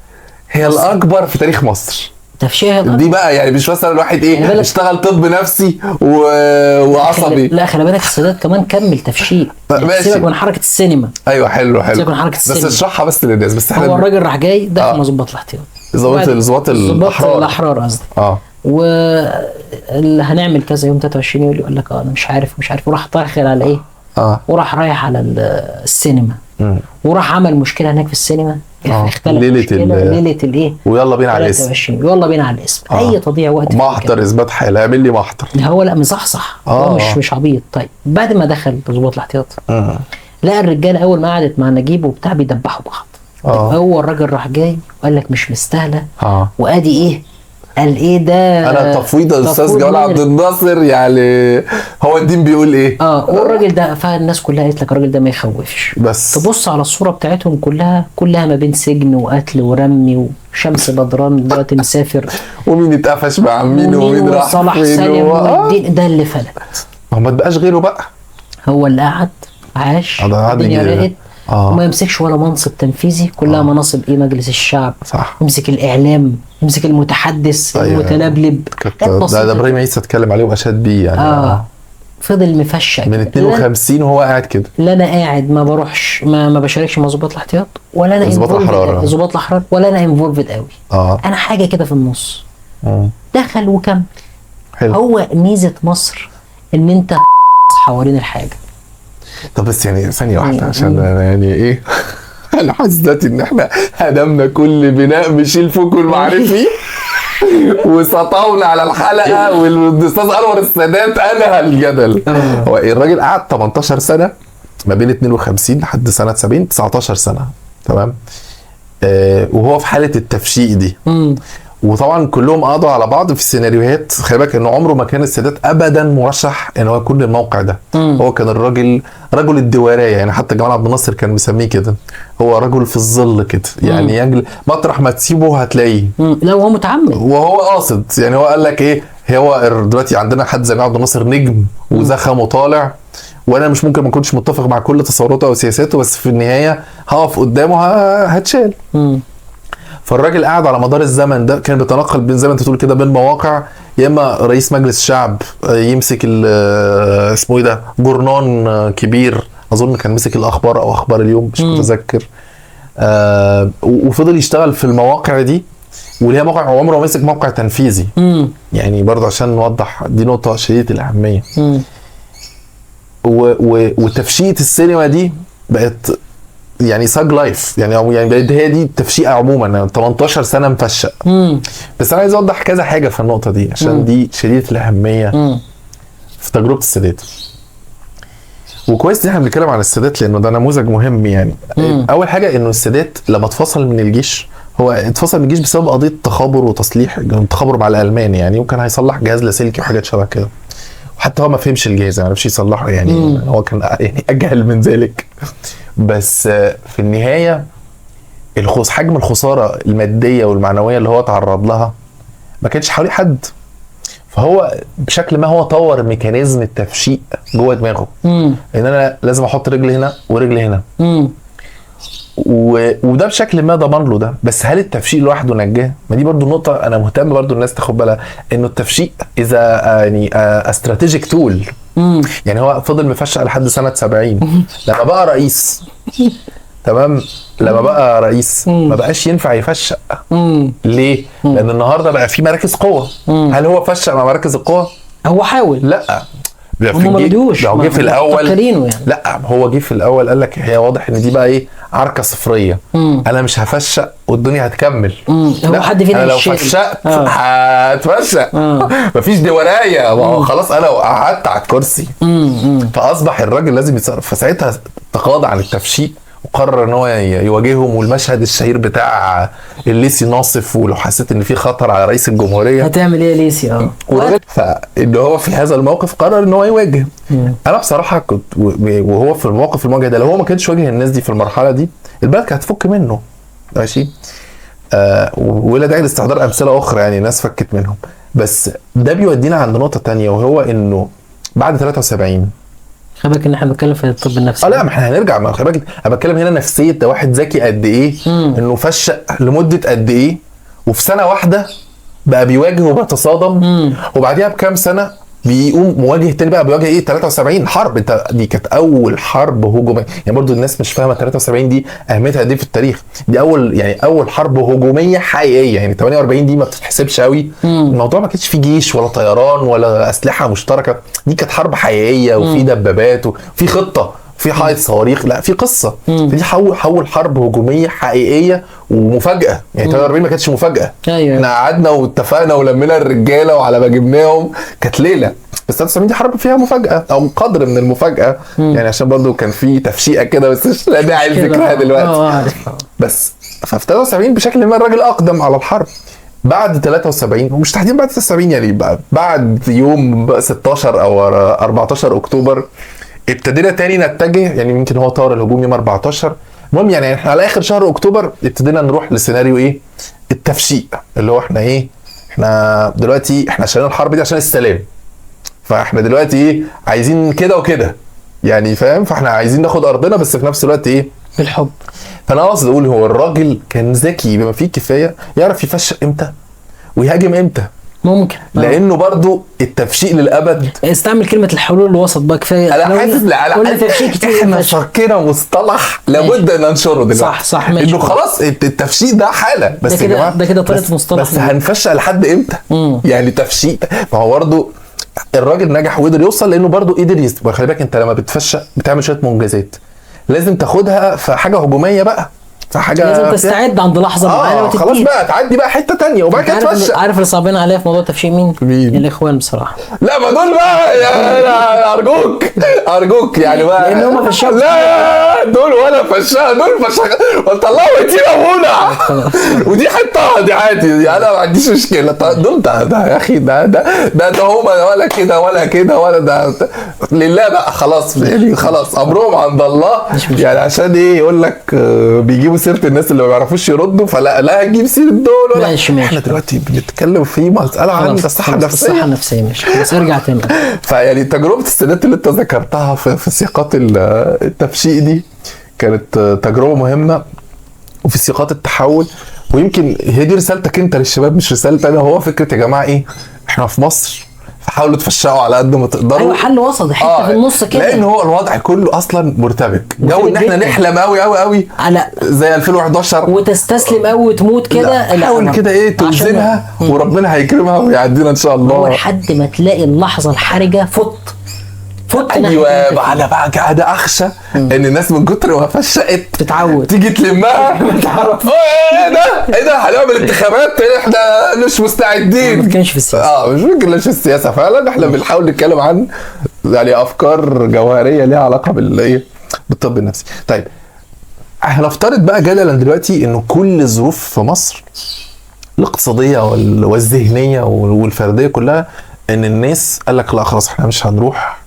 هي الاكبر في تاريخ مصر. تفشيئه دي بقى يعني مش مثلا الواحد ايه يعني اشتغل طب نفسي وعصبي. لا خلي بالك السادات كمان كمل تفشيء. ماشي. سيبك من حركه السينما. ايوه حلو سيبك من حركه السينما. بس اشرحها بس للناس. بس احنا هو الراجل راح جاي دخل مع ضباط الاحتياط. ضباط الاحرار قصدي. واللي هنعمل كذا يوم 23 يوليو. يقول لك انا مش عارف وراح داخل على ايه؟ وراح رايح على السينما. وراح عمل مشكله هناك في السينما. اختلف ليله الايه؟ ويلا بينا على الاسم. يلا بينا على الاسم. اي تضييع وقت. محضر اثبات حاله، اعمل لي محضر. هو لا مصحصح. هو مش عبيط. طيب بعد ما دخل ضباط الاحتياط لقى الرجاله اول ما قعدت مع نجيب وبتاع بيدبحوا بعض. هو الراجل راح جاي وقال لك مش مستاهله. وادي ايه؟ قال ايه ده؟ انا تفويض الاستاذ جمال عبد الناصر يعني هو الدين بيقول ايه؟ والراجل ده فالناس كلها قالت لك الراجل ده ما يخوفش. بس تبص على الصوره بتاعتهم كلها ما بين سجن وقتل ورمي وشمس بدران دلوقتي مسافر ومين اتقفش مع مين ومين راح صلاح سالم ده اللي فلت. ما تبقاش غيره بقى. هو اللي قعد عاش الدنيا راقت. وما يمسكش ولا منصب تنفيذي. كلها مناصب ايه؟ مجلس الشعب. صح. يمسك الاعلام، يمسك المتحدث المتلبلب. ده ابراهيم عيسى اتكلم عليه واشاد بيه يعني. فضل مفشق من 52 وهو قاعد كده. لا انا قاعد ما بروحش ما بشاركش مع ضباط الاحتياط ولا انا ضباط الاحرار ولا انا انفولفد قوي. انا حاجه كده في النص. دخل وكمل. حلو. هو ميزه مصر ان انت حوالين الحاجه. طب بس يعني ثانيه واحده عشان يعني ايه انا حاسس دلوقتي ان احنا هدمنا كل بناء ميشيل فوكو المعرفي وسطونا على الحلقه والاستاذ انور السادات انهى الجدل. هو الراجل قعد 18 سنه ما بين 52 لحد سنه 70 19 سنه تمام. وهو في حاله التفشيق دي. وطبعا كلهم قضوا على بعض في السيناريوهات. خلي بالك انه عمره ما كان السادات ابدا مرشح ان هو يكون الموقع ده. هو كان الراجل رجل الدواريه يعني. حتى جمال عبد الناصر كان مسميه كده. هو رجل في الظل كده يعني. يجل مطرح ما تسيبه هتلاقيه. لا هو متعمد وهو قاصد يعني. هو قال لك ايه؟ هو دلوقتي عندنا حد زي جمال عبد الناصر نجم وزخم وطالع. وانا مش ممكن ما اكونش متفق مع كل تصوراته او سياساته بس في النهايه هقف قدامه هتشال. فالراجل قاعد على مدار الزمن ده كان بيتنقل بين زي ما انت تقول كده بين مواقع. يا اما رئيس مجلس الشعب يمسك اسمه ايه ده جورنان كبير. اظن كان مسك الاخبار او اخبار اليوم مش متذكر. وفضل يشتغل في المواقع دي. وليها موقع عمره ما مسك موقع تنفيذي. يعني برضه عشان نوضح دي نقطه شديده الاهميه. وتفشيئه السينما دي بقت يعني ساج لايف يعني بقت هي دي التفشيئه عموما يعني 18 سنه مفشق. بس انا عايز اوضح كذا حاجه في النقطه دي عشان دي شديده الاهميه في تجربه السادات. وكويس ان احنا بنتكلم عن السادات لانه ده نموذج مهم يعني. اول حاجه انه السادات لما اتفصل من الجيش هو اتفصل من الجيش بسبب قضيه تخابر وتصليح تخابر مع الالمان يعني. وكان هيصلح جهاز لاسلكي وحاجات شبه كده. وحتى هو ما فهمش الجهاز ما عرفش يصلحه يعني. هو كان يعني اجهل من ذلك. بس في النهايه حجم الخساره الماديه والمعنويه اللي هو تعرض لها ما كانش حواليه حد. فهو بشكل ما هو طور ميكانيزم التفشيق جوه دماغه. ان انا لازم احط رجل هنا ورجل هنا. وده بشكل ما ضمن له ده. بس هل التفشيق لوحده نجاه؟ ما دي برضو نقطه انا مهتم برضو الناس تاخد بالها انه التفشيق اذا يعني استراتيجيك تول. يعني هو فضل مفشق لحد سنه 70 لما بقى رئيس. تمام. لما بقى رئيس ما بقاش ينفع يفشق. ليه؟ لان النهارده بقى في مراكز قوه. هل هو فشق مع مراكز القوه؟ هو حاول. لا هم ما بدوش. هو جه في الاول يعني. لا هو جه في الاول قال لك هي واضح ان دي بقى ايه عركه صفريه. انا مش هفشق والدنيا هتكمل. هو حد فينا انا لو فشقت هتفشق. مفيش دوارايه. خلاص انا قعدت على الكرسي. فاصبح الراجل لازم يتصرف. فساعتها تقاضى عن التفشيق وقرر ان هو يواجههم، والمشهد الشهير بتاع الليسي ناصف ولو حسيت ان في خطر على رئيس الجمهوريه هتعمل ايه يا ليسي؟ فان هو في هذا الموقف قرر ان هو يواجه. انا بصراحه كنت وهو في الموقف المواجهه ده، لو هو ما كانش واجه الناس دي في المرحله دي البلد كانت هتفك منه ماشي. ولا داعي لاستحضار امثله اخرى يعني ناس فكت منهم. بس ده بيودينا عند نقطه تانية، وهو انه بعد 73 خلي بالك ان احنا بنتكلم في الطب النفسي. لا، ما احنا هنرجع، ما خلي بالك انا بتكلم هنا نفسيه ده واحد ذكي قد ايه، انه فشق لمده قد ايه، وفي سنه واحده بقى بيواجه وبيتصادم، وبعديها بكام سنه بيقوم مواجه تاني بقى بيواجه ايه 73 حرب. انت دي كانت اول حرب هجوميه، يعني برضو الناس مش فاهمه 73 دي اهميتها قد ايه في التاريخ. دي اول حرب هجوميه حقيقيه، يعني 48 دي ما بتتحسبش قوي. الموضوع ما كانش فيه جيش ولا طيران ولا اسلحه مشتركه، دي كانت حرب حقيقيه وفي دبابات وفي خطه في حائط صواريخ، لا في قصه. دي حول حرب هجوميه حقيقيه ومفاجاه، يعني 48 ما كانتش مفاجاه. أيوة. احنا قعدنا واتفقنا ولمينا الرجاله وعلى ما جبناهم كانت ليله. بس 73 دي حرب فيها مفاجاه او قدر من المفاجاه، يعني عشان برضو كان في تفشيقه كده بس مش داعي لذكرها دلوقتي. بس ففي 73 بشكل ما الراجل اقدم على الحرب. بعد 73 ومش تحديدا بعد 73 يعني بعد يوم 16 او 14 اكتوبر ابتدينا تاني نتجه، يعني يمكن هو طار الهجوم يوم 14. المهم يعني احنا على اخر شهر اكتوبر ابتدينا نروح لسيناريو ايه التفشيق، اللي هو احنا ايه، احنا دلوقتي احنا عشان الحرب دي عشان السلام، فاحنا دلوقتي ايه عايزين كده وكده يعني فاهم، فاحنا عايزين ناخد ارضنا بس في نفس الوقت ايه بالحب. فانا قصدي اقول هو الراجل كان ذكي بما فيه الكفايه، يعرف يفشق امتى ويهاجم امتى. ممكن لانه برضو التفشيق للابد. استعمل كلمه الحلول الوسط بقى كفايه. انا حاسس لا تفشيق كتير. احنا فكينا مصطلح لابد ان ننشره دلوقتي. صح ماشي. انه خلاص التفشيق ده حالة بس يا جماعه ده كده طريقه مصطلح. بس هنفشق لحد امتى؟ يعني تفشيق ما هو برضو الراجل نجح وقدر يوصل لانه برضو قدر خلي بالك انت لما بتفشق بتعمل شويه منجزات لازم تاخدها في حاجه هجوميه بقى، فحاجه لازم تستعد عند لحظه معينه خلاص بقى تعدي بقى حته تانية وبعد كده تفشل. عارف اللي صعبين عليا في موضوع التفشيل مين؟ الاخوان بصراحه. لا ما دول بقى يا ارجوك يعني بقى لان هم فشلوا. لا دول ولا فشل، دول فشل طلعوا يتيم ابونا ودي حته دي عادي يعني انا ما عنديش مشكله. دول ده يا اخي ده هم ولا كده ولا كده ولا ده لله بقى خلاص يعني خلاص امرهم عند الله يعني عشان ايه يقول لك بيجيبوا سيره الناس اللي ما بيعرفوش يردوا فلا هتجيب سيره دول ولا ماشي. احنا دلوقتي بنتكلم في مساله عن الصحه النفسيه. الصحه النفسيه ماشي بس ارجع تاني. فيعني تجربه السادات اللي انت ذكرتها في سياقات التفشيق دي كانت تجربه مهمه وفي سياقات التحول، ويمكن هي دي رسالتك انت للشباب مش رسالتي انا. هو فكره يا جماعه ايه احنا في مصر فحاولوا تفشعوا على قد ما تقدروا. ايوه حل وسط حته في النص كده، لان هو الوضع كله اصلا مرتبك جو ان احنا نحلم قوي على زي 2011 وتستسلم قوي وتموت كده. حاول كده ايه توزنها وربنا هيكرمها ويعدينا ان شاء الله. هو لحد ما تلاقي اللحظه الحرجه فوت ايوه انا بقى قاعده اخشى ان الناس من كتر ما فشقت تتعود تيجي تلمها تعرف ايه ده هنعمل انتخابات احنا مش مستعدين. ما بنتكلمش في السياسه مش بنتكلمش في السياسه فعلا، احنا بنحاول نتكلم عن يعني افكار جوهريه ليها علاقه بالايه بالطب النفسي. طيب هنفترض بقى جدلا دلوقتي انه كل الظروف في مصر الاقتصاديه والذهنيه والفرديه كلها ان الناس قال لك لا خلاص احنا مش هنروح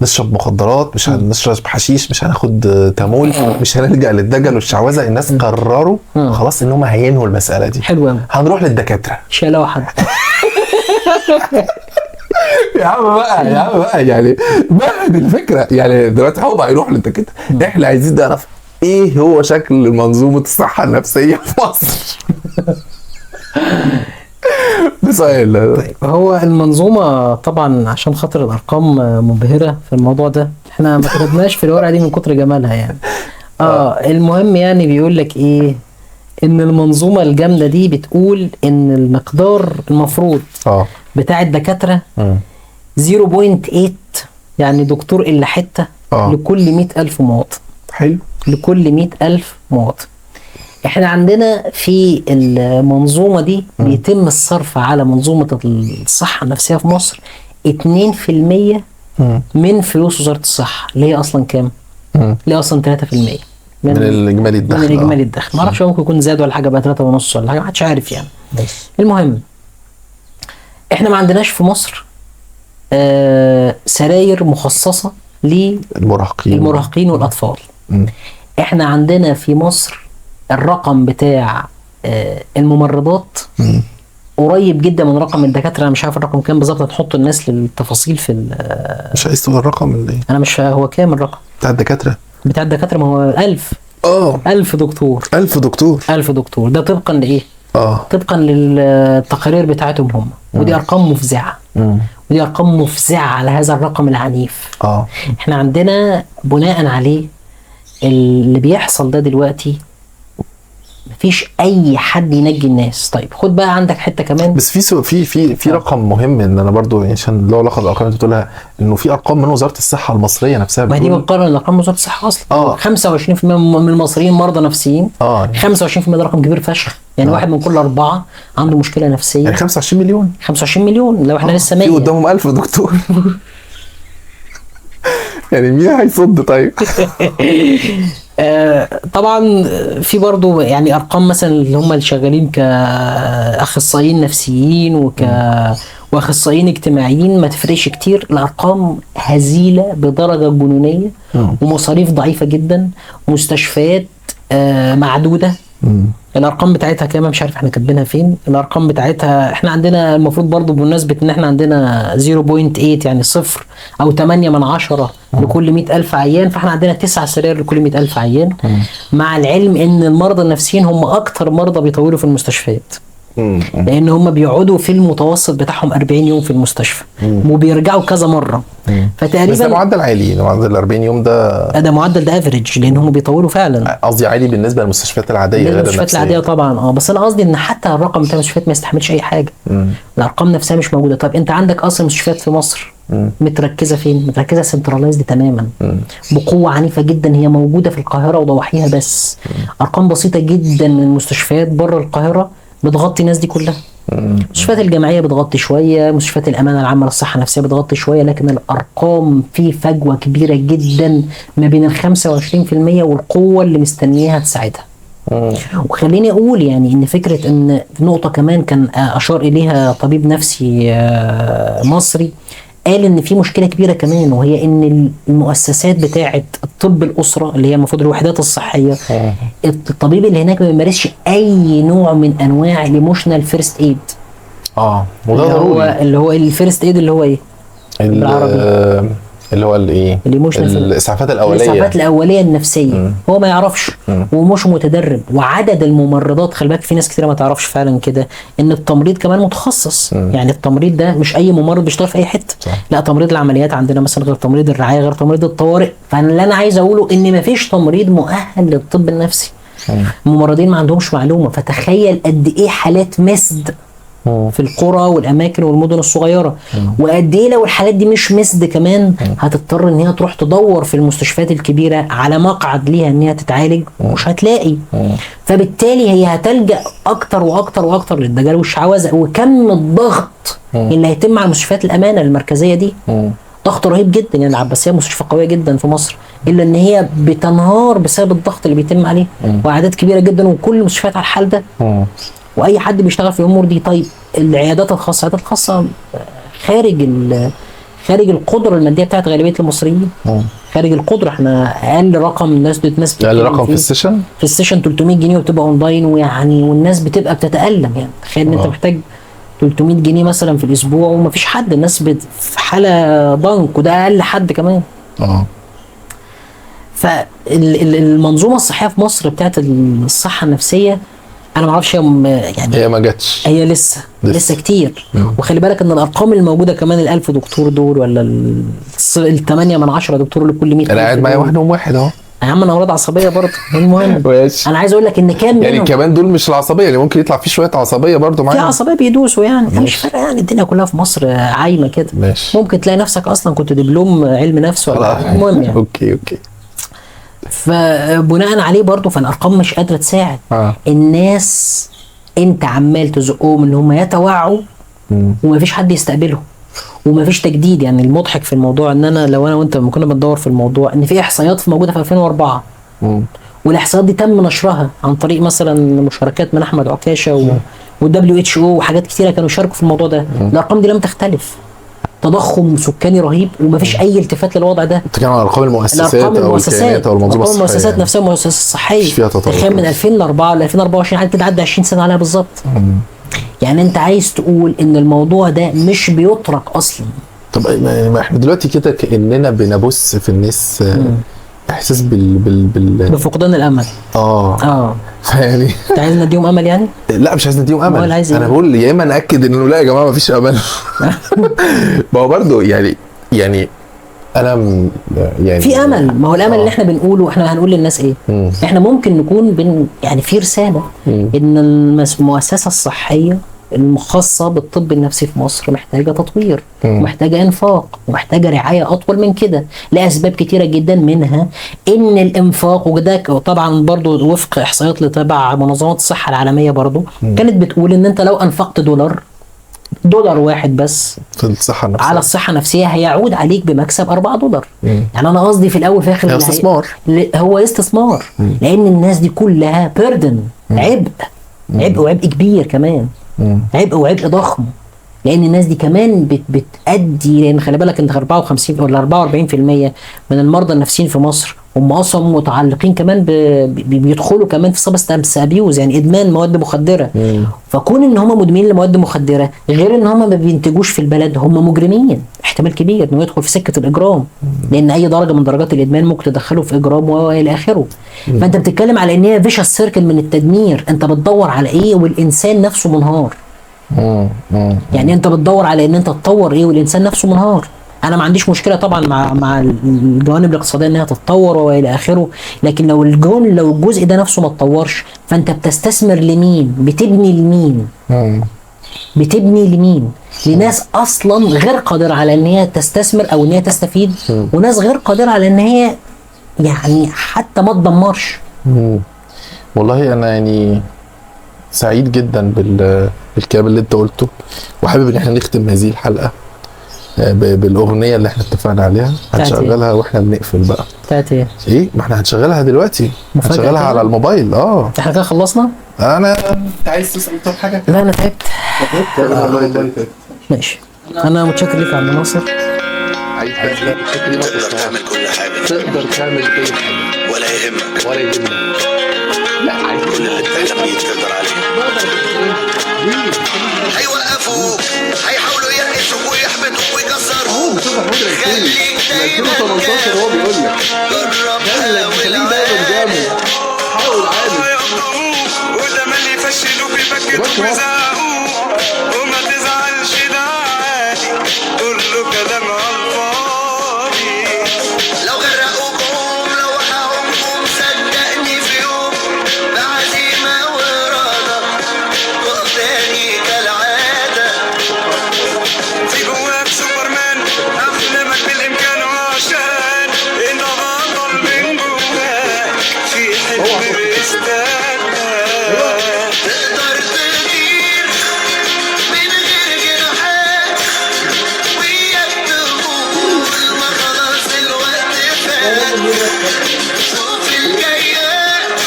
نشرب مخدرات، مش هنشرب حشيش، مش هناخد تامول، مش هنلجأ للدجل والشعوذه. الناس قرروا خلاص ان هم هينهوا المساله دي. حلو قوي. هنروح للدكاتره شالوا حد يا عم بقى يعني بعد الفكره يعني دلوقتي هو بقى يروح للدكاتره. احنا عايزين نعرف ايه هو شكل منظومه الصحه النفسيه في مصر. طيب هو المنظومه طبعا عشان خاطر الارقام مبهره في الموضوع ده احنا ما كتبناش في الورقه دي من كتر جمالها يعني. المهم يعني بيقول لك ايه ان المنظومه الجامده دي بتقول ان المقدار المفروض بتاع الدكاتره 0.8 يعني دكتور الا حته لكل 100,000 مواطن. حلو. لكل 100,000 مواطن. احنا عندنا في المنظومة دي بيتم الصرف على منظومة الصحة النفسية في مصر 2% من فلوس وزارة الصحة اللي هي اصلا كام؟ ليه اصلا 3% من الاجمالي الدخل. من الاجمالي الدخل، ما اعرفش ممكن يكون زاد ولا حاجه بقى 3.5 ولا حاجه، ما حدش عارف يعني. المهم احنا ما عندناش في مصر سراير مخصصه للمراهقين والاطفال. احنا عندنا في مصر الرقم بتاع الممرضات قريب جدا من رقم الدكاتره. انا مش عارف الرقم كام بالظبط، هتحط الناس للتفاصيل في مش عايز تقول الرقم اللي انا مش هو كام الرقم بتاع الدكاتره؟ بتاع الدكاتره ما هو 1000. 1000 دكتور. 1000 دكتور. 1000 دكتور ده طبقا لايه؟ طبقا للتقارير بتاعتهم هم. ودي ارقام مفزعه. ودي ارقام مفزعه على هذا الرقم العنيف. احنا عندنا بناء عليه اللي بيحصل ده دلوقتي مفيش اي حد ينجي الناس. طيب خد بقى عندك حته كمان، بس في رقم مهم ان انا برضو عشان له علاقه بالارقام اللي انت بتقولها، انه في ارقام من وزاره الصحه المصريه نفسها ما دي بنقارن الارقام وزاره الصحه اصلا. 25% من المصريين مرضى نفسيين. 25% ده رقم كبير فشخ يعني. واحد من كل 4 عنده مشكله نفسيه. يعني 25 مليون. 25 مليون لو احنا لسه 100 في قدامهم 1000 دكتور. يعني مين هيصد طيب؟ طبعا في برضو يعني ارقام مثلا اللي هم اللي شغالين كاخصائيين نفسيين واخصائيين اجتماعيين ما تفرقش كتير. الارقام هزيله بدرجه جنونيه ومصاريف ضعيفه جدا ومستشفيات معدوده. الارقام بتاعتها كمان مش عارف احنا كاتبينها فين. الارقام بتاعتها احنا عندنا المفروض برضو بمناسبه ان احنا عندنا 0.8 يعني 0 او 8 من 10 لكل 100,000 عيان، فاحنا عندنا 9 سراير لكل 100,000 عيان. مع العلم ان المرضى النفسيين هم اكتر مرضى بيطولوا في المستشفيات، لان هم بيقعدوا في المتوسط بتاعهم 40 يوم في المستشفى وبيرجعوا كذا مره. فتقريبا بس ده معدل عالي، ده معدل 40 يوم ده معدل، ده افريج، لان هم بيطولوا فعلا. قصدي عالي بالنسبه للمستشفيات العاديه غير المستشفيات العاديه طبعا. بس انا قصدي ان حتى الرقم بتاع المستشفيات ما يستحملش اي حاجه. الارقام نفسها مش موجوده. طب انت عندك اصلا مستشفيات في مصر متركزه فين؟ متركزه سنتراليزد تماما بقوه عنيفه جدا. هي موجوده في القاهره وضواحيها بس. ارقام بسيطه جدا من المستشفيات بره القاهره بتغطي الناس دي كلها. المستشفيات الجامعيه بتغطي شويه، مستشفيات الامانه العامه للصحه النفسيه بتغطي شويه، لكن الارقام في فجوه كبيره جدا ما بين ال 25% والقوه اللي مستنياها تساعدها. وخليني اقول يعني ان فكره ان نقطه كمان كان اشار اليها طبيب نفسي مصري، قال ان في مشكله كبيره كمان، وهي ان المؤسسات بتاعه الطب الاسره اللي هي المفروض الوحدات الصحيه، الطبيب اللي هناك ما بيمارسش اي نوع من انواع الايموشنال فيرست ايد. وده ضروري. اللي هو الفيرست ايد اللي هو ايه بالعربي؟ اللي هو الايه؟ الاسعافات الاوليه. الاسعافات الاوليه النفسيه. هو ما يعرفش ومش متدرب. وعدد الممرضات، خلي بالك في ناس كتير ما تعرفش فعلا كده، ان التمريض كمان متخصص. يعني التمريض ده مش اي ممرض بيشتغل في اي حته. لا، تمريض العمليات عندنا مثلا غير تمريض الرعايه غير تمريض الطوارئ. فاللي انا عايز اقوله ان ما فيش تمريض مؤهل للطب النفسي. الممرضين ما عندهمش معلومه. فتخيل قد ايه حالات مسد في القرى والاماكن والمدن الصغيره، وقد ايه لو الحالات دي مش مسد كمان هتضطر ان هي تروح تدور في المستشفيات الكبيره على مقعد ليها ان هي تتعالج ومش هتلاقي. فبالتالي هي هتلجأ اكتر واكتر واكتر للدجال والشعوذه. وكم الضغط اللي هيتم على مستشفيات الامانه المركزيه دي ضغط رهيب جدا. يعني العباسيه مستشفى قويه جدا في مصر، الا ان هي بتنهار بسبب الضغط اللي بيتم عليه واعداد كبيره جدا، وكل المستشفيات على الحال ده. واي حد بيشتغل في الامور دي. طيب العيادات الخاصه، العيادات الخاصه خارج القدره الماديه بتاعت غالبيه المصريين. خارج القدره. احنا اقل رقم الناس اقل رقم في السيشن 300 جنيه وبتبقى اونلاين، ويعني والناس بتبقى بتتالم. يعني تخيل ان انت محتاج 300 جنيه مثلا في الاسبوع ومفيش حد. الناس في حاله ضنك، وده اقل حد كمان. فالمنظومه الصحيه في مصر بتاعت الصحه النفسيه انا ما اعرفش يعني هي ما جاتش. هي لسه كتير. وخلي بالك ان الارقام الموجوده كمان ال 1000 دكتور دول ولا ال 8 من 10 دكتور لكل 100. انا قاعد معايا واحد اهو. يا عم انا امراض عصبيه برضه. المهم انا عايز اقول لك ان كام يعني كمان دول مش العصبيه، يعني ممكن يطلع فيه شويه عصبيه برضه معايا. في عصبيه بيدوسوا يعني. مش فارقه يعني. الدنيا كلها في مصر عايمه كده. ممكن تلاقي نفسك اصلا كنت دبلوم علم نفس ولا. المهم يعني. اوكي. فبناء عليه برضه فالارقام مش قادره تساعد. الناس انت عمال تزقهم ان هم يتوعوا ومفيش حد يستقبلهم. ومفيش تجديد. يعني المضحك في الموضوع ان انا لو انا وانت لما كنا بندور في الموضوع ان في احصائيات موجوده في 2004 والاحصائيات دي تم نشرها عن طريق مثلا مشاركات من احمد عكاشه والدبليو اتش او وحاجات كتيره كانوا يشاركوا في الموضوع ده. الارقام دي لم تختلف، تضخم سكاني رهيب ومفيش اي التفات للوضع ده. بتتكلم عن ارقام المؤسسات او الكيانات او المنظومه الصحيه. المؤسسات نفسها، المؤسسات الصحيه مش فيها تطور. تخيل من 2004 ل 2024 حاجه كده عدى 20 سنه عليها بالظبط. يعني انت عايز تقول ان الموضوع ده مش بيترك اصلا. طب ما احنا دلوقتي كده كاننا بنبث في الناس احساس بفقدان الامل. يعني انت عايز نديهم امل يعني؟ لا مش عايز نديهم امل. انا بقول يا اما ناكد انه لا يا جماعه ما فيش امل. ما هو برضه يعني انا يعني في امل. ما هو الامل اللي احنا بنقوله، احنا هنقول للناس ايه؟ احنا ممكن نكون يعني في رساله ان المؤسسه الصحيه المخصصه بالطب النفسي في مصر محتاجه تطوير، محتاجه انفاق، ومحتاجه رعايه اطول من كده لاسباب كتيره جدا، منها ان الانفاق وده طبعا برضو وفق احصائيات اللي تبع منظمه الصحه العالميه برضو كانت بتقول ان انت لو انفقت دولار واحد بس في الصحه النفسيه على الصحه النفسيه هيعود عليك بمكسب $4. يعني انا قصدي في الاول في الاخر استثمار. هو استثمار. لان الناس دي كلها بيردن، عبء وعبء كبير كمان، عبء ضخم. لان الناس دي كمان بتأدي، لان خلي بالك انت 54 ولا 44% من المرضى النفسيين في مصر هم اصلا متعلقين كمان بيدخلوا كمان في سبستانس ابيوز، يعني ادمان مواد مخدره. فكون ان هم مدمنين لمواد مخدره غير ان هم ما بينتجوش في البلد، هم مجرمين. احتمال كبير انه يدخل في سكه الاجرام، لان اي درجه من درجات الادمان ممكن تدخله في اجرام والى اخره. فانت بتتكلم على ان هي فيشس سيركل من التدمير. انت بتدور على ايه والانسان نفسه منهار. يعني انت بتدور على ان انت تطور ايه والانسان نفسه منهار. انا ما عنديش مشكله طبعا مع الجوانب الاقتصاديه انها تتطور والى اخره، لكن لو الجزء ده نفسه ما اتطورش فانت بتستثمر لمين؟ بتبني لمين؟ بتبني لمين؟ لناس اصلا غير قادره على ان هي تستثمر او ان هي تستفيد، وناس غير قادره على ان هي يعني حتى ما تدمرش. والله انا يعني سعيد جدا بالكلام اللي انت قلته، وحابب ان احنا نختم هذه الحلقه بالاغنيه اللي احنا اتفقنا عليها. هنشغلها واحنا بنقفل بقى. بتاعت ايه؟ ما احنا هنشغلها دلوقتي، هنشغلها على الموبايل. احنا كده خلصنا. انت عايز تسال طب حاجه؟ لا انا تعبت. ماشي. انا متشكر لك يا عم ناصر. تقدر تعمل كل حاجه، تقدر تعمل اي حاجه ولا يهمك. لا عايز كل اللي بتحلم بيه تقدر عليه. هيوقفوك، هيحاولوا يقسوك ويحبطوك ويكسروك. خليك دايما جامد، هو بيقول لك جرب حاول يقطعوك، وده مالي يفشلوك يبكتوك ويزهقوك. وما تزعلش ده عادي، كله كلام عالفاضي. لو غرقوكم لو وقعوكم صدقني في يوم بعزيمة وإرادة تقف تاني كالعادة. في جواك سوبرمان أحلامك بالإمكان، وعشان أنت بطل من جواك في حلم بيستناك. تقدر تطير من غير جناحات، وياك تقول ما خلاص الوقت فات. شوف الجايات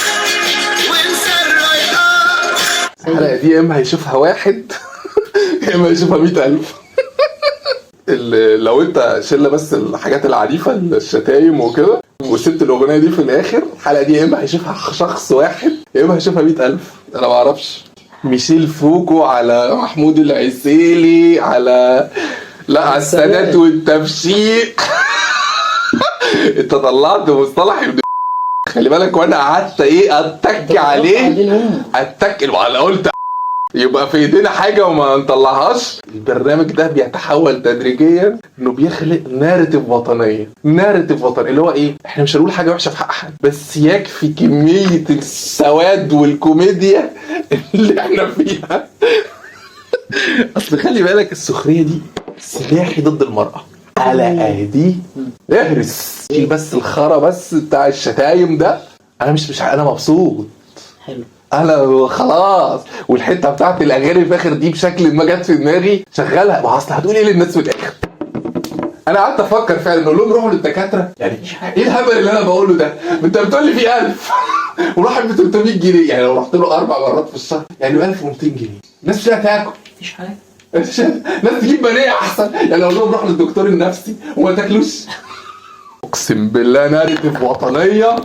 وانسى الرايحات. الحلقه دي يا اما هيشوفها واحد يا اما هيشوفها 100,000. لو انت شله بس الحاجات العنيفه الشتايم وكده وسبت الاغنيه دي في الاخر، الحلقه دي يا اما هيشوفها شخص واحد يا اما هيشوفها 100,000. انا ما اعرفش. ميشيل فوكو على محمود العسيلي على على السادات والتفشيق. انت طلعت مصطلح ابن خلي بالك، وانا قعدت اتك عليه انا قلت يبقى في ايدينا حاجه وما نطلعهاش. البرنامج ده بيتحول تدريجيا انه بيخلق ناريتيف وطنيه اللي هو ايه؟ احنا مش هنقول حاجه وحشه في حق حد، بس يكفي كميه السواد والكوميديا اللي احنا فيها. اصل خلي بالك السخريه دي سلاحي ضد المراه. الحلقه دي اهرس شيل بس الخرا بس بتاع الشتايم ده. انا مش انا مبسوط. حلو. انا خلاص. والحته بتاعت الاغاني الفاخر دي بشكل ما جت في دماغي شغالها، ما اصل هتقول ايه للناس في الاخر؟ انا قعدت افكر فعلا نقول لهم روحوا للدكاتره، يعني ايه الهبل اللي انا بقوله ده؟ انت بتقول لي في 1000 وراح ب 300 جنيه، يعني لو رحت له 4 مرات في الشهر يعني 1200 جنيه. الناس مش هتاكل، مفيش حاجه. ناس تجيب بنيه احسن، يعني اقول لهم روحوا للدكتور النفسي وما تاكلوش. اقسم بالله ناريتيف وطنيه